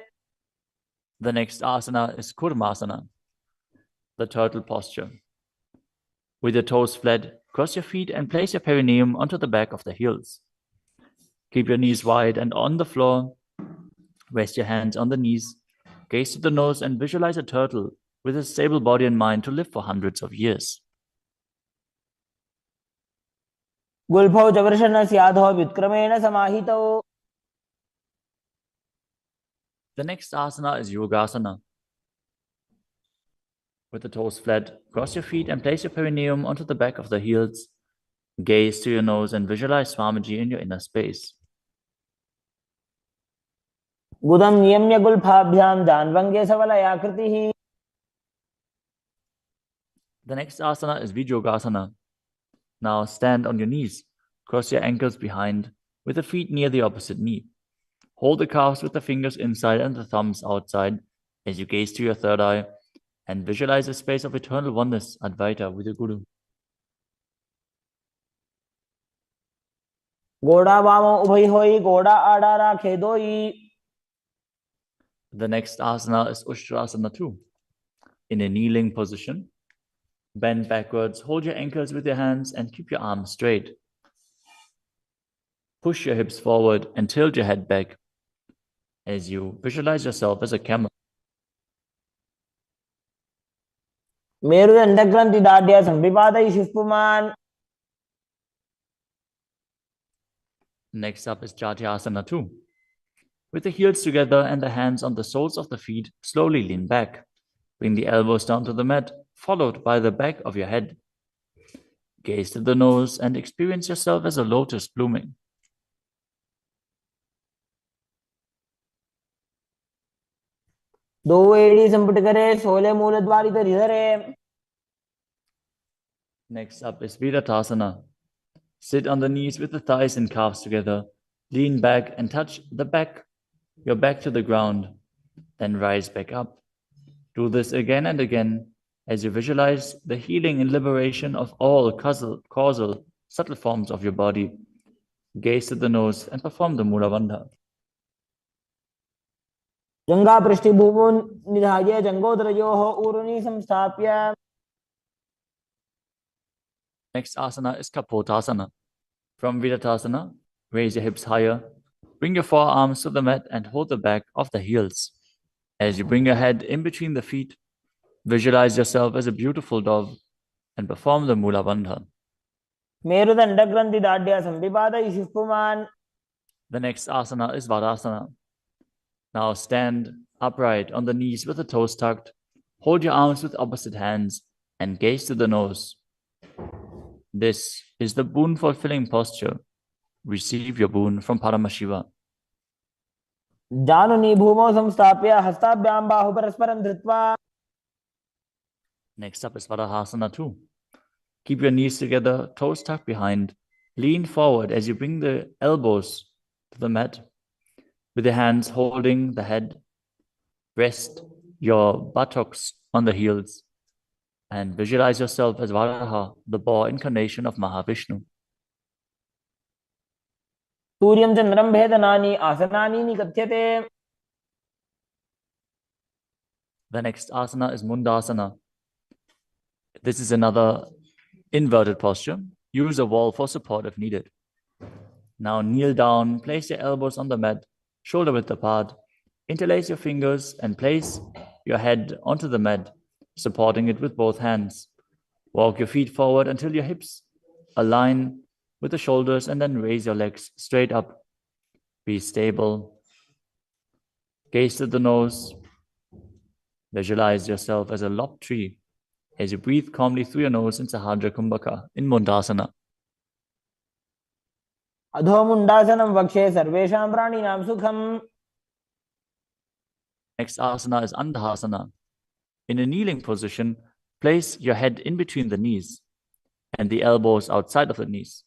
The next asana is Kurmasana, the turtle posture. With your toes flat, cross your feet and place your perineum onto the back of the heels. Keep your knees wide and on the floor. Rest your hands on the knees. Gaze to the nose and visualize a turtle with a stable body and mind to live for hundreds of years. गुल्फौ च वृषणस्याधो व्युत्क्रमेण समाहितौ. The next asana is Yogasana. With the toes flat, cross your feet and place your perineum onto the back of the heels. Gaze to your nose and visualize Swamiji in your inner space. गुदं नियम्य गुल्फाभ्यां दान्वङ्गे सवलयाकृतिः. The next asana is Vijogasana. Now stand on your knees. Cross your ankles behind with the feet near the opposite knee. Hold the calves with the fingers inside and the thumbs outside as you gaze to your third eye and visualize a space of eternal oneness, Advaita, with your Guru. घोड़ा वामो उभय होई, घोड़ा आड़ा राखे दोई. The next asana is Ushtrasana 2. In a kneeling position, bend backwards, hold your ankles with your hands and keep your arms straight. Push your hips forward and tilt your head back as you visualize yourself as a camel. मेरुदण्डग्रन्थि दाढ्या संविपादयि शिवपुमान्. Next up is Jatyasana 2. With the heels together and the hands on the soles of the feet, slowly lean back. Bring the elbows down to the mat, followed by the back of your head. Gaze to the nose and experience yourself as a lotus blooming. दो एड़ी संपुट करे, सोले मूल द्वारित हृदरे. Next up is Viratasana. Sit on the knees with the thighs and calves together. Lean back and touch your back to the ground. Then rise back up. Do this again and again as you visualize the healing and liberation of all causal subtle forms of your body. Gaze to the nose and perform the Mula Bandha. जंगा पृष्ठभूमो निधाय जंगोदरयोः ऊरुनि संस्थाप्य. Next asana is Kapotasana. From Viratasana, raise your hips higher. Bring your forearms to the mat and hold the back of the heels. As you bring your head in between the feet, visualize yourself as a beautiful dove and perform the Mula Bandha. मेरुदण्डग्रन्थि दाढ्या संविपादयि शिवपुमान्. The next asana is Vadasana. Now stand upright on the knees with the toes tucked. Hold your arms with opposite hands and gaze to the nose. This is the boon-fulfilling posture. Receive your boon from Paramashiva. जानुनि भूमौ संस्थाप्य हस्ताभ्यां बाहु परस्परं धृत्वा. Next up is Vadahasana 2. Keep your knees together, toes tucked behind. Lean forward as you bring the elbows to the mat. With your hands holding the head, rest your buttocks on the heels and visualize yourself as Varaha, the boar incarnation of Mahavishnu. सूर्यं चन्द्रं भेदनानि आसनानि निकथ्यते. The next asana is Mundasana. This is another inverted posture. Use a wall for support if needed. Now kneel down, place your elbows on the mat, shoulder width apart. Interlace your fingers and place your head onto the mat, supporting it with both hands. Walk your feet forward until your hips align with the shoulders and then raise your legs straight up. Be stable. Gaze to the nose. Visualize yourself as a lopped tree as you breathe calmly through your nose in Sahadra Kumbhaka in Mundasana. अधो मुण्डासनं वक्षे सर्वेषां प्राणिनां सुखम्. Next asana is Andhasana. In a kneeling position, Place your head in between the knees and the elbows outside of the knees.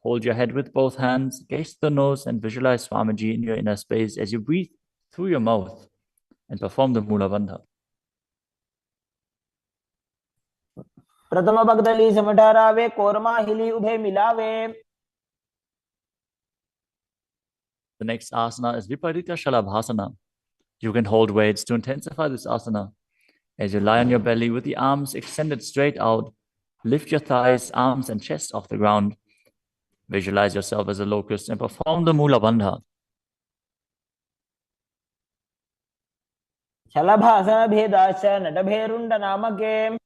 Hold your head with both hands, gaze to the nose, and visualize Swamiji in your inner space as you breathe through your mouth and perform the Mula Bandha. प्रथम पगदली समठहरावे कोरमा हिली उभे मिलावे. The next asana is Viparita Shalabhasana. You can hold weights to intensify this asana. As you lie on your belly with the arms extended straight out, lift your thighs, arms, and chest off the ground. Visualize yourself as a locust and perform the Mula Bandha. शलभासन भेदाश्च नटभेरुण्ड नामके.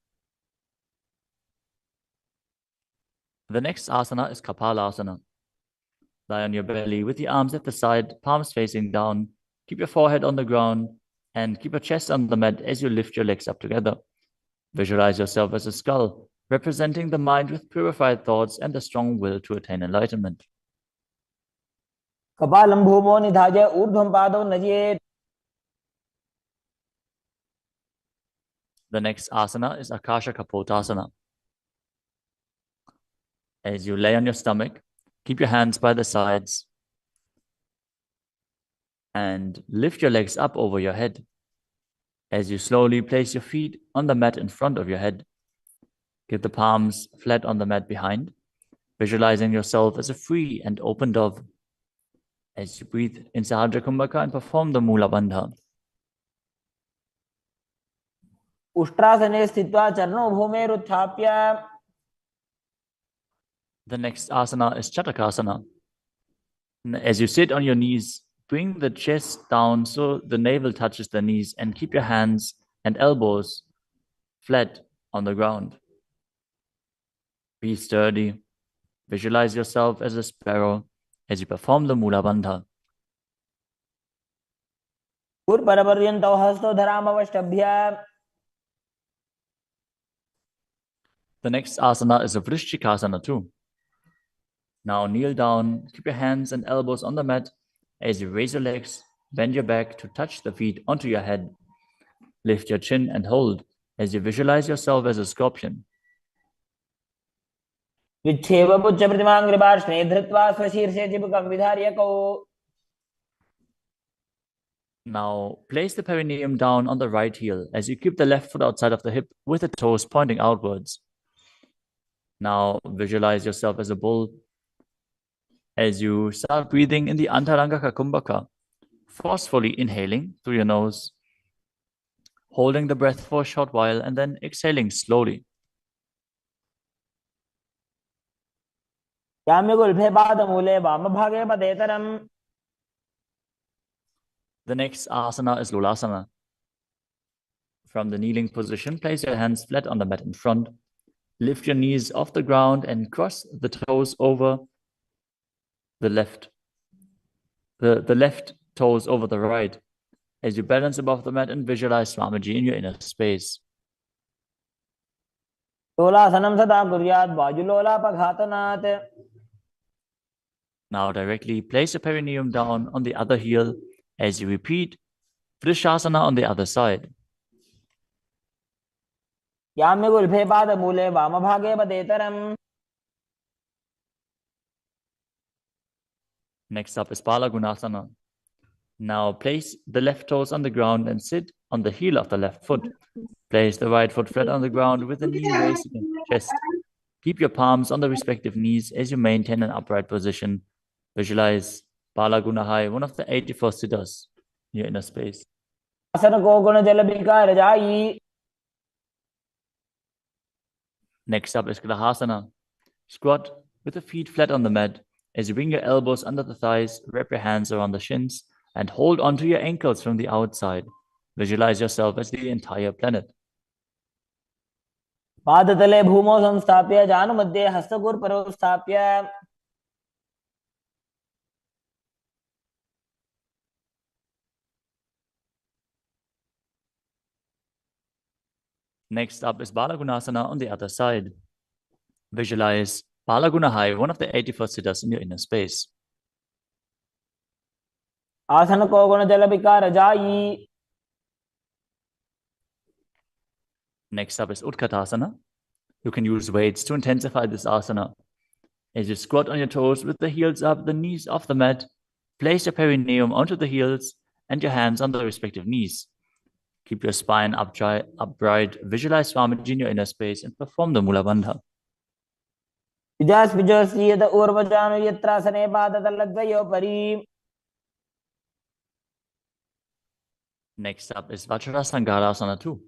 The next asana is Kapalasana. Lie on your belly with the arms at the side, palms facing down. Keep your forehead on the ground and keep your chest on the mat as you lift your legs up together. Visualize yourself as a skull, representing the mind with purified thoughts and a strong will to attain enlightenment. कपालं भूमो निधाय ऊर्ध्वं पादौ नयेत्. The next asana is Akasha Kapotasana. As you lay on your stomach, keep your hands by the sides and lift your legs up over your head. As you slowly place your feet on the mat in front of your head, keep the palms flat on the mat behind, visualizing yourself as a free and open dove. As you breathe in Sahadra Kumbhaka and perform the Mula Bandha. उष्ट्रासने स्थित्वा चरणौ भूमेरुत्थाप्य. The next asana is Chatakasana. As you sit on your knees, bring the chest down so the navel touches the knees and keep your hands and elbows flat on the ground. Be sturdy. Visualize yourself as a sparrow as you perform the Mula Bandha. पुरपरपर्यन्तौ हस्तौ धरामवष्टभ्य. The next asana is a Vrishchikasana too. Now kneel down, keep your hands and elbows on the mat as you raise your legs, bend your back to touch the feet onto your head. Lift your chin and hold as you visualize yourself as a scorpion. विच्छेव पुच्छ प्रतिमाङ्घ्रिपार्ष्णे धृत्वा स्वशीर्षे चिबुकं विधार्यकौ. Now place the perineum down on the right heel as you keep the left foot outside of the hip with the toes pointing outwards. Now visualize yourself as a bull as you start breathing in the Antaranga Kumbhaka, forcefully inhaling through your nose, holding the breath for a short while and then exhaling slowly. याम्यगुल्फे पादमूले वामभागे पदेतरम्. The next asana is Lulasana. From the kneeling position, place your hands flat on the mat in front. Lift your knees off the ground and cross the toes over the left. The left toes over the right as you balance above the mat and visualize Swamiji in your inner space. तोलासनं सदा कुर्यात् वायुलोलापघातनात्. Now directly place your perineum down on the other heel as you repeat Vrishasana on the other side. याम्यगुल्फे पादमूले वामभागे पदेतरम्. Next up is Balagunasana. Now place the left toes on the ground and sit on the heel of the left foot. Place the right foot flat on the ground with the knee raised against the chest. Keep your palms on the respective knees as you maintain an upright position. Visualize Balagunahai, one of the 84 siddhas in your inner space. आसन को गुण जल विकार जाई. Next up is Grahasana. Squat with the feet flat on the mat. As you bring your elbows under the thighs, wrap your hands around the shins and hold onto your ankles from the outside. Visualize yourself as the entire planet. पादतले भूमौ संस्थाप्य जानुमध्ये हस्तगुर्परौ स्थाप्य. Next up is Balagunasana on the other side. Visualize Balagunahai, one of the 84 siddhas in your inner space. आसन को गुण जल विकार जाई. Next up is Utkatasana. You can use weights to intensify this asana. As you squat on your toes with the heels up, the knees off the mat, place your perineum onto the heels and your hands on the respective knees. Keep your spine upright, visualize Swamiji in your inner space, and perform the Mula Bandha. Vijaspijosiyada urvajanu yatrasane padataladvayopari. Next up is Vajrasangarasana 2.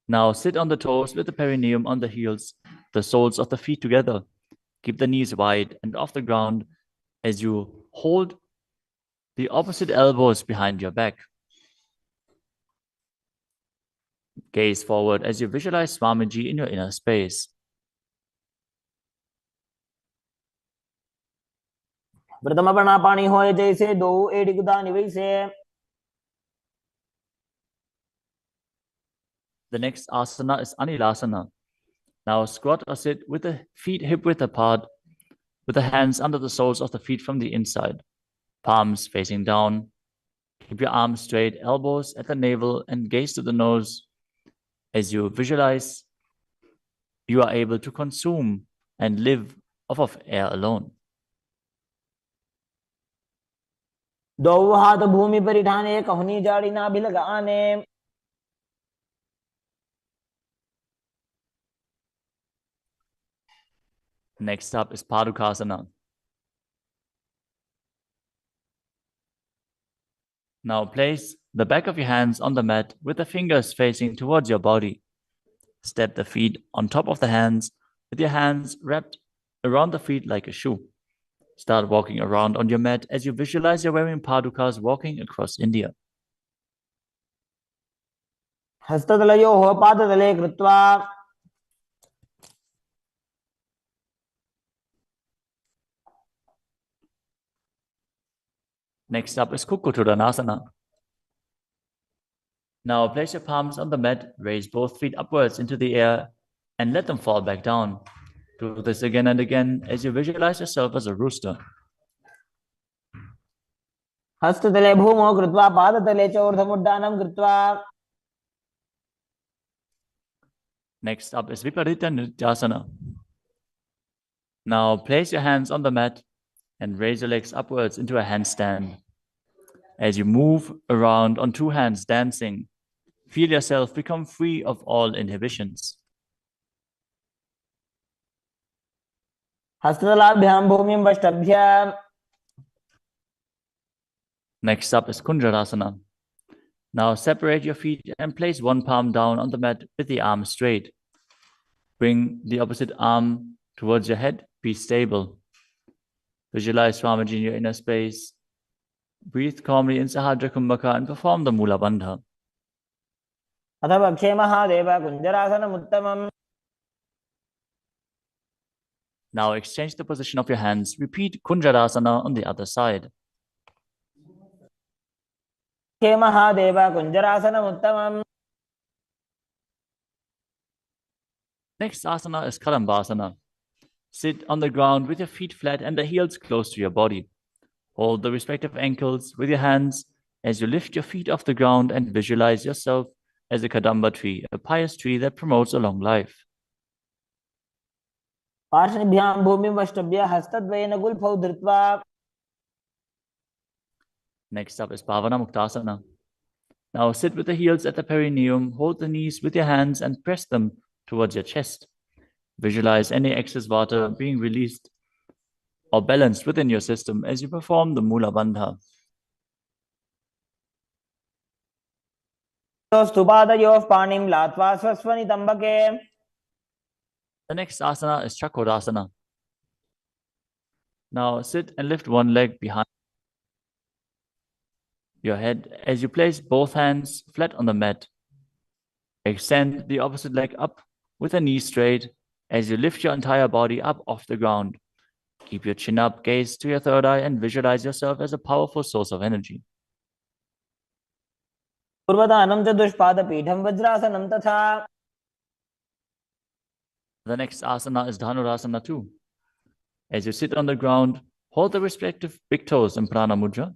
Now sit on the toes with the perineum on the heels, the soles of the feet together. Keep the knees wide and off the ground as you hold the opposite elbows behind your back. Gaze forward as you visualize Swamiji in your inner space. प्रथम प्राणापानी होए जैसे दो एड़ी गुदानी वैसे. The next asana is Anilasana. Now squat or sit with the feet hip-width apart, with the hands under the soles of the feet from the inside, palms facing down. Keep your arms straight, elbows at the navel, and gaze to the nose as you visualize you are able to consume and live off of air alone. दो हाथ भूमि पर ठाने कहनी जाड़ी ना भी लगाने. Next up is Padukasana. Now place the back of your hands on the mat with the fingers facing towards your body. Step the feet on top of the hands with your hands wrapped around the feet like a shoe. Start walking around on your mat as you visualize you're wearing padukas walking across India. हस्ततलयोः पादतले कृत्वा. Next up is Kukkuttanasana. Now place your palms on the mat, raise both feet upwards into the air, and let them fall back down. Do this again and again as you visualize yourself as a rooster. हस्ततले भूमौ कृत्वा पादतले च ऊर्ध्वमुड्डानं कृत्वा. Next up is Viparita Nrityasana. Now place your hands on the mat and raise your legs upwards into a handstand. As you move around on two hands dancing, feel yourself become free of all inhibitions. हस्ततलाभ्यां भूमिं वष्टभ्य. Next up is Kunjarasana. Now separate your feet and place one palm down on the mat with the arm straight. Bring the opposite arm towards your head. Be stable. Visualize Swamiji in your inner space. Breathe calmly in Sahadra Kumbhaka and perform the Mula Bandha. अथ वक्षे Mahadev कुञ्जरासनमुत्तमम्. Now exchange the position of your hands. Repeat Kunjarasana on the other side. वक्षे Mahadev कुञ्जरासनमुत्तमम्. Next asana is Kadambasana. Sit on the ground with your feet flat and the heels close to your body. Hold the respective ankles with your hands as you lift your feet off the ground and visualize yourself as a Kadamba tree, a pious tree that promotes a long life. पार्श्वभ्यां भूमिं वष्टभ्य हस्तद्वयेन गुल्फौ धृत्वा. Next up is Bhavana Muktasana. Now sit with the heels at the perineum, hold the knees with your hands and press them towards your chest. Visualize any excess water being released or balanced within your system as you perform the Mula Bandha. स्तुपादयोः पाणिं लात्वा स्वस्वनितम्बके. The next asana is Chakrasana. Now sit and lift one leg behind your head as you place both hands flat on the mat. Extend the opposite leg up with the knee straight as you lift your entire body up off the ground. Keep your chin up, gaze to your third eye, and visualize yourself as a powerful source of energy. पूर्वदानं च दुष्पादपीठं वज्रासनं तथा. The next asana is Dhanurasana 2. As you sit on the ground, hold the respective big toes in Prana Mudra.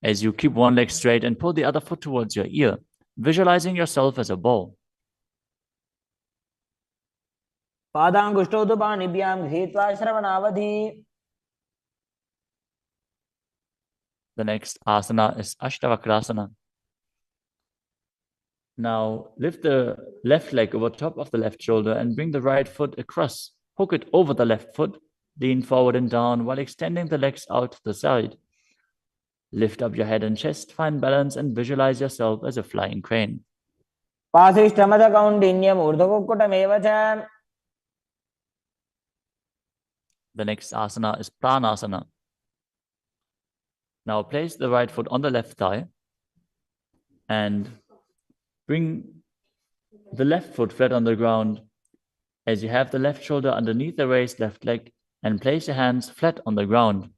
As you keep one leg straight and pull the other foot towards your ear, visualizing yourself as a bow. पादाङ्गुष्ठौ तु पाणिभ्यां गृहीत्वा श्रवणावधि. The next asana is Ashtavakrasana. Now lift the left leg over top of the left shoulder and bring the right foot across. Hook it over the left foot. Lean forward and down while extending the legs out to the side. Lift up your head and chest, find balance and visualize yourself as a flying crane. पासिष्ठमदकौण्डिन्यम् ऊर्ध्वकुक्कुटमेव च. The next asana is Pranasana. Now place the right foot on the left thigh and bring the left foot flat on the ground as you have the left shoulder underneath the raised left leg and place your hands flat on the ground.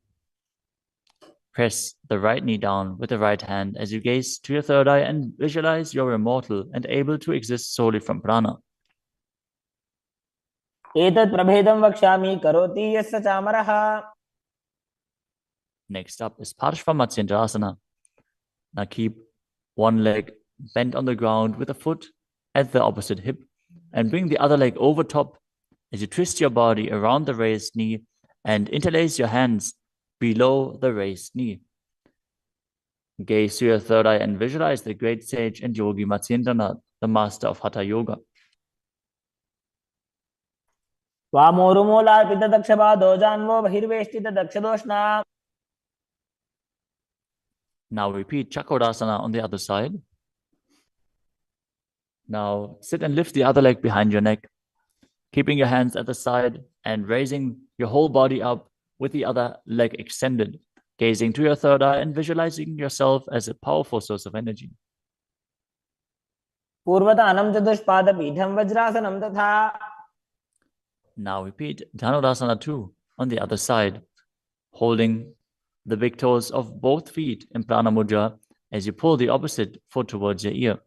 Press the right knee down with the right hand as you gaze to your third eye and visualize you're immortal and able to exist solely from prana. एतत् प्रभेदं वक्ष्यामि करोति यस्य चामरः. Next up is Parshva. Now keep one leg bent on the ground with a foot at the opposite hip and bring the other leg over top as you twist your body around the raised knee and interlace your hands below the raised knee. Gaze to your third eye and visualize the great sage and yogi Nithyananda, the master of Hatha Yoga. वामोरुमूलार्पितदक्षपादो जान्वो बहिर्वेष्टितदक्षदोष्णा. Now repeat Chakodasana on the other side. Now sit and lift the other leg behind your neck, keeping your hands at the side and raising your whole body up with the other leg extended, gazing to your third eye and visualizing yourself as a powerful source of energy. पूर्वतानं चतुष्पादपीठं वज्रासनं तथा. Now repeat Dhanurasana 2 on the other side, holding the big toes of both feet in Prana Mudra as you pull the opposite foot towards your ear,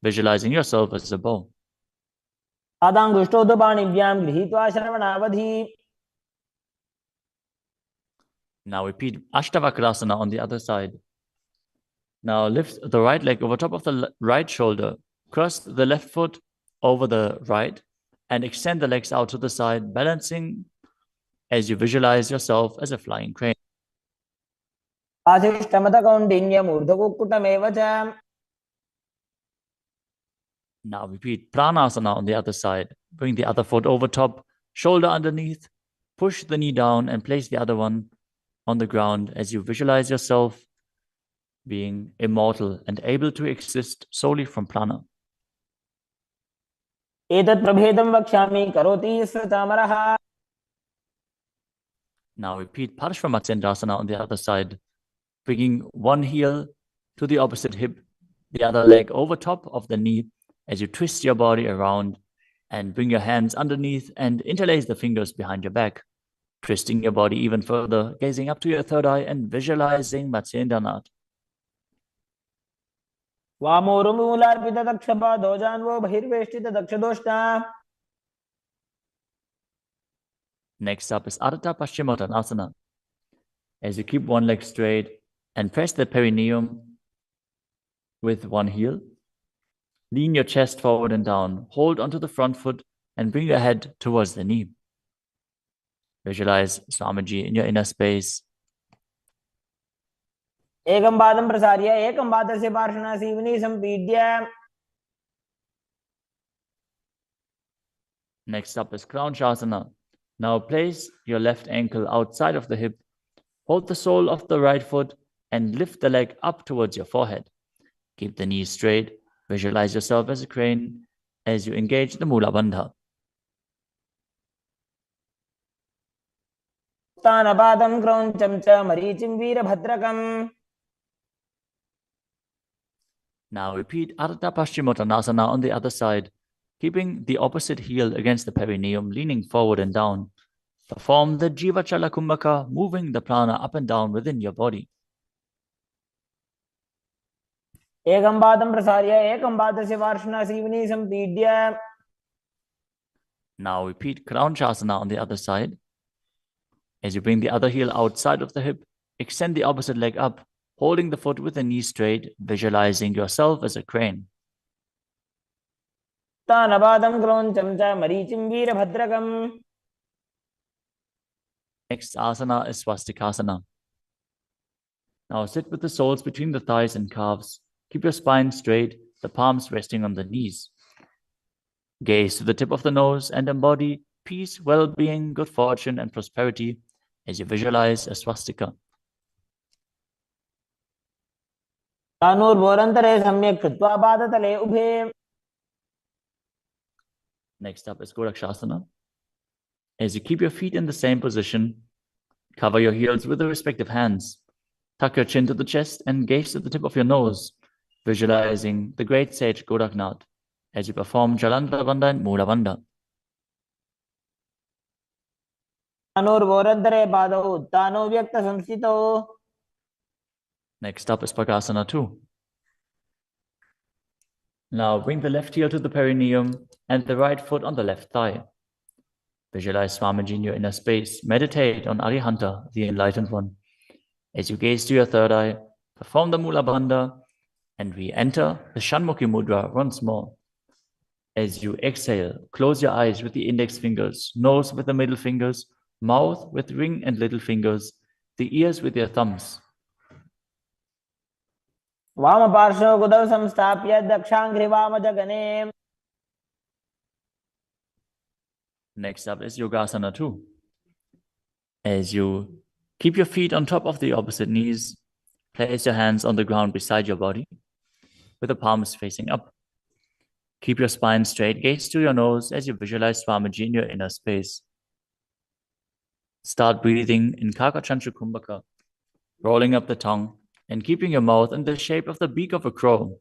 visualizing yourself as a bow. पादाङ्गुष्ठौ तु पाणिभ्यां गृहीत्वा श्रवणावधि. Now repeat Ashtavakrasana on the other side. Now lift the right leg over top of the right shoulder, cross the left foot over the right, and extend the legs out to the side, balancing as you visualize yourself as a flying crane. पासिष्ठमदकौण्डिन्यम् ऊर्ध्वकुक्कुटमेव च. Now repeat Pranasana on the other side. Bring the other foot over top, shoulder underneath, push the knee down and place the other one on the ground as you visualize yourself being immortal and able to exist solely from prana. एतत् प्रभेदं वक्ष्यामि करोति यस्य चामरः. Now repeat Parshva on the other side, bringing one heel to the opposite hip, the other leg over top of the knee as you twist your body around and bring your hands underneath and interlace the fingers behind your back, twisting your body even further, gazing up to your third eye and visualizing Matsyendranad. वामोरुमूलार्पितदक्षपादो जान्वो बहिर्वेष्टितदक्षदोष्णा. Next up is Ardha Paschimottanasana. As you keep one leg straight and press the perineum with one heel, lean your chest forward and down, hold onto the front foot and bring your head towards the knee. Visualize Swamiji in your inner space. एकं पादं प्रसार्य एकं पादस्य पार्श्वना Seoni सम्पीड्य. Next up is Kraunchasana. Now place your left ankle outside of the hip, hold the sole of the right foot and lift the leg up towards your forehead. Keep the knees straight. Visualize yourself as a crane as you engage the Mula Bandha. उत्थानपादं क्रौञ्चं च मरीचिं वीरभद्रकम्. Now repeat Ardha Paschimottanasana on the other side, keeping the opposite heel against the perineum, leaning forward and down. Perform the Jivachala Kumbhaka, moving the prana up and down within your body. एकं पादं प्रसार्य एकं पादस्य पार्श्वना Seoni सम्पीड्य. Now repeat Kraunchasana on the other side. As you bring the other heel outside of the hip, extend the opposite leg up, holding the foot with the knee straight, visualizing yourself as a crane. उत्तानपादं क्रोञ्चं च मरीचिं वीरभद्रकम्. Next asana is swastikasana. Now sit with the soles between the thighs and calves. Keep your spine straight, the palms resting on the knees. Gaze to the tip of the nose and embody peace, well-being, good fortune, and prosperity as you visualize a swastika. तानूर्भोरन्तरे सम्यक् कृत्वा पादतले उभे. Next up is Gorakshasana. As you keep your feet in the same position, cover your heels with the respective hands. Tuck your chin to the chest and gaze to the tip of your nose, visualizing the great sage Goraknath as you perform Jalandhara Bandha and Mula Bandha. तानूर्भोरन्तरे पादौ उत्तानो व्यक्तसंस्थितौ. Next up is Pakasana 2. Now bring the left heel to the perineum and the right foot on the left thigh. Visualize Swamiji in your inner space. Meditate on Arihanta, the Enlightened One. As you gaze to your third eye, perform the Mula Bandha and re-enter the Shanmukhi Mudra once more. As you exhale, close your eyes with the index fingers, nose with the middle fingers, mouth with ring and little fingers, the ears with your thumbs. वामपार्श्वं गुदौ संस्थाप्य दक्षाङ्घ्रिवामजगने. Next up is Yogasana 2. As you keep your feet on top of the opposite knees, place your hands on the ground beside your body, with the palms facing up. Keep your spine straight, gaze to your nose as you visualize Swamiji in your inner space. Start breathing in Kakachantra Kumbhaka, rolling up the tongue and keeping your mouth in the shape of the beak of a crow.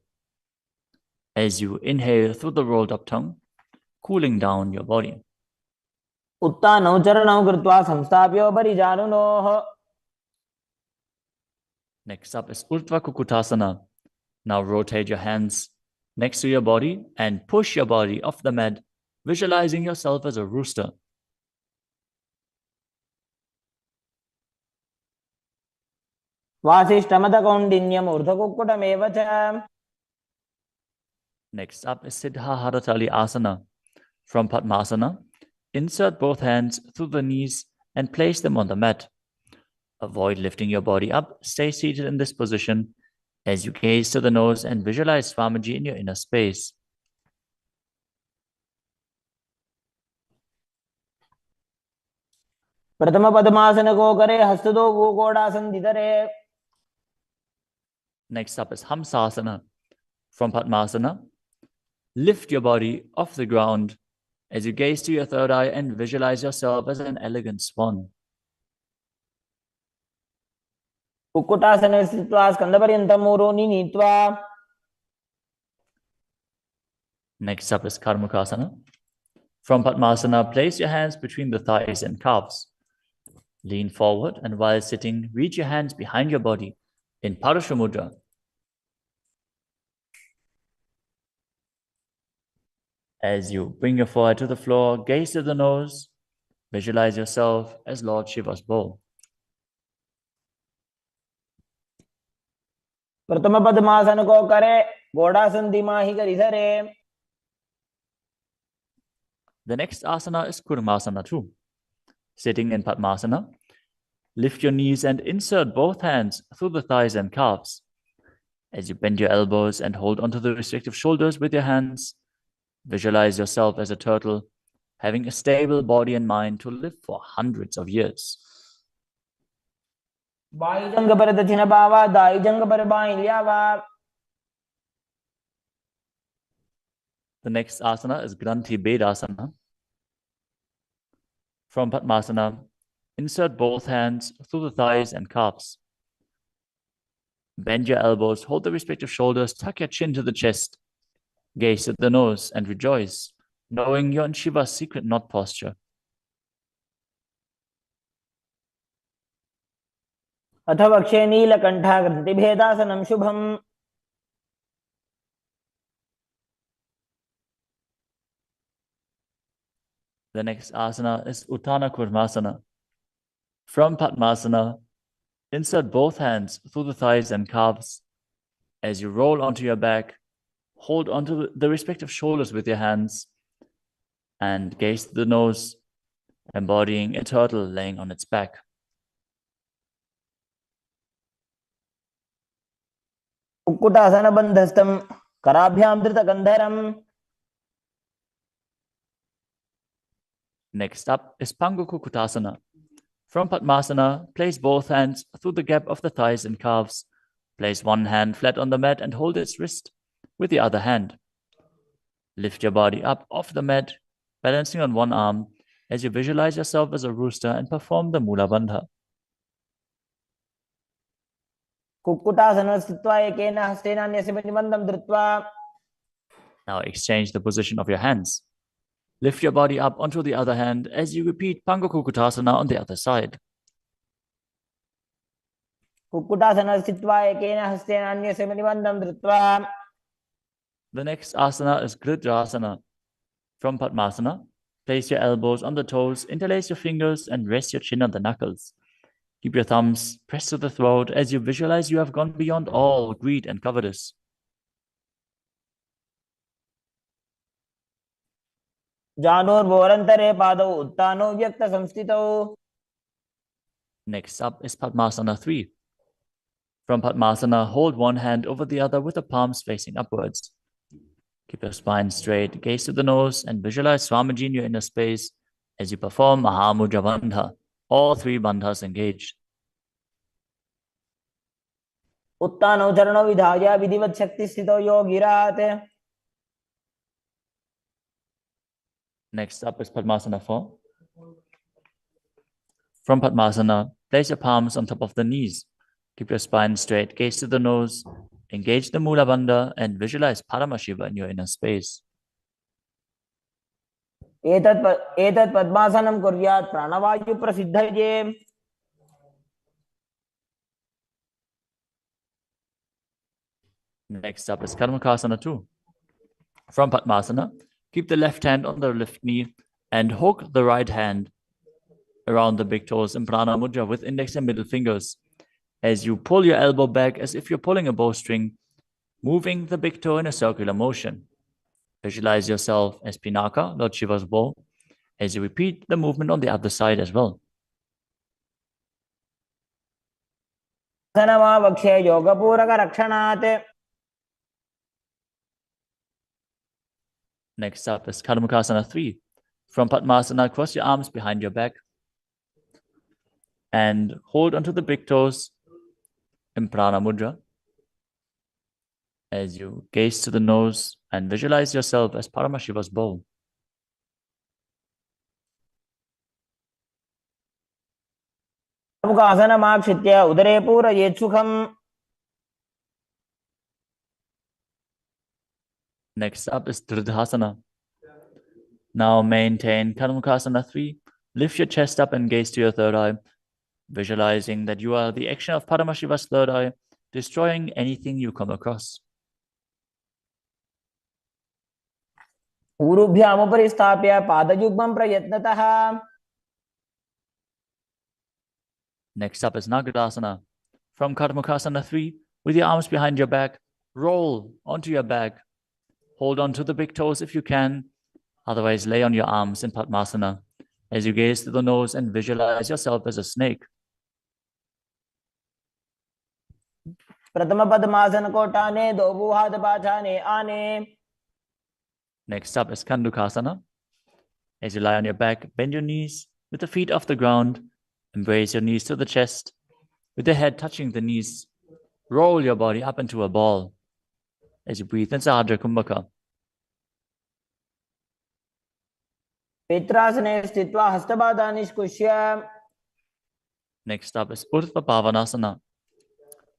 As you inhale through the rolled up tongue, cooling down your body. उत्तानौ चरणौ कृत्वा संस्थाप्योपरि जानुनोः. Next up is Urdhva Kukutasana. Now rotate your hands next to your body and push your body off the mat, visualizing yourself as a rooster. वासिष्ठमदकौण्डिन्यम् ऊर्ध्वकुक्कुटमेव च. Next up is Siddha Haratali Asana. From Padmasana, insert both hands through the knees and place them on the mat. Avoid lifting your body up. Stay seated in this position as you gaze to the nose and visualize Swamiji in your inner space. प्रथम पद्मासन को करे हस्तदो गोकोडासन दितरे. Next up is Hamsasana. From Padmasana, lift your body off the ground as you gaze to your third eye and visualize yourself as an elegant swan. कुक्कुटासने स्थित्वा स्कन्धपर्यन्तं ऊरोनि नीत्वा. Next up is Karmukasana. From Padmasana, place your hands between the thighs and calves. Lean forward and while sitting, reach your hands behind your body in Parashu Mudra. As you bring your forehead to the floor, gaze to the nose, visualize yourself as Lord Shiva's bow. प्रथम पद्मासन को करे घोड़ासन दिमाहि करि धरे. The next asana is Kurmasana 2. Sitting in Padmasana, lift your knees and insert both hands through the thighs and calves. As you bend your elbows and hold onto the respective shoulders with your hands, visualize yourself as a turtle, having a stable body and mind to live for hundreds of years. बाईजंग पर दक्षिण बावा दाईजंग पर बाईं ल्यावा. The next asana is Granthi Bedasana. From Padmasana, insert both hands through the thighs and calves. Bend your elbows, hold the respective shoulders, tuck your chin to the chest. Gaze at the nose and rejoice, knowing you're in Shiva's secret knot posture. अथ वक्षे नीलकण्ठा ग्रन्थिभेदासनं शुभम्. The next asana is Uttana Kurmasana. From Padmasana, insert both hands through the thighs and calves. As you roll onto your back, hold onto the respective shoulders with your hands and gaze to the nose, embodying a turtle laying on its back. कुक्कुटासनबन्धस्थं कराभ्यां धृतकन्धरम्. Next up is Pangukukutasana. From Padmasana, place both hands through the gap of the thighs and calves. Place one hand flat on the mat and hold its wrist with the other hand. Lift your body up off the mat, balancing on one arm as you visualize yourself as a rooster and perform the Mula Bandha. कुक्कुटासने स्थित्वा एकेन हस्तेन अन्यस्य प्रतिबन्धं धृत्वा. Now exchange the position of your hands. Lift your body up onto the other hand as you repeat Pangukukutasana on the other side. कुक्कुटासने स्थित्वा एकेन हस्तेन अन्यस्य प्रतिबन्धं धृत्वा. The next asana is Gridrasana. From Padmasana, place your elbows on the toes, interlace your fingers, and rest your chin on the knuckles. Keep your thumbs pressed to the throat as you visualize you have gone beyond all greed and covetous. जानोर्भोरन्तरे पादौ उत्तानौ व्यक्तसंस्थितौ. Next up is Padmasana 3. From Padmasana, hold one hand over the other with the palms facing upwards. Keep your spine straight, gaze to the nose, and visualize Swamiji in your inner space as you perform Mahamudra Bandha. All three bandhas engaged. उत्तानौ चरणौ विधाय विधिवत् शक्तिस्थितौ योगिरात्. Next up is Padmasana 4. From Padmasana, place your palms on top of the knees. Keep your spine straight, gaze to the nose, engage the Mula Bandha, and visualize Paramashiva in your inner space. एतत् पद्मासनं कुर्यात् प्राणवायु प्रसिद्धये. Next up is Karmakasana 2. From Padmasana, keep the left hand on the left knee and hook the right hand around the big toes in Prana Mudra with index and middle fingers. As you pull your elbow back as if you're pulling a bowstring, moving the big toe in a circular motion. Visualize yourself as Pinaka, Lord Shiva's bow, as you repeat the movement on the other side as well. धनमावक्ष्य योगपूरकरक्षणात्. Next up is Karmakasana 3. From Padmasana, cross your arms behind your back and hold onto the big toes in Prana Mudra as you gaze to the nose and visualize yourself as Paramashiva's bow. मुखासनमाक्षित्य उदरे पूरयेत् सुखम्. Next up is Dridhasana. Now maintain Karmakasana 3. Lift your chest up and gaze to your third eye, visualizing that you are the action of Paramashiva's third eye, destroying anything you come across. ऊरुभ्यामुपरि स्थाप्य पादयुग्मं प्रयत्नतः. Next up is Nagadasana. From Karmakasana 3, with your arms behind your back, roll onto your back. Hold on to the big toes if you can. Otherwise, lay on your arms in Padmasana as you gaze to the nose and visualize yourself as a snake. प्रथम पद्मासन कोटाने दो बुहात पाछाने आने. Next up is Kandukasana. As you lie on your back, bend your knees with the feet off the ground. Embrace your knees to the chest with the head touching the knees. Roll your body up into a ball as you breathe in Sahadra Kumbhaka. पित्रासने स्थित्वा हस्तपादान् निष्कुष्य. Next up is Urdhva Pavanasana.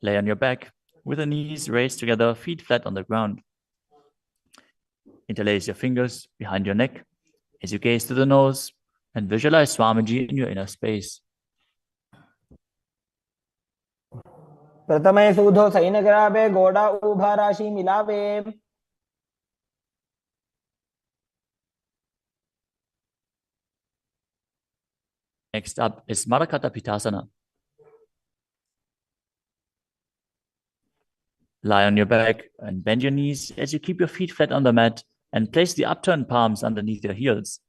Lay on your back with the knees raised together, feet flat on the ground. Interlace your fingers behind your neck as you gaze to the nose and visualize Swamiji in your inner space. प्रथमे सूधो सैनग्राभे घोड़ा उभा राशि मिलावे. Next up is Marakata Pitasana. Lie on your back and bend your knees as you keep your feet flat on the mat and place the upturned palms underneath your heels.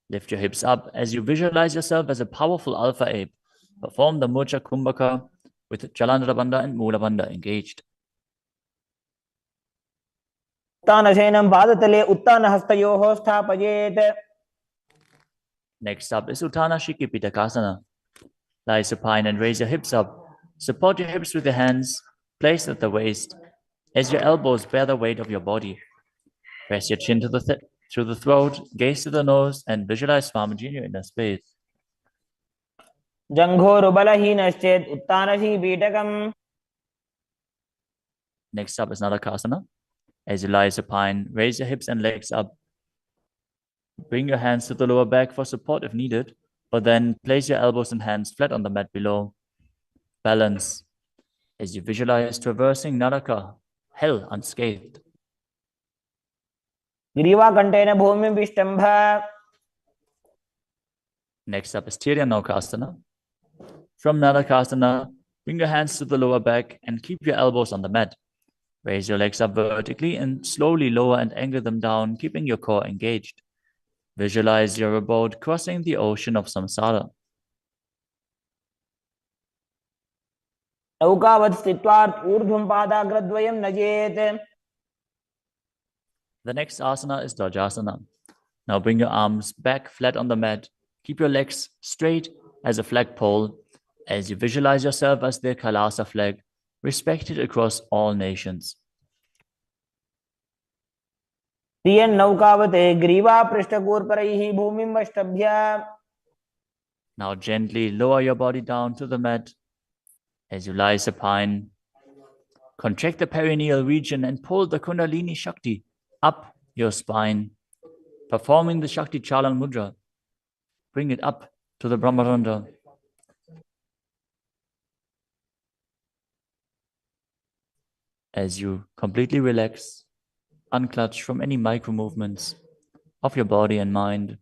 Lift your hips up as you visualize yourself as a powerful alpha ape. Perform the Murcha Kumbhaka with Jalandhara Bandha and Mula Bandha engaged. उत्तानशयनं पादतले उत्तानहस्तयोः स्थापयेत्. Next up is Uttana Shiki Pitakasana. Lie supine and raise your hips up. Support your hips with your hands, placed at the waist, as your elbows bear the weight of your body. Press your chin to the throat, gaze to the nose, and visualize Swamiji in your inner space. जङ्घोरुबलहीनश्चेत् उत्तानशीपीठकम्. Next up is Nadakasana. As you lie supine, raise your hips and legs up. Bring your hands to the lower back for support if needed, but then place your elbows and hands flat on the mat below. Balance as you visualize traversing Naraka, hell unscathed. ग्रीवाकण्ठेन भूमिं विष्टम्भ. Next up is Tiryanokasana. From Nadakasana, bring your hands to the lower back and keep your elbows on the mat. Raise your legs up vertically and slowly lower and angle them down, keeping your core engaged. Visualize your abode crossing the ocean of samsara. नौकावत् स्थित्वा ऊर्ध्वं पादाग्रद्वयं नजेत्. The next asana is Dvajasana. Now bring your arms back flat on the mat. Keep your legs straight as a flagpole as you visualize yourself as the KAILASA flag, respected across all nations. प्रियन् नौकावत् ग्रीवापृष्ठकूर्परैः भूमिं वष्टभ्य. Now gently lower your body down to the mat as you lie supine. Contract the perineal region and pull the Kundalini Shakti up your spine, performing the Shakti Chalan Mudra. Bring it up to the Brahmarandha. As you completely relax, unclutch from any micro movements of your body and mind,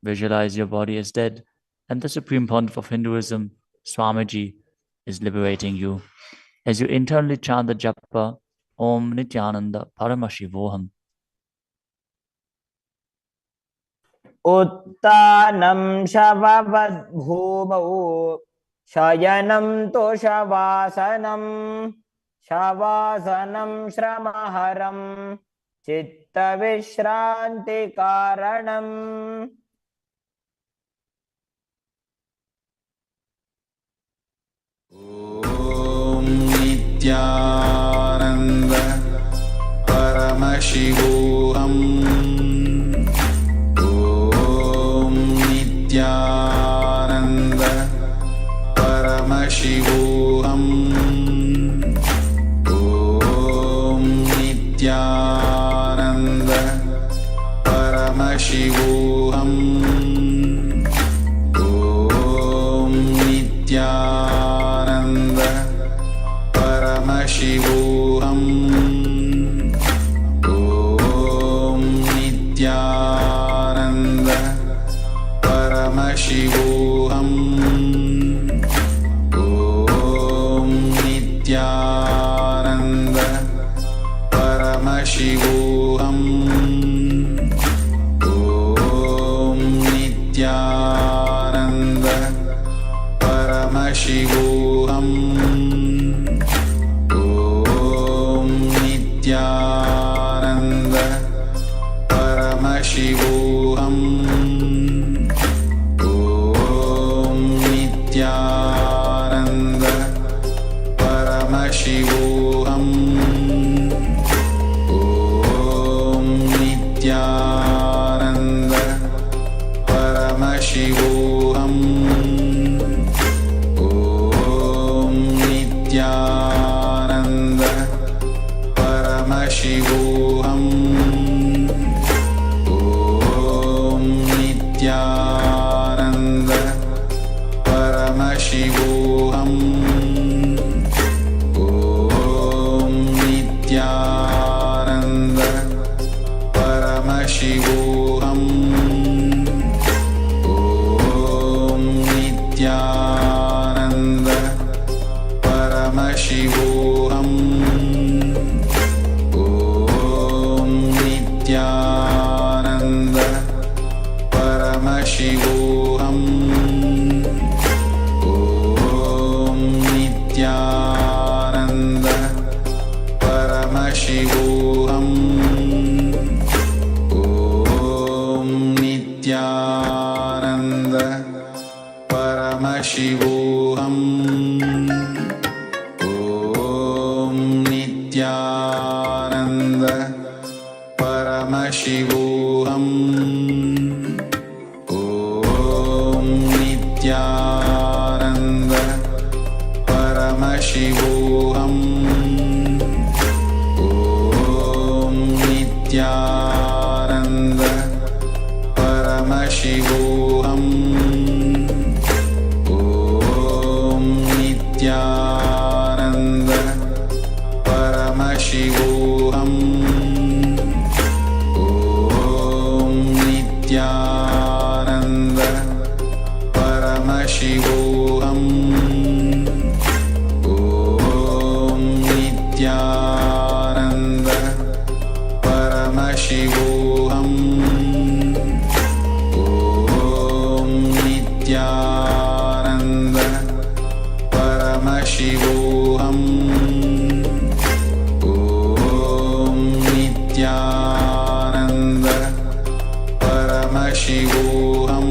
visualize your body as dead and the Supreme Pontiff of Hinduism, Swamiji, is liberating you as you internally chant the japa Om Nithyananda Paramashivoham. उत्तानं शववद्भूमौ शयनं तोषवासनं शवासनं श्रमहरं चित्तविश्रान्तिकारणम्. ॐ नित्यानन्द परमशिवोऽहम्. ॐ नित्यानन्द परमशिवोऽहम्. ॐ नित्यानन्द परमशिवोऽहम्. ॐ नित्यानन्द परमशिवोऽहम्. ॐ नित्यानन्द परमशिवोऽहम्. ॐ नित्यानन्द परमशिवोऽहम्. ॐ नित्यानन्द परमशिवोऽहम्. ॐ नित्यानन्द परमशिवोऽहम्. ॐ नित्यानन्द परमशिवोऽहम्. ॐ नित्यानन्द परमशिवोऽहम्. ॐ नित्यानन्द परमशिवोऽहम्. ॐ नित्यानन्द परमशिवोऽहम्. ॐ नित्यानन्द परमशिवोऽहम्. ॐ नित्यानन्द परमशिवोऽहम्. Paramashivoham Om Nithyananda Paramashivoham Om Nithyananda Paramashivoham Om Nithyananda Paramashivoham Om Nithyananda Paramashivoham Om Nithyananda Paramashivoham Om Nithyananda Paramashivoham Om Nithyananda Paramashivoham Om Nithyananda Paramashivoham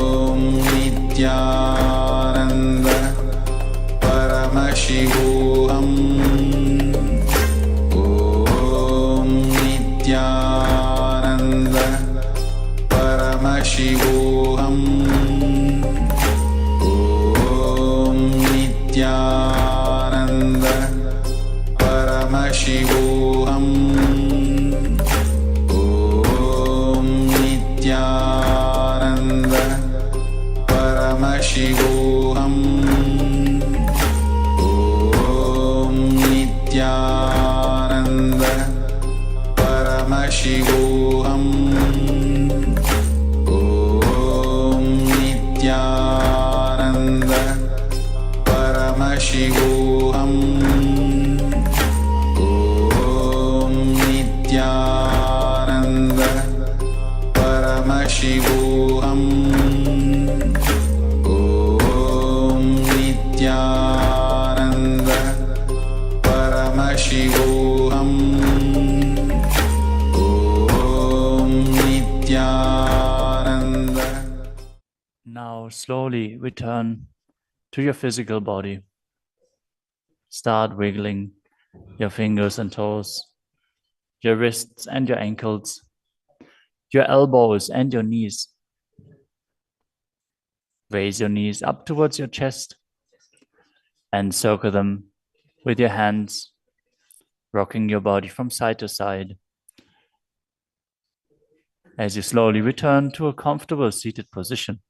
Om Nithyananda Paramashivoham Om Nithyananda Paramashivoham Om Nithyananda Paramashivoham Om Nithyananda Paramashivoham Om Nithyananda Paramashivoham Om Nithyananda Paramashivoham Om Nithyananda Paramashivoham Om Nithyananda Paramashivoham Om Nithyananda. Now slowly return to your physical body. Start wiggling your fingers and toes, your wrists and your ankles, your elbows and your knees. Raise your knees up towards your chest and circle them with your hands, rocking your body from side to side. As you slowly return to a comfortable seated position.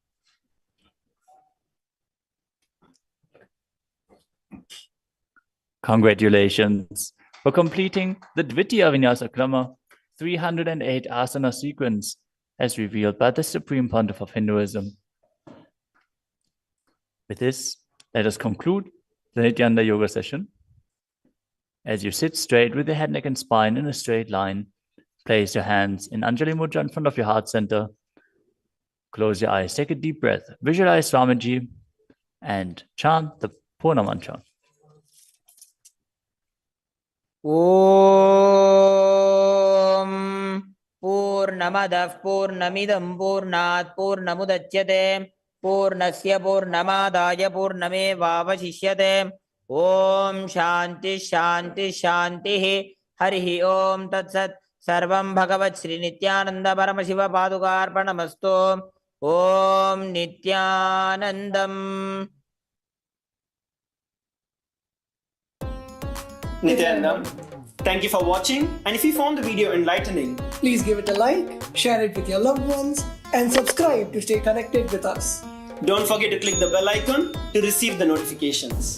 Congratulations for completing the Dvitiya Vinyasa Krama 308 asana sequence as revealed by the Supreme Pontiff of Hinduism. With this, let us conclude the Nithyananda Yoga session. As you sit straight with your head, neck, and spine in a straight line, place your hands in Anjali Mudra in front of your heart center. Close your eyes, take a deep breath, visualize Swamiji, and chant the Purna Mantra. ॐ पूर्णमदः पूर्णमिदं पूर्णात् पूर्णमुदच्यते पूर्णस्य पूर्णमादाय पूर्णमेवावशिष्यते ॐ शान्ति शान्ति शान्तिः हरिः ॐ तत्सत् सर्वं भगवत् श्री नित्यानंद परमशिव पादुकार्पणमस्तु ॐ नित्यानन्दम् Nithyananda, thank you for watching, and if you found the video enlightening, please give it a like, share it with your loved ones, and subscribe to stay connected with us. don't forget to click the bell icon to receive the notifications.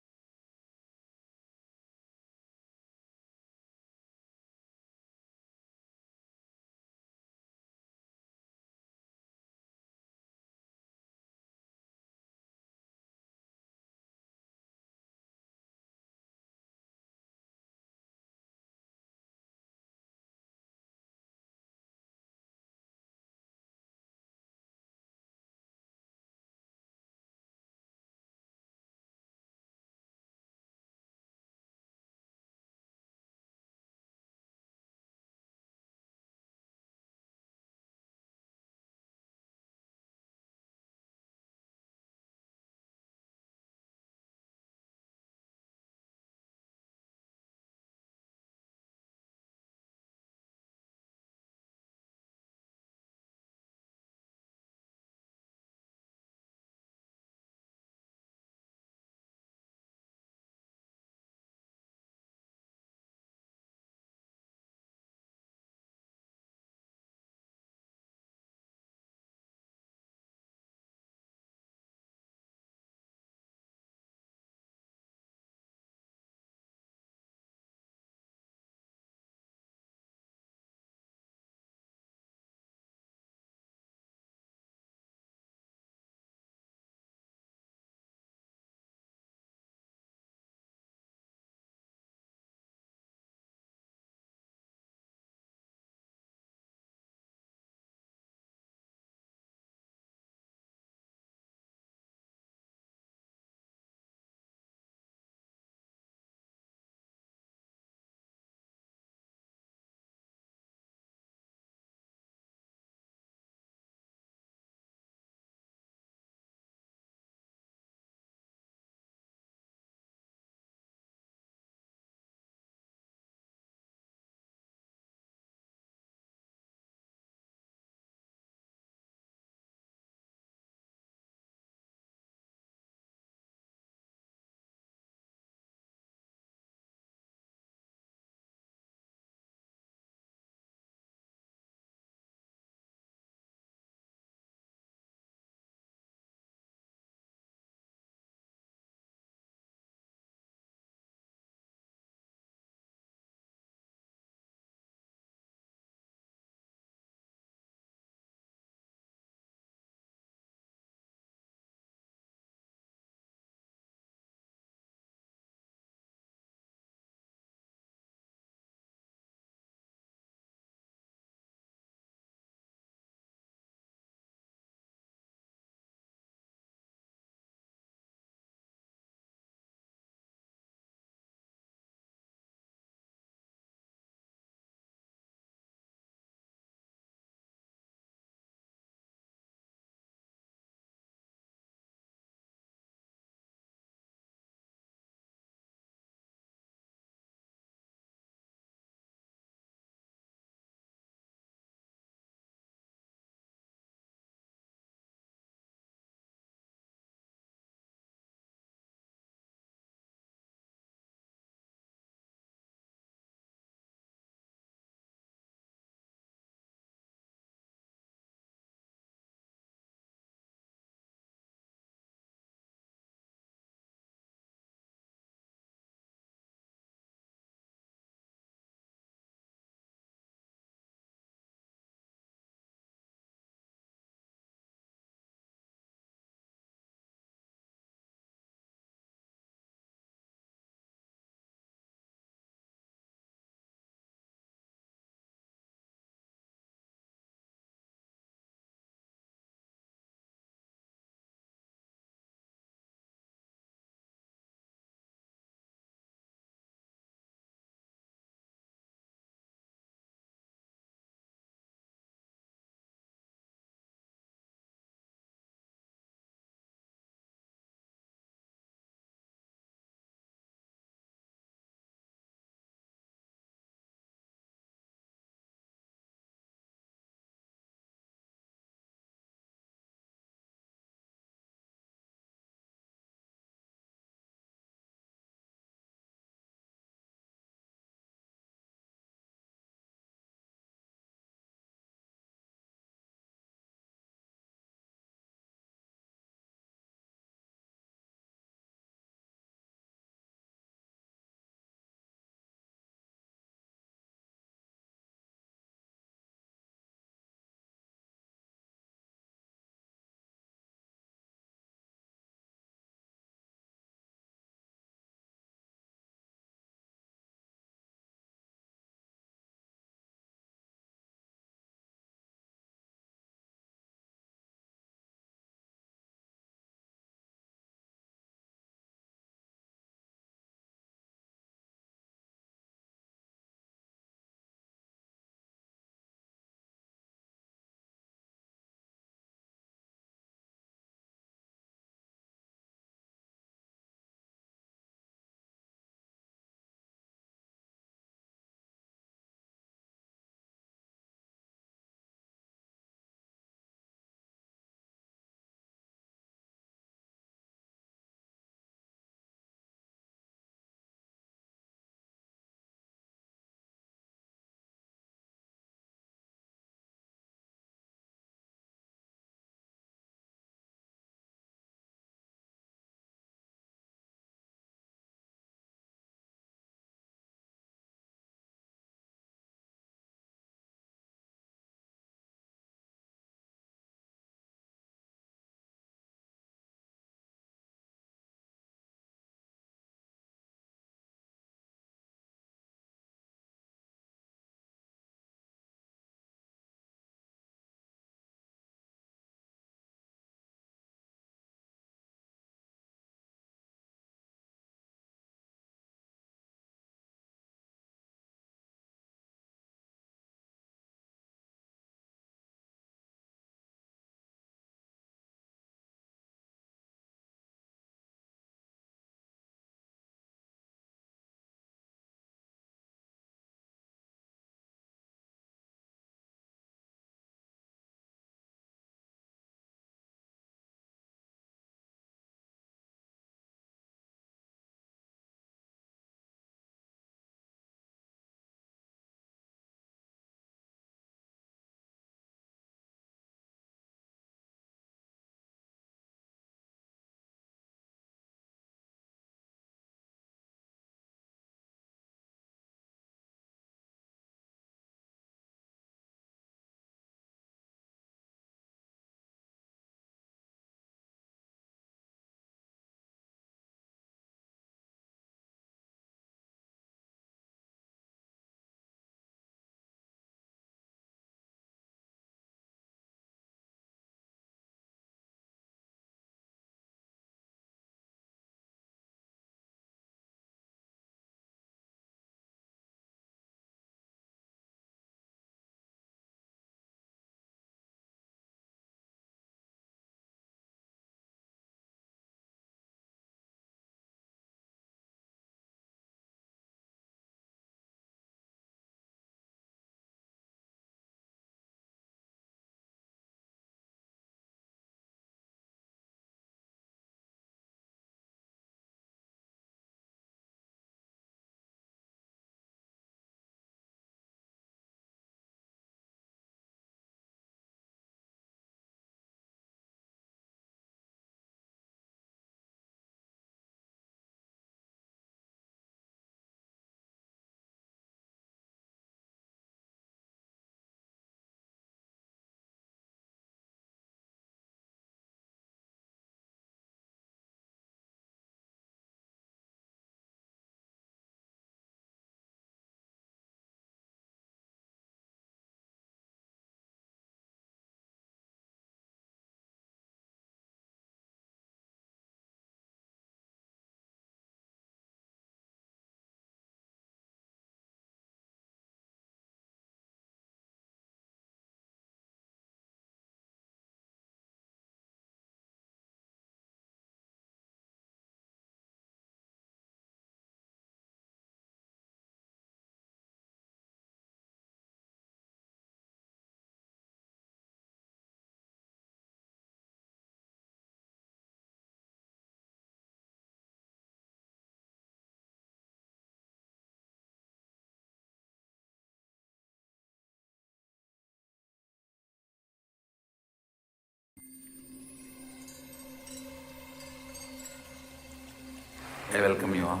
I welcome you all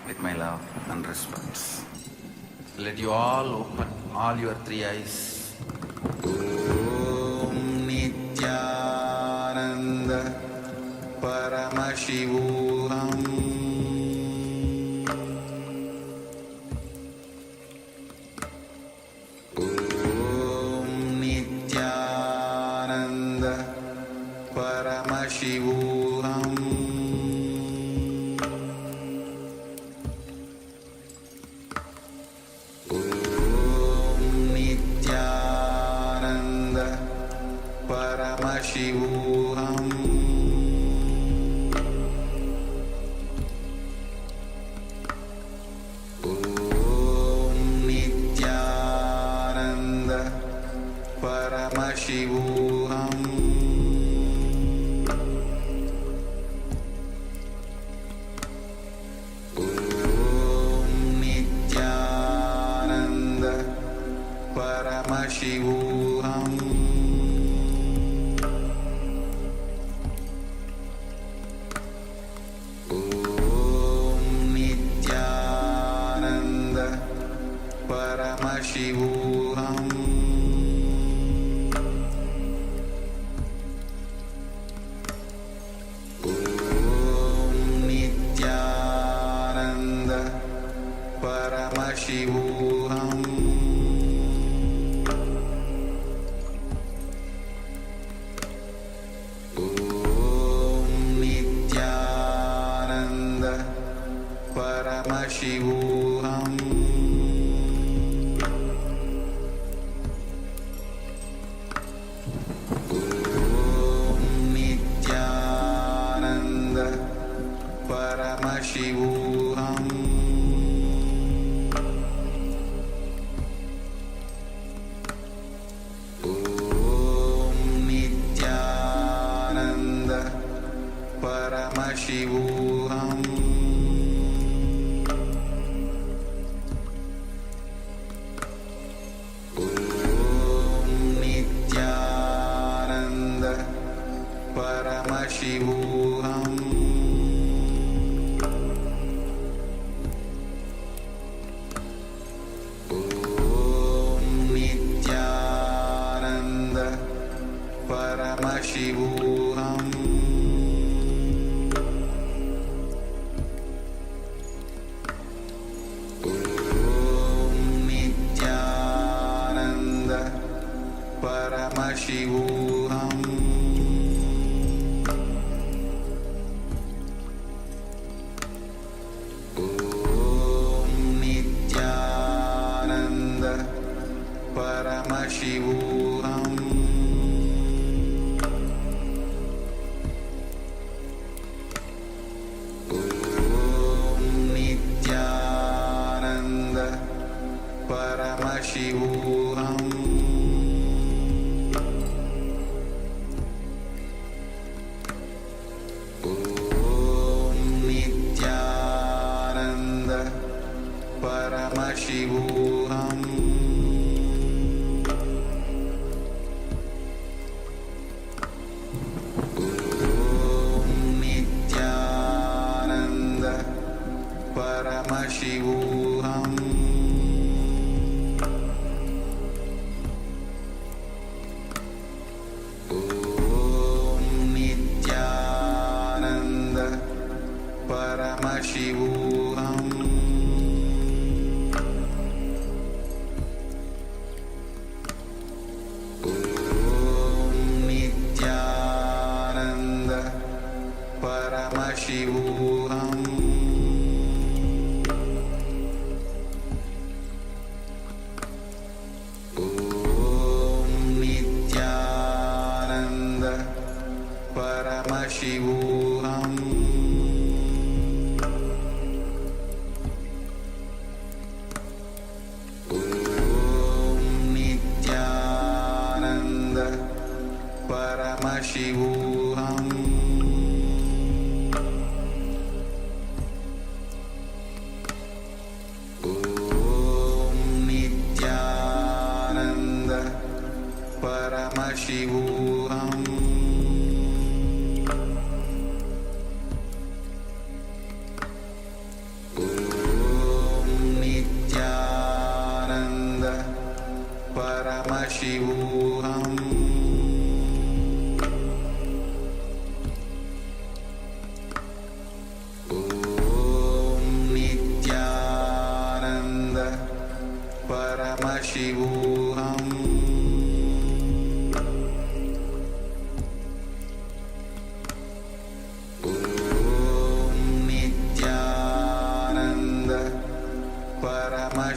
with my love and respect. Let you all open all your three eyes. Om Nithyananda Paramashivoham Om Nithyananda Paramashivoham Paramashivoham Om Nithyananda Paramashivoham Om Nithyananda Paramashivoham Paramashivoham Om Nithyananda Paramashivoham Om Nithyananda Paramashivoham Paramashivoham Om Nithyananda Paramashivoham Om Nithyananda Paramashivoham Paramashivoham Om Nithyananda Paramashivoham Om Nithyananda Paramashivoham Paramashivoham Om Nithyananda Paramashivoham Om Nithyananda Paramashivoham Paramashivoham Om Nithyananda Paramashivoham Om Nithyananda Paramashivoham Paramashivoham Om Nithyananda Paramashivoham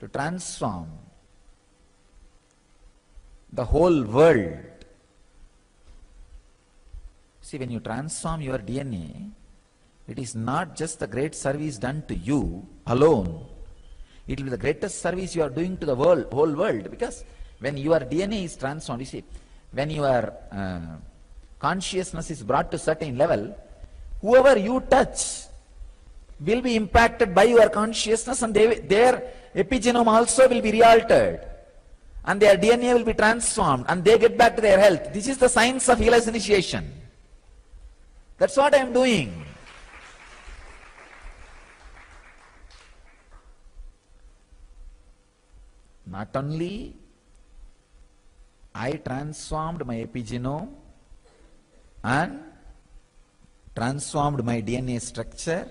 to transform the whole world. See, when you transform your DNA, it is not just the great service done to you alone. It will be the greatest service you are doing to the world, whole world. Because when your DNA is transformed, you see, when your consciousness is brought to certain level, whoever you touch will be impacted by your consciousness, and their epigenome also will be re-altered. And their DNA will be transformed, and they get back to their health. This is the science of healer's initiation. That's what I am doing. Not only I transformed my epigenome and transformed my DNA structure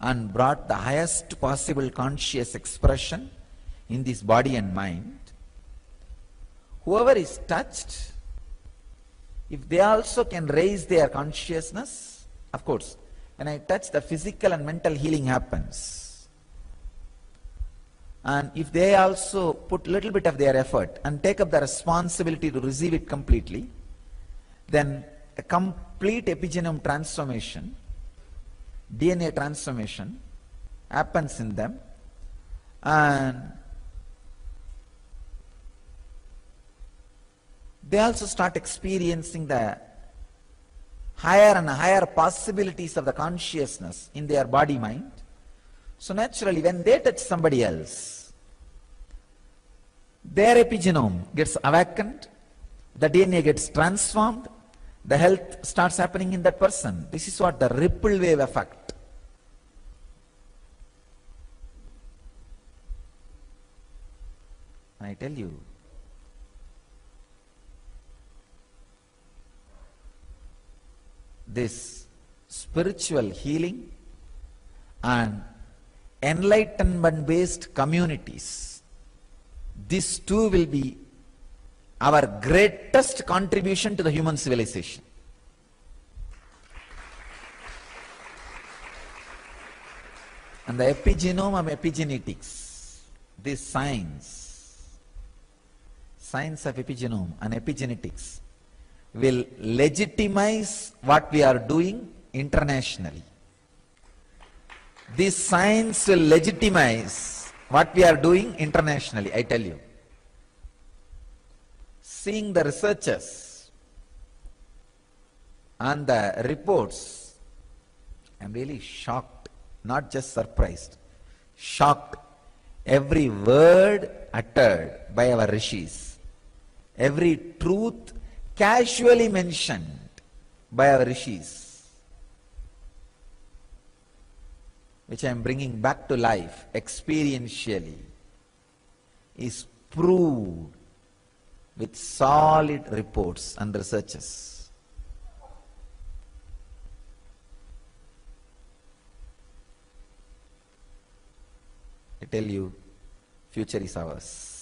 and brought the highest possible conscious expression in this body and mind. Whoever is touched, if they also can raise their consciousness, of course, when I touch, the physical and mental healing happens. And if they also put little bit of their effort and take up the responsibility to receive it completely, then a complete epigenome transformation, DNA transformation happens in them, and they also start experiencing the higher and higher possibilities of the consciousness in their body mind. So naturally, when they touch somebody else, their epigenome gets awakened, the DNA gets transformed, the health starts happening in that person. This is what the ripple wave effect. And I tell you, this spiritual healing and enlightenment based communities, this too will be our greatest contribution to the human civilization. And the epigenome of epigenetics, this science of epigenome and epigenetics, will legitimize what we are doing internationally. This science will legitimize what we are doing internationally, I tell you. Seeing the researchers and the reports, I am really shocked, not just surprised, shocked. Every word uttered by our rishis, every truth casually mentioned by our rishis, which I am bringing back to life experientially, is proved with solid reports and researches. I tell you, future is ours.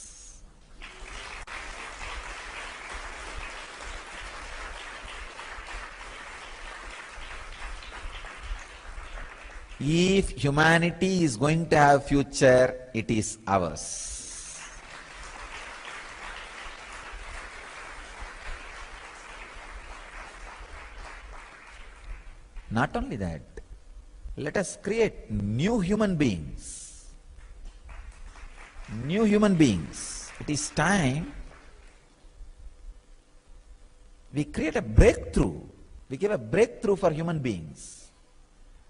If humanity is going to have future, it is ours. Not only that, let us create new human beings. New human beings. It is time we create a breakthrough. We give a breakthrough for human beings.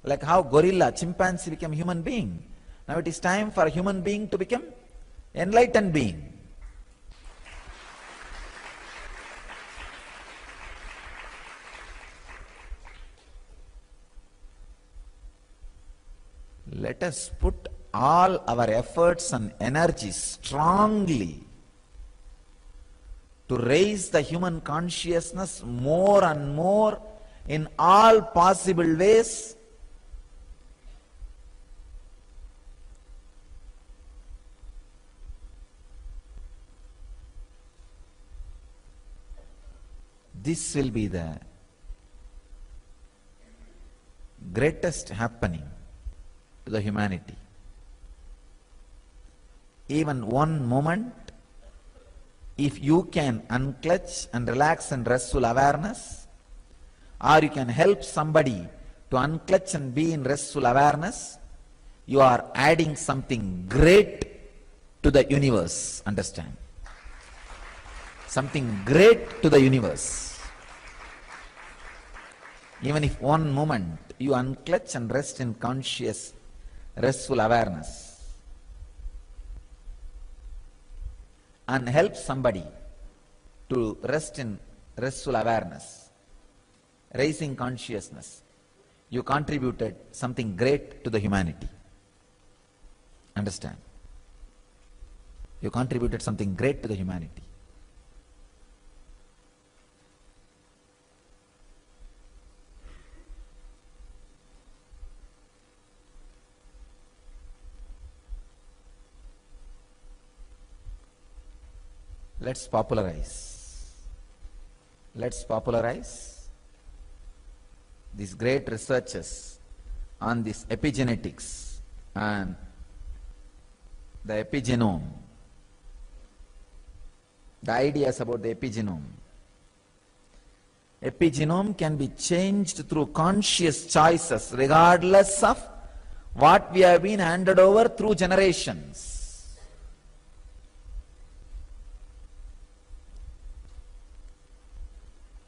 Like how gorilla, chimpanzee became human being. Now it is time for a human being to become enlightened being. Let us put all our efforts and energies strongly to raise the human consciousness more and more in all possible ways. This will be the greatest happening to the humanity. even one moment, if you can unclutch and relax in restful awareness, or you can help somebody to unclutch and be in restful awareness, you are adding something great to the universe. Understand? Something great to the universe. Even if one moment you unclutch and rest in conscious, restful awareness, and help somebody to rest in restful awareness, raising consciousness, you contributed something great to the humanity. Understand? You contributed something great to the humanity. Let's popularize these great researches on this epigenetics and the epigenome, the ideas about the epigenome. Epigenome can be changed through conscious choices regardless of what we have been handed over through generations.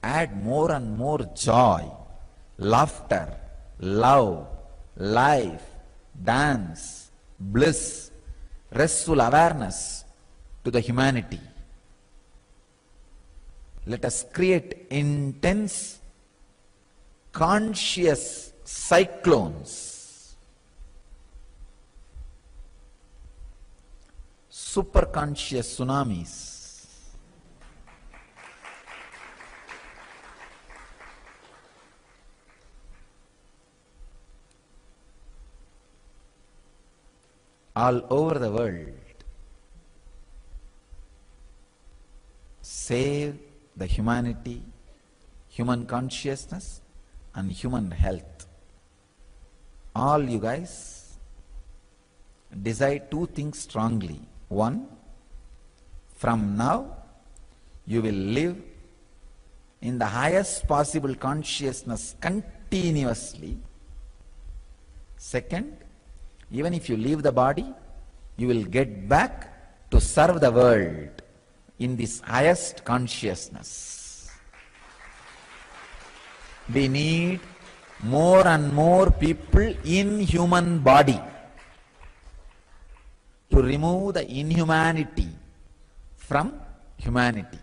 Add more and more joy, laughter, love, life, dance, bliss, restful awareness to the humanity. Let us create intense, conscious cyclones, superconscious tsunamis. All over the world. Save the humanity, human consciousness, and human health. All you guys decide two things strongly. One, from now you will live in the highest possible consciousness continuously. Second, even if you leave the body, you will get back to serve the world in this highest consciousness. We need more and more people in human body to remove the inhumanity from humanity.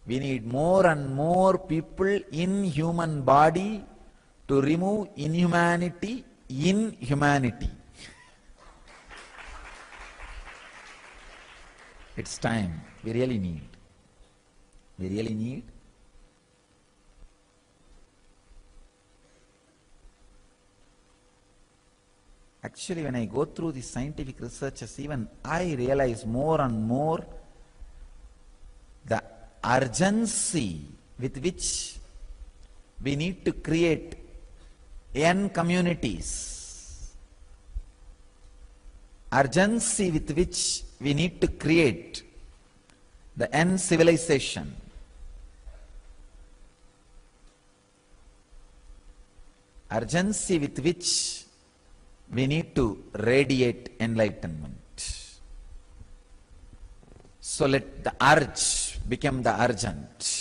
We need more and more people in human body to remove inhumanity in humanity. It's time. We really need. Actually, when I go through the scientific researches, even I realize more and more the urgency with which we need to create N communities, urgency with which we need to create the N civilization, urgency with which we need to radiate enlightenment. So let the urge become the urgent.